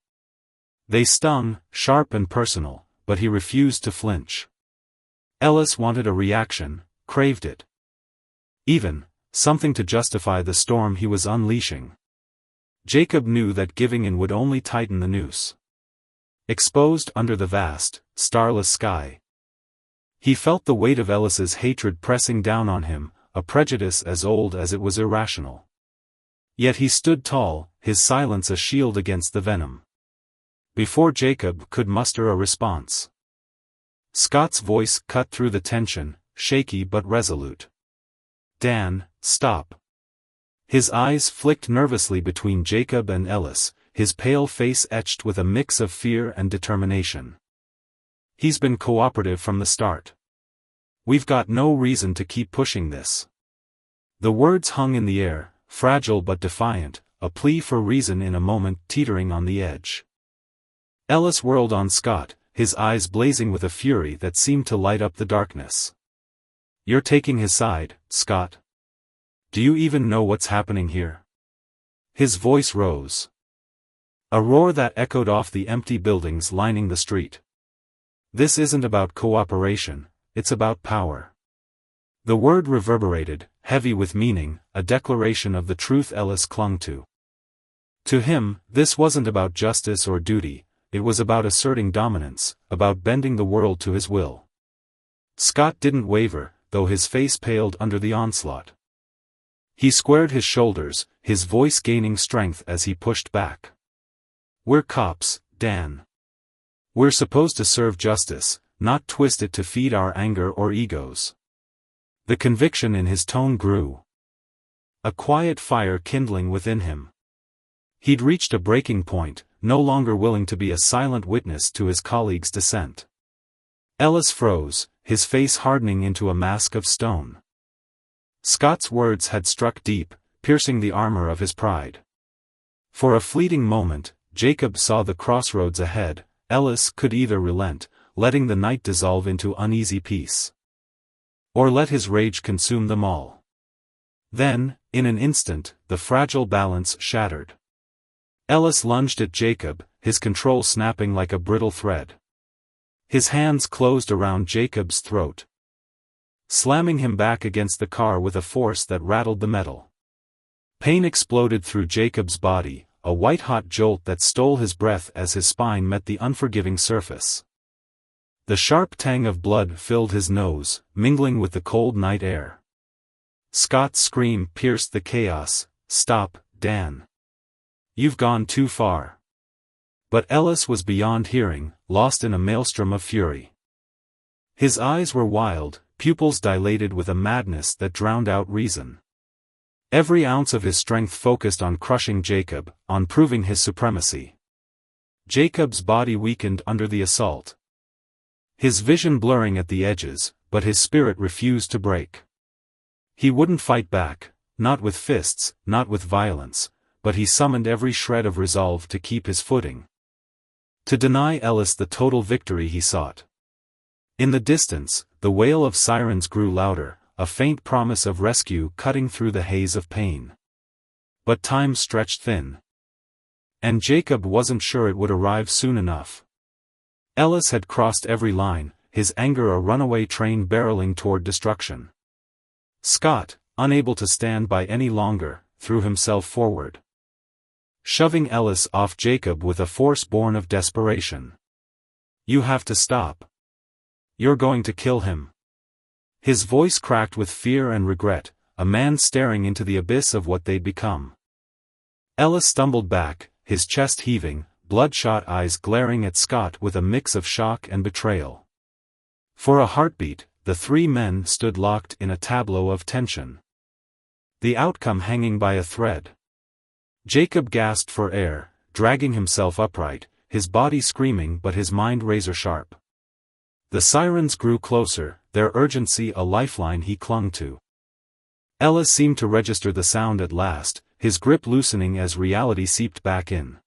They stung, sharp and personal, but he refused to flinch. Ellis wanted a reaction, craved it. Even, something to justify the storm he was unleashing. Jacob knew that giving in would only tighten the noose. Exposed under the vast, starless sky. He felt the weight of Ellis's hatred pressing down on him, a prejudice as old as it was irrational. Yet he stood tall, his silence a shield against the venom. Before Jacob could muster a response, Scott's voice cut through the tension, shaky but resolute. "Dan, stop." His eyes flicked nervously between Jacob and Ellis, his pale face etched with a mix of fear and determination. "He's been cooperative from the start. We've got no reason to keep pushing this." The words hung in the air, fragile but defiant, a plea for reason in a moment teetering on the edge. Ellis whirled on Scott, his eyes blazing with a fury that seemed to light up the darkness. "You're taking his side, Scott. Do you even know what's happening here?" His voice rose. A roar that echoed off the empty buildings lining the street. "This isn't about cooperation, it's about power." The word reverberated, heavy with meaning, a declaration of the truth Ellis clung to. To him, this wasn't about justice or duty, it was about asserting dominance, about bending the world to his will. Scott didn't waver, though his face paled under the onslaught. He squared his shoulders, his voice gaining strength as he pushed back. "We're cops, Dan. We're supposed to serve justice, not twist it to feed our anger or egos." The conviction in his tone grew. A quiet fire kindling within him. He'd reached a breaking point, no longer willing to be a silent witness to his colleague's dissent. Ellis froze, his face hardening into a mask of stone. Scott's words had struck deep, piercing the armor of his pride. For a fleeting moment, Jacob saw the crossroads ahead. Ellis could either relent, letting the night dissolve into uneasy peace, or let his rage consume them all. Then, in an instant, the fragile balance shattered. Ellis lunged at Jacob, his control snapping like a brittle thread. His hands closed around Jacob's throat, slamming him back against the car with a force that rattled the metal. Pain exploded through Jacob's body, a white-hot jolt that stole his breath as his spine met the unforgiving surface. The sharp tang of blood filled his nose, mingling with the cold night air. Scott's scream pierced the chaos, "Stop, Dan. You've gone too far." But Ellis was beyond hearing, lost in a maelstrom of fury. His eyes were wild, pupils dilated with a madness that drowned out reason. Every ounce of his strength focused on crushing Jacob, on proving his supremacy. Jacob's body weakened under the assault, his vision blurring at the edges, but his spirit refused to break. He wouldn't fight back, not with fists, not with violence, but he summoned every shred of resolve to keep his footing. To deny Ellis the total victory he sought. In the distance, the wail of sirens grew louder, a faint promise of rescue cutting through the haze of pain. But time stretched thin. And Jacob wasn't sure it would arrive soon enough. Ellis had crossed every line, his anger a runaway train barreling toward destruction. Scott, unable to stand by any longer, threw himself forward, shoving Ellis off Jacob with a force born of desperation. "You have to stop. You're going to kill him." His voice cracked with fear and regret, a man staring into the abyss of what they'd become. Ellis stumbled back, his chest heaving, bloodshot eyes glaring at Scott with a mix of shock and betrayal. For a heartbeat, the three men stood locked in a tableau of tension. The outcome hanging by a thread. Jacob gasped for air, dragging himself upright, his body screaming but his mind razor-sharp. The sirens grew closer, their urgency a lifeline he clung to. Ellis seemed to register the sound at last, his grip loosening as reality seeped back in.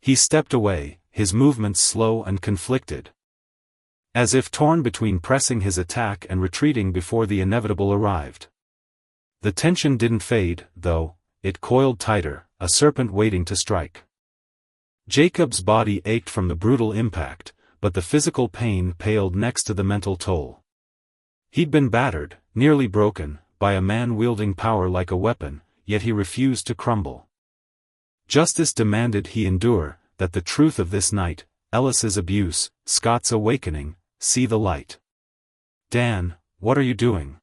He stepped away, his movements slow and conflicted. As if torn between pressing his attack and retreating before the inevitable arrived. The tension didn't fade, though, it coiled tighter, a serpent waiting to strike. Jacob's body ached from the brutal impact, but the physical pain paled next to the mental toll. He'd been battered, nearly broken, by a man wielding power like a weapon, yet he refused to crumble. Justice demanded he endure, that the truth of this night, Ellis's abuse, Scott's awakening, see the light. "Dan, what are you doing?"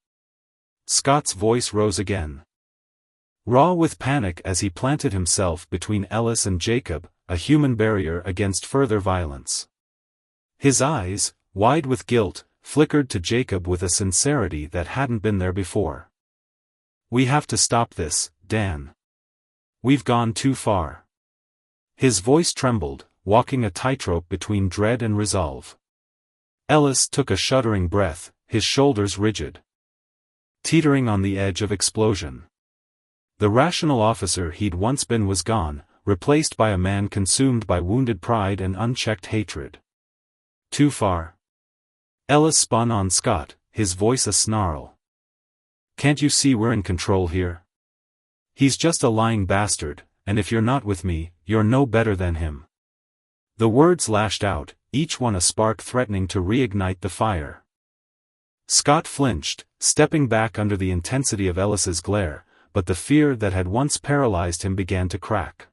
Scott's voice rose again. Raw with panic as he planted himself between Ellis and Jacob, a human barrier against further violence. His eyes, wide with guilt, flickered to Jacob with a sincerity that hadn't been there before. "We have to stop this, Dan. We've gone too far." His voice trembled, walking a tightrope between dread and resolve. Ellis took a shuddering breath, his shoulders rigid, teetering on the edge of explosion. The rational officer he'd once been was gone, replaced by a man consumed by wounded pride and unchecked hatred. Too far. Ellis spun on Scott, his voice a snarl. "Can't you see we're in control here? He's just a lying bastard, and if you're not with me, you're no better than him." The words lashed out, each one a spark threatening to reignite the fire. Scott flinched, stepping back under the intensity of Ellis's glare, but the fear that had once paralyzed him began to crack.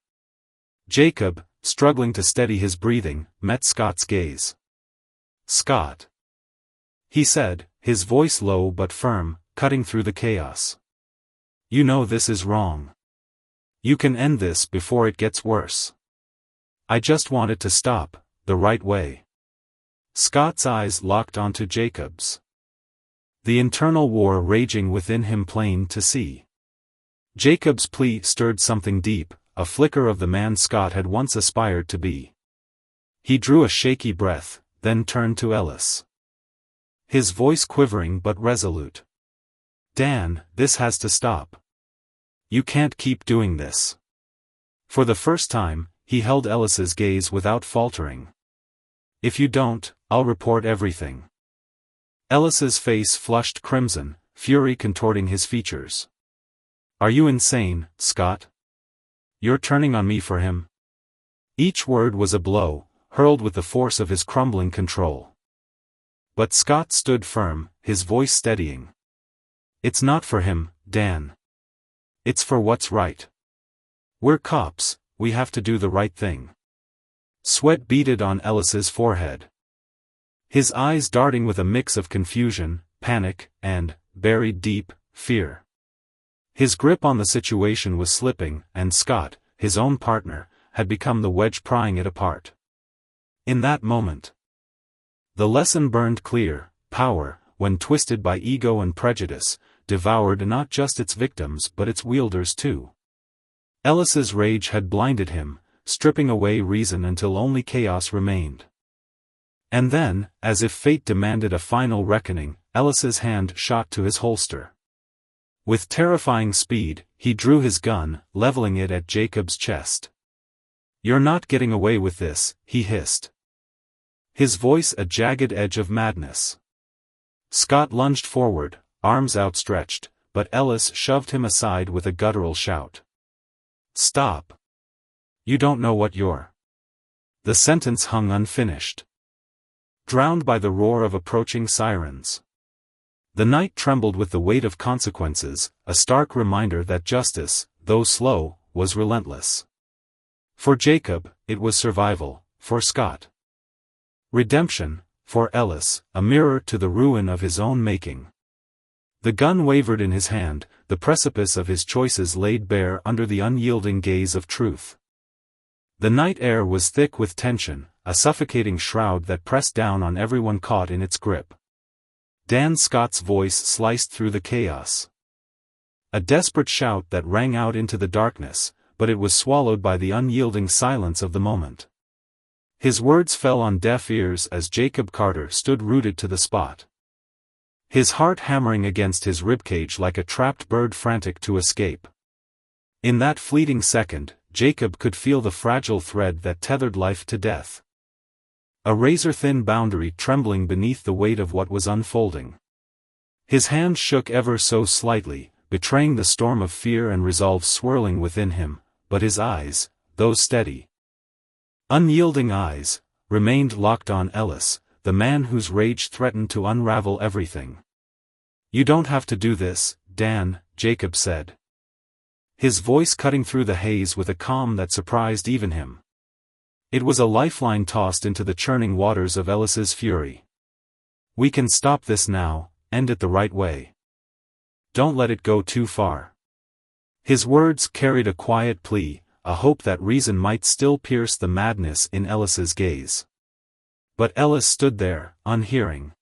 Jacob, struggling to steady his breathing, met Scott's gaze. "Scott," he said, his voice low but firm, cutting through the chaos. "You know this is wrong. You can end this before it gets worse. I just want it to stop, the right way." Scott's eyes locked onto Jacob's. The internal war raging within him plain to see. Jacob's plea stirred something deep, a flicker of the man Scott had once aspired to be. He drew a shaky breath, then turned to Ellis. His voice quivering but resolute. "Dan, this has to stop. You can't keep doing this." For the first time, he held Ellis's gaze without faltering. "If you don't, I'll report everything." Ellis's face flushed crimson, fury contorting his features. "Are you insane, Scott? You're turning on me for him?" Each word was a blow, hurled with the force of his crumbling control. But Scott stood firm, his voice steadying. "It's not for him, Dan. It's for what's right. We're cops, we have to do the right thing." Sweat beaded on Ellis's forehead. His eyes darting with a mix of confusion, panic, and, buried deep, fear. His grip on the situation was slipping, and Scott, his own partner, had become the wedge prying it apart. In that moment, the lesson burned clear: power, when twisted by ego and prejudice, devoured not just its victims but its wielders too. Ellis's rage had blinded him, stripping away reason until only chaos remained. And then, as if fate demanded a final reckoning, Ellis's hand shot to his holster. With terrifying speed, he drew his gun, leveling it at Jacob's chest. "You're not getting away with this," he hissed. His voice a jagged edge of madness. Scott lunged forward, arms outstretched, but Ellis shoved him aside with a guttural shout. "Stop. You don't know what you're." The sentence hung unfinished, drowned by the roar of approaching sirens. The night trembled with the weight of consequences, a stark reminder that justice, though slow, was relentless. For Jacob, it was survival; for Scott, redemption; for Ellis, a mirror to the ruin of his own making. The gun wavered in his hand, the precipice of his choices laid bare under the unyielding gaze of truth. The night air was thick with tension, a suffocating shroud that pressed down on everyone caught in its grip. Dan Scott's voice sliced through the chaos. A desperate shout that rang out into the darkness, but it was swallowed by the unyielding silence of the moment. His words fell on deaf ears as Jacob Carter stood rooted to the spot, his heart hammering against his ribcage like a trapped bird frantic to escape. In that fleeting second, Jacob could feel the fragile thread that tethered life to death. A razor-thin boundary trembling beneath the weight of what was unfolding. His hand shook ever so slightly, betraying the storm of fear and resolve swirling within him, but his eyes, those steady, unyielding eyes, remained locked on Ellis, the man whose rage threatened to unravel everything. "You don't have to do this, Dan," Jacob said, his voice cutting through the haze with a calm that surprised even him. It was a lifeline tossed into the churning waters of Ellis's fury. "We can stop this now, end it the right way. Don't let it go too far." His words carried a quiet plea, a hope that reason might still pierce the madness in Ellis's gaze. But Ellis stood there, unhearing,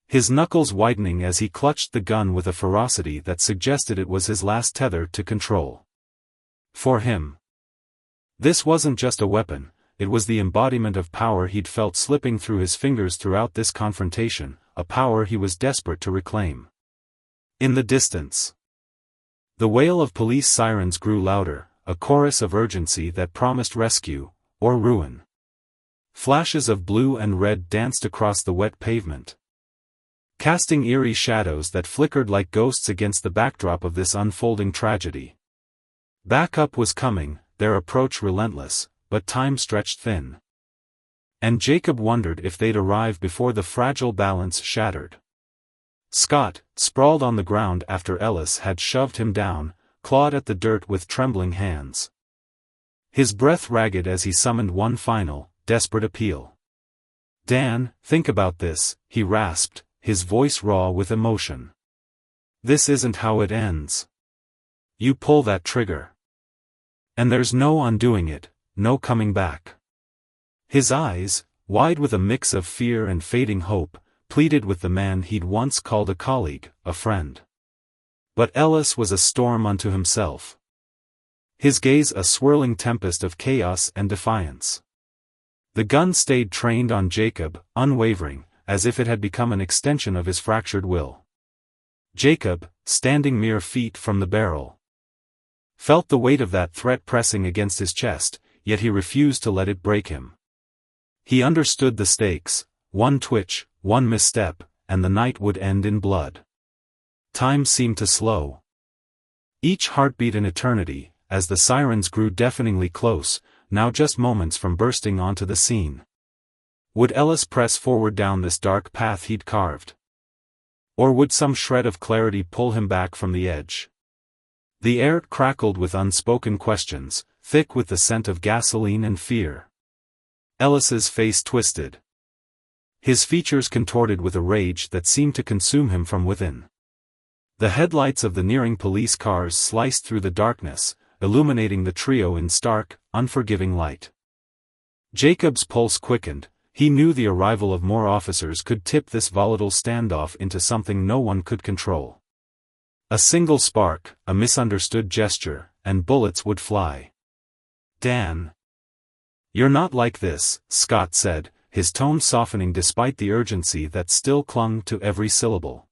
his knuckles widening as he clutched the gun with a ferocity that suggested it was his last tether to control. For him, this wasn't just a weapon, it was the embodiment of power he'd felt slipping through his fingers throughout this confrontation, a power he was desperate to reclaim. In the distance, the wail of police sirens grew louder, a chorus of urgency that promised rescue, or ruin. Flashes of blue and red danced across the wet pavement, casting eerie shadows that flickered like ghosts against the backdrop of this unfolding tragedy. Backup was coming, their approach relentless, but time stretched thin. And Jacob wondered if they'd arrive before the fragile balance shattered. Scott, sprawled on the ground after Ellis had shoved him down, clawed at the dirt with trembling hands. His breath ragged as he summoned one final, desperate appeal. "Dan, think about this," he rasped, his voice raw with emotion. "This isn't how it ends. You pull that trigger, and there's no undoing it, no coming back." His eyes, wide with a mix of fear and fading hope, pleaded with the man he'd once called a colleague, a friend. But Ellis was a storm unto himself, his gaze a swirling tempest of chaos and defiance. The gun stayed trained on Jacob, unwavering, as if it had become an extension of his fractured will. Jacob, standing mere feet from the barrel, felt the weight of that threat pressing against his chest, yet he refused to let it break him. He understood the stakes: one twitch, one misstep, and the night would end in blood. Time seemed to slow, each heartbeat an eternity, as the sirens grew deafeningly close, now just moments from bursting onto the scene. Would Ellis press forward down this dark path he'd carved? Or would some shred of clarity pull him back from the edge? The air crackled with unspoken questions, thick with the scent of gasoline and fear. Ellis's face twisted, his features contorted with a rage that seemed to consume him from within. The headlights of the nearing police cars sliced through the darkness, illuminating the trio in stark, unforgiving light. Jacob's pulse quickened. He knew the arrival of more officers could tip this volatile standoff into something no one could control. A single spark, a misunderstood gesture, and bullets would fly. "Dan, you're not like this," Scott said, his tone softening despite the urgency that still clung to every syllable.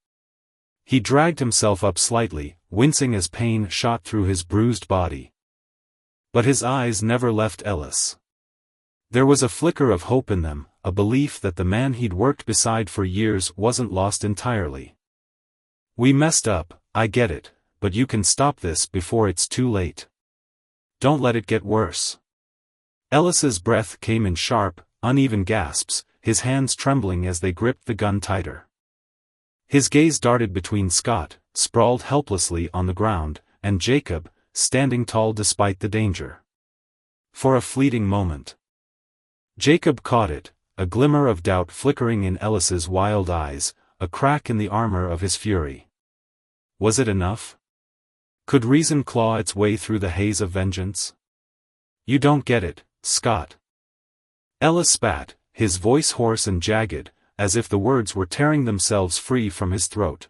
He dragged himself up slightly, wincing as pain shot through his bruised body. But his eyes never left Ellis. There was a flicker of hope in them, a belief that the man he'd worked beside for years wasn't lost entirely. "We messed up, I get it, but you can stop this before it's too late. Don't let it get worse." Ellis's breath came in sharp, uneven gasps, his hands trembling as they gripped the gun tighter. His gaze darted between Scott, sprawled helplessly on the ground, and Jacob, standing tall despite the danger. For a fleeting moment, Jacob caught it, a glimmer of doubt flickering in Ellis's wild eyes, a crack in the armor of his fury. Was it enough? Could reason claw its way through the haze of vengeance? "You don't get it, Scott." Ellis spat, his voice hoarse and jagged, as if the words were tearing themselves free from his throat.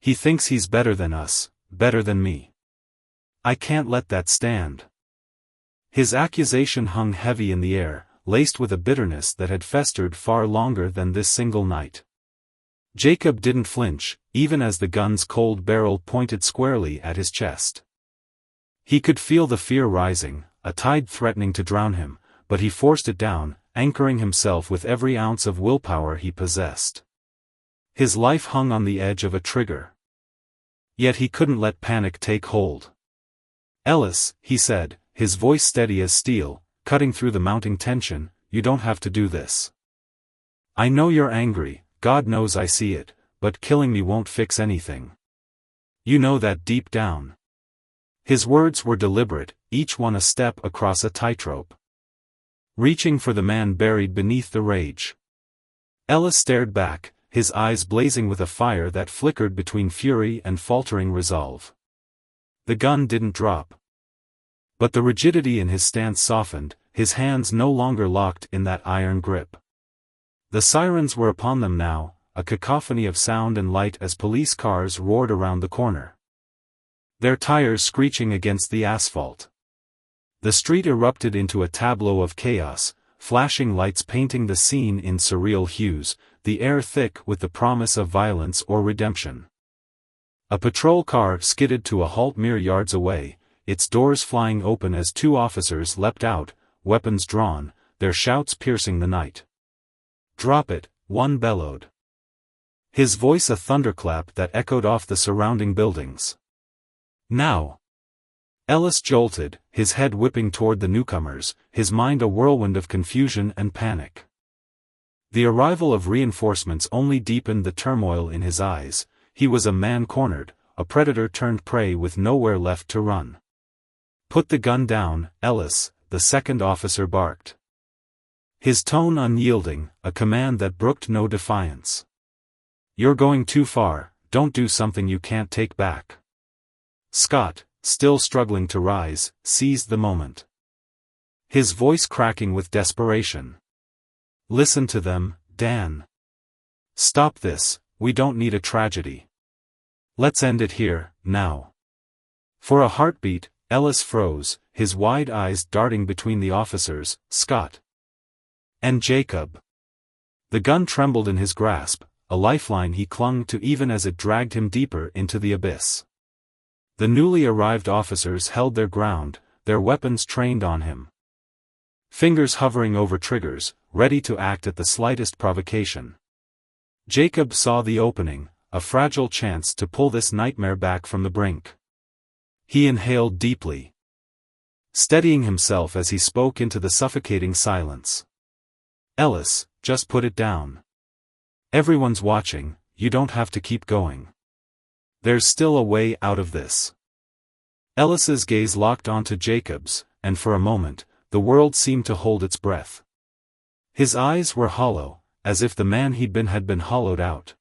"He thinks he's better than us, better than me. I can't let that stand." His accusation hung heavy in the air, laced with a bitterness that had festered far longer than this single night. Jacob didn't flinch, even as the gun's cold barrel pointed squarely at his chest. He could feel the fear rising, a tide threatening to drown him, but he forced it down, anchoring himself with every ounce of willpower he possessed. His life hung on the edge of a trigger. Yet he couldn't let panic take hold. "Ellis," he said, his voice steady as steel, cutting through the mounting tension, "you don't have to do this. I know you're angry, God knows I see it, but killing me won't fix anything. You know that deep down." His words were deliberate, each one a step across a tightrope, reaching for the man buried beneath the rage. Ellis stared back, his eyes blazing with a fire that flickered between fury and faltering resolve. The gun didn't drop. But the rigidity in his stance softened, his hands no longer locked in that iron grip. The sirens were upon them now, a cacophony of sound and light as police cars roared around the corner, their tires screeching against the asphalt. The street erupted into a tableau of chaos, flashing lights painting the scene in surreal hues, the air thick with the promise of violence or redemption. A patrol car skidded to a halt mere yards away, its doors flying open as two officers leapt out, weapons drawn, their shouts piercing the night. "Drop it," one bellowed, his voice a thunderclap that echoed off the surrounding buildings. "Now!" Ellis jolted, his head whipping toward the newcomers, his mind a whirlwind of confusion and panic. The arrival of reinforcements only deepened the turmoil in his eyes. He was a man cornered, a predator turned prey with nowhere left to run. "Put the gun down, Ellis," the second officer barked, his tone unyielding, a command that brooked no defiance. "You're going too far, don't do something you can't take back." Scott, still struggling to rise, seized the moment, his voice cracking with desperation. "Listen to them, Dan. Stop this, we don't need a tragedy. Let's end it here, now." For a heartbeat, Ellis froze, his wide eyes darting between the officers, Scott and Jacob. The gun trembled in his grasp, a lifeline he clung to even as it dragged him deeper into the abyss. The newly arrived officers held their ground, their weapons trained on him, fingers hovering over triggers, ready to act at the slightest provocation. Jacob saw the opening, a fragile chance to pull this nightmare back from the brink. He inhaled deeply, steadying himself as he spoke into the suffocating silence. "Ellis, just put it down. Everyone's watching, you don't have to keep going. There's still a way out of this." Ellis's gaze locked onto Jacob's, and for a moment, the world seemed to hold its breath. His eyes were hollow, as if the man he'd been had been hollowed out,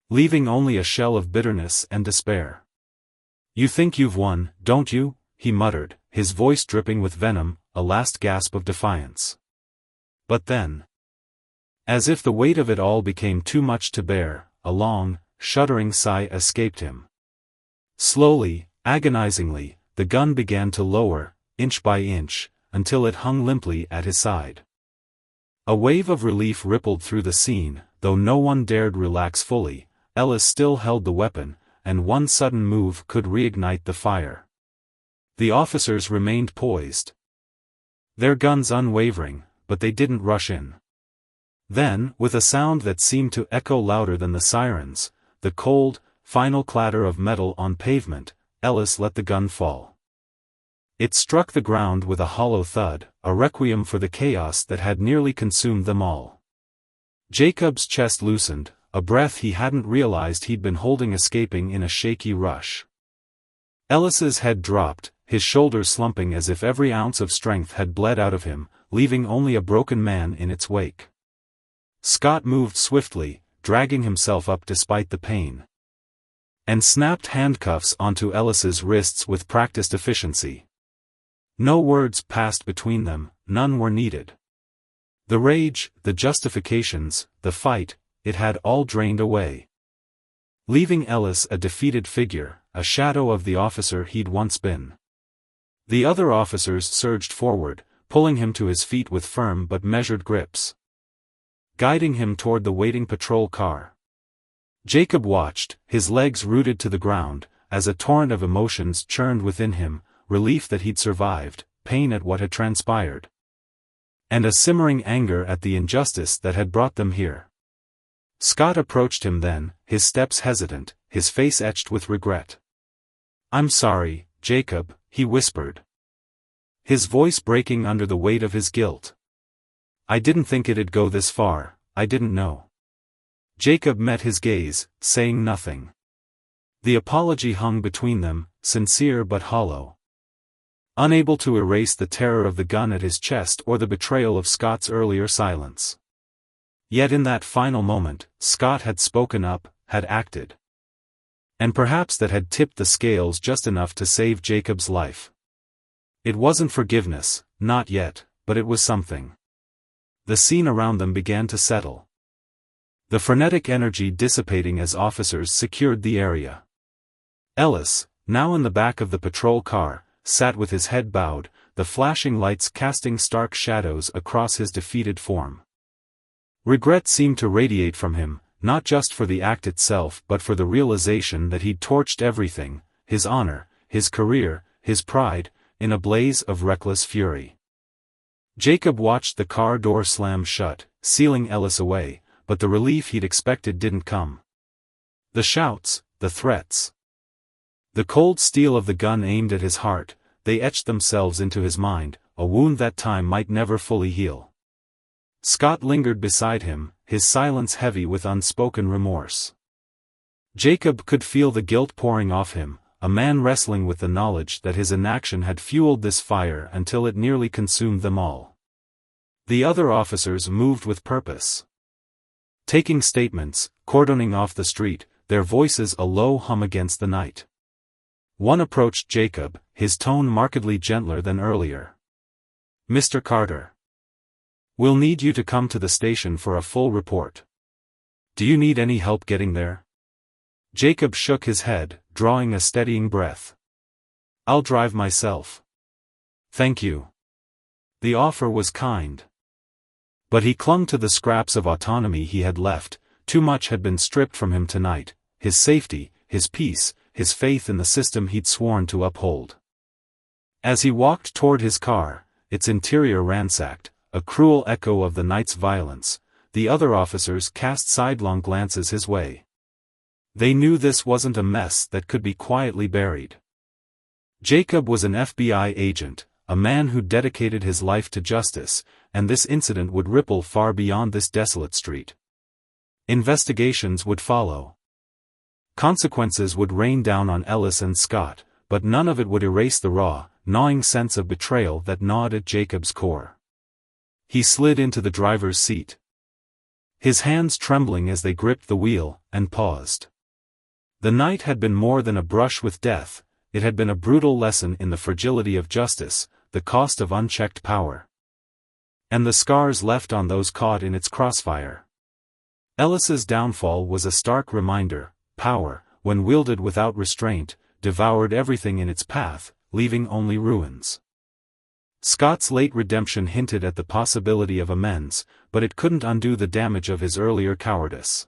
leaving only a shell of bitterness and despair. "You think you've won, don't you?" he muttered, his voice dripping with venom, a last gasp of defiance. But then, as if the weight of it all became too much to bear, a long, shuddering sigh escaped him. Slowly, agonizingly, the gun began to lower, inch by inch, until it hung limply at his side. A wave of relief rippled through the scene, though no one dared relax fully. Ellis still held the weapon, and one sudden move could reignite the fire. The officers remained poised, their guns unwavering, but they didn't rush in. Then, with a sound that seemed to echo louder than the sirens, the cold, final clatter of metal on pavement, Ellis let the gun fall. It struck the ground with a hollow thud, a requiem for the chaos that had nearly consumed them all. Jacob's chest loosened, a breath he hadn't realized he'd been holding escaping in a shaky rush. Ellis's head dropped, his shoulders slumping as if every ounce of strength had bled out of him, leaving only a broken man in its wake. Scott moved swiftly, dragging himself up despite the pain, and snapped handcuffs onto Ellis's wrists with practiced efficiency. No words passed between them, none were needed. The rage, the justifications, the fight, it had all drained away, leaving Ellis a defeated figure, a shadow of the officer he'd once been. The other officers surged forward, pulling him to his feet with firm but measured grips, guiding him toward the waiting patrol car. Jacob watched, his legs rooted to the ground, as a torrent of emotions churned within him, relief that he'd survived, pain at what had transpired, and a simmering anger at the injustice that had brought them here. Scott approached him then, his steps hesitant, his face etched with regret. "I'm sorry, Jacob," he whispered, his voice breaking under the weight of his guilt. "I didn't think it'd go this far, I didn't know." Jacob met his gaze, saying nothing. The apology hung between them, sincere but hollow, unable to erase the terror of the gun at his chest or the betrayal of Scott's earlier silence. Yet in that final moment, Scott had spoken up, had acted. And perhaps that had tipped the scales just enough to save Jacob's life. It wasn't forgiveness, not yet, but it was something. The scene around them began to settle, the frenetic energy dissipating as officers secured the area. Ellis, now in the back of the patrol car, sat with his head bowed, the flashing lights casting stark shadows across his defeated form. Regret seemed to radiate from him, not just for the act itself but for the realization that he'd torched everything, his honor, his career, his pride, in a blaze of reckless fury. Jacob watched the car door slam shut, sealing Ellis away, but the relief he'd expected didn't come. The shouts, the threats, the cold steel of the gun aimed at his heart, they etched themselves into his mind, a wound that time might never fully heal. Scott lingered beside him, his silence heavy with unspoken remorse. Jacob could feel the guilt pouring off him, a man wrestling with the knowledge that his inaction had fueled this fire until it nearly consumed them all. The other officers moved with purpose, taking statements, cordoning off the street, their voices a low hum against the night. One approached Jacob, his tone markedly gentler than earlier. "Mr. Carter, we'll need you to come to the station for a full report. Do you need any help getting there?" Jacob shook his head, drawing a steadying breath. "I'll drive myself." "Thank you." The offer was kind, but he clung to the scraps of autonomy he had left. Too much had been stripped from him tonight, his safety, his peace, his faith in the system he'd sworn to uphold. As he walked toward his car, its interior ransacked, a cruel echo of the night's violence, the other officers cast sidelong glances his way. They knew this wasn't a mess that could be quietly buried. Jacob was an FBI agent, a man who dedicated his life to justice, and this incident would ripple far beyond this desolate street. Investigations would follow. Consequences would rain down on Ellis and Scott, but none of it would erase the raw, gnawing sense of betrayal that gnawed at Jacob's core. He slid into the driver's seat, his hands trembling as they gripped the wheel, and paused. The night had been more than a brush with death, it had been a brutal lesson in the fragility of justice, the cost of unchecked power, and the scars left on those caught in its crossfire. Ellis's downfall was a stark reminder: power, when wielded without restraint, devoured everything in its path, leaving only ruins. Scott's late redemption hinted at the possibility of amends, but it couldn't undo the damage of his earlier cowardice.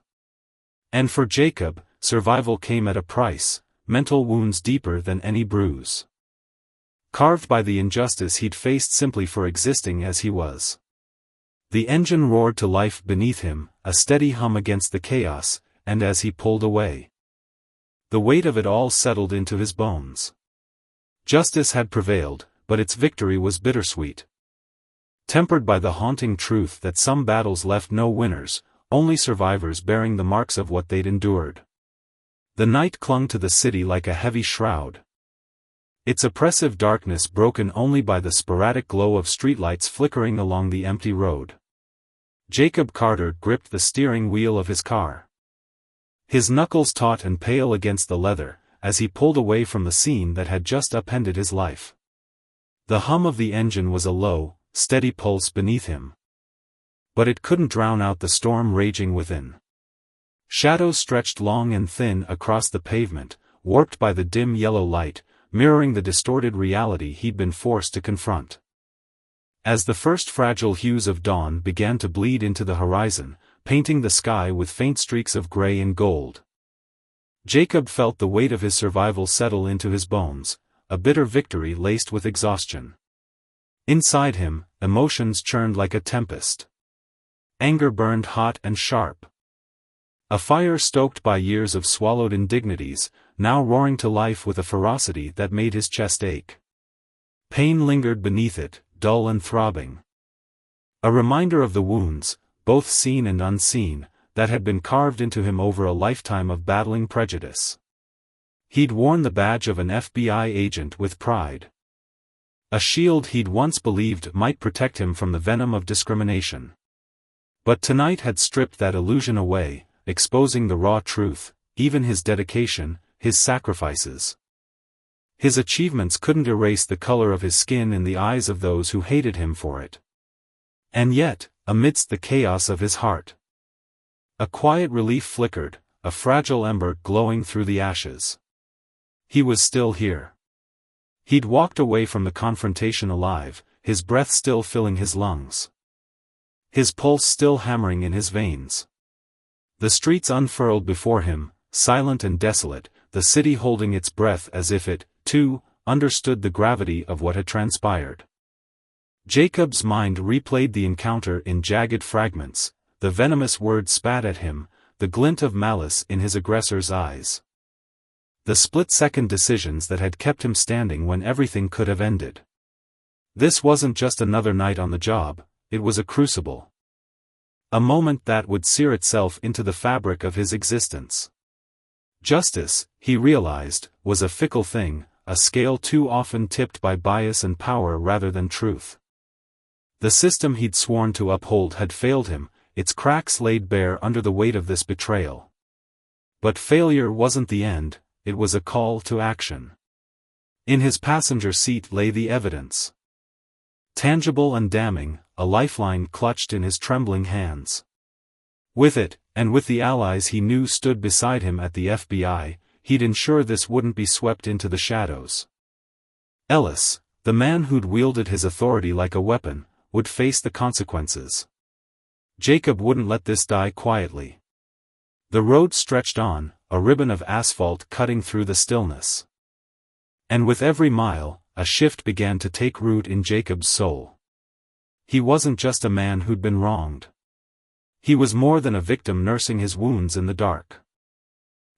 And for Jacob, survival came at a price, mental wounds deeper than any bruise. Carved by the injustice he'd faced simply for existing as he was. The engine roared to life beneath him, a steady hum against the chaos, and as he pulled away, the weight of it all settled into his bones. Justice had prevailed, but its victory was bittersweet. Tempered by the haunting truth that some battles left no winners, only survivors bearing the marks of what they'd endured. The night clung to the city like a heavy shroud. Its oppressive darkness broken only by the sporadic glow of streetlights flickering along the empty road. Jacob Carter gripped the steering wheel of his car. His knuckles taut and pale against the leather, as he pulled away from the scene that had just upended his life. The hum of the engine was a low, steady pulse beneath him. But it couldn't drown out the storm raging within. Shadows stretched long and thin across the pavement, warped by the dim yellow light, mirroring the distorted reality he'd been forced to confront. As the first fragile hues of dawn began to bleed into the horizon, painting the sky with faint streaks of gray and gold, Jacob felt the weight of his survival settle into his bones, a bitter victory laced with exhaustion. Inside him, emotions churned like a tempest. Anger burned hot and sharp. A fire stoked by years of swallowed indignities, now roaring to life with a ferocity that made his chest ache. Pain lingered beneath it, dull and throbbing. A reminder of the wounds, both seen and unseen, that had been carved into him over a lifetime of battling prejudice. He'd worn the badge of an FBI agent with pride. A shield he'd once believed might protect him from the venom of discrimination. But tonight had stripped that illusion away, exposing the raw truth, even his dedication, his sacrifices. His achievements couldn't erase the color of his skin in the eyes of those who hated him for it. And yet, amidst the chaos of his heart, a quiet relief flickered, a fragile ember glowing through the ashes. He was still here. He'd walked away from the confrontation alive, his breath still filling his lungs. His pulse still hammering in his veins. The streets unfurled before him, silent and desolate, the city holding its breath as if it, too, understood the gravity of what had transpired. Jacob's mind replayed the encounter in jagged fragments, the venomous words spat at him, the glint of malice in his aggressor's eyes. The split-second decisions that had kept him standing when everything could have ended. This wasn't just another night on the job, it was a crucible. A moment that would sear itself into the fabric of his existence. Justice, he realized, was a fickle thing, a scale too often tipped by bias and power rather than truth. The system he'd sworn to uphold had failed him, its cracks laid bare under the weight of this betrayal. But failure wasn't the end, it was a call to action. In his passenger seat lay the evidence. Tangible and damning, a lifeline clutched in his trembling hands. With it, and with the allies he knew stood beside him at the FBI, he'd ensure this wouldn't be swept into the shadows. Ellis, the man who'd wielded his authority like a weapon, would face the consequences. Jacob wouldn't let this die quietly. The road stretched on, a ribbon of asphalt cutting through the stillness. And with every mile, a shift began to take root in Jacob's soul. He wasn't just a man who'd been wronged. He was more than a victim nursing his wounds in the dark.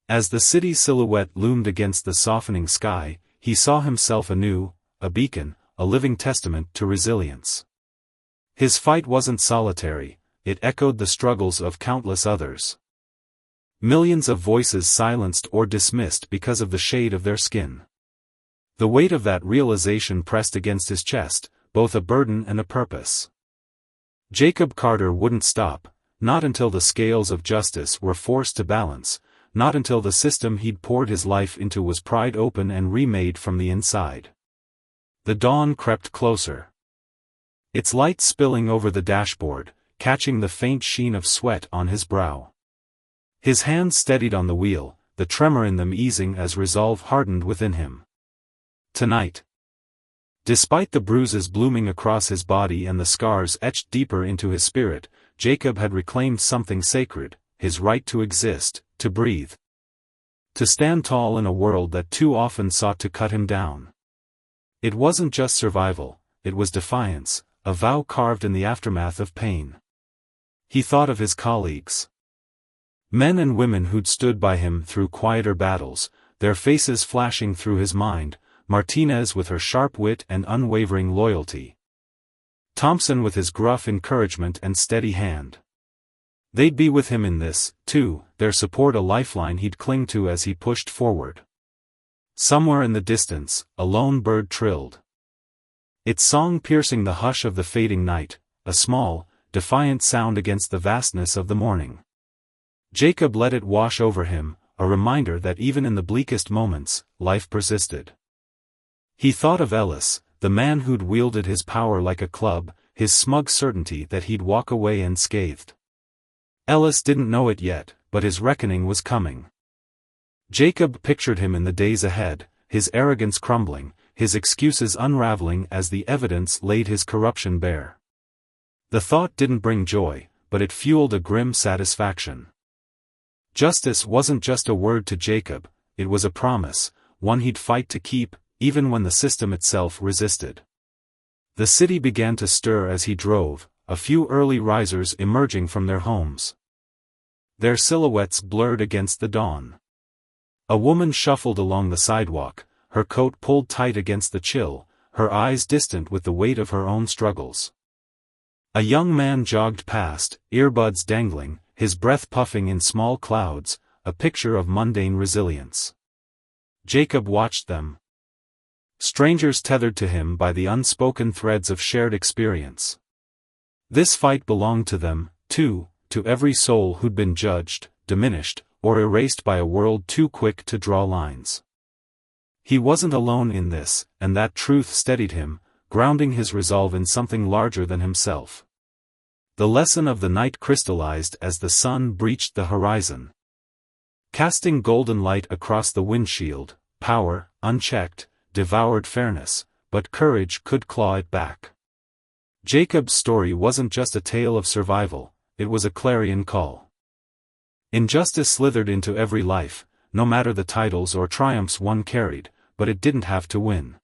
As the city's silhouette loomed against the softening sky, he saw himself anew, a beacon, a living testament to resilience. His fight wasn't solitary, it echoed the struggles of countless others. Millions of voices silenced or dismissed because of the shade of their skin. The weight of that realization pressed against his chest, both a burden and a purpose. Jacob Carter wouldn't stop, not until the scales of justice were forced to balance, not until the system he'd poured his life into was pried open and remade from the inside. The dawn crept closer. Its light spilling over the dashboard, catching the faint sheen of sweat on his brow. His hands steadied on the wheel, the tremor in them easing as resolve hardened within him. Tonight. Despite the bruises blooming across his body and the scars etched deeper into his spirit, Jacob had reclaimed something sacred, his right to exist, to breathe. To stand tall in a world that too often sought to cut him down. It wasn't just survival, it was defiance, a vow carved in the aftermath of pain. He thought of his colleagues. Men and women who'd stood by him through quieter battles, their faces flashing through his mind, Martinez with her sharp wit and unwavering loyalty. Thompson with his gruff encouragement and steady hand. They'd be with him in this, too, their support a lifeline he'd cling to as he pushed forward. Somewhere in the distance, a lone bird trilled. Its song piercing the hush of the fading night, a small, defiant sound against the vastness of the morning. Jacob let it wash over him, a reminder that even in the bleakest moments, life persisted. He thought of Ellis, the man who'd wielded his power like a club, his smug certainty that he'd walk away unscathed. Ellis didn't know it yet, but his reckoning was coming. Jacob pictured him in the days ahead, his arrogance crumbling, his excuses unraveling as the evidence laid his corruption bare. The thought didn't bring joy, but it fueled a grim satisfaction. Justice wasn't just a word to Jacob, it was a promise, one he'd fight to keep, even when the system itself resisted. The city began to stir as he drove, a few early risers emerging from their homes. Their silhouettes blurred against the dawn. A woman shuffled along the sidewalk, her coat pulled tight against the chill, her eyes distant with the weight of her own struggles. A young man jogged past, earbuds dangling, his breath puffing in small clouds, a picture of mundane resilience. Jacob watched them. Strangers tethered to him by the unspoken threads of shared experience. This fight belonged to them, too, to every soul who'd been judged, diminished, or erased by a world too quick to draw lines. He wasn't alone in this, and that truth steadied him, grounding his resolve in something larger than himself. The lesson of the night crystallized as the sun breached the horizon. Casting golden light across the windshield, power, unchecked, devoured fairness, but courage could claw it back. Jacob's story wasn't just a tale of survival, it was a clarion call. Injustice slithered into every life, no matter the titles or triumphs one carried, but it didn't have to win.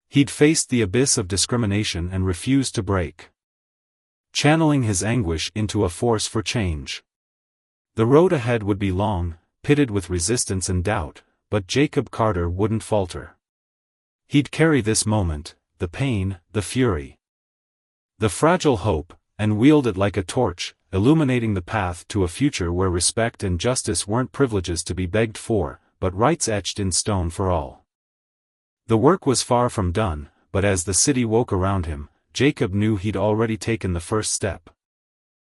He'd faced the abyss of discrimination and refused to break. Channeling his anguish into a force for change. The road ahead would be long, pitted with resistance and doubt, but Jacob Carter wouldn't falter. He'd carry this moment, the pain, the fury, the fragile hope, and wield it like a torch, illuminating the path to a future where respect and justice weren't privileges to be begged for, but rights etched in stone for all. The work was far from done, but as the city woke around him, Jacob knew he'd already taken the first step.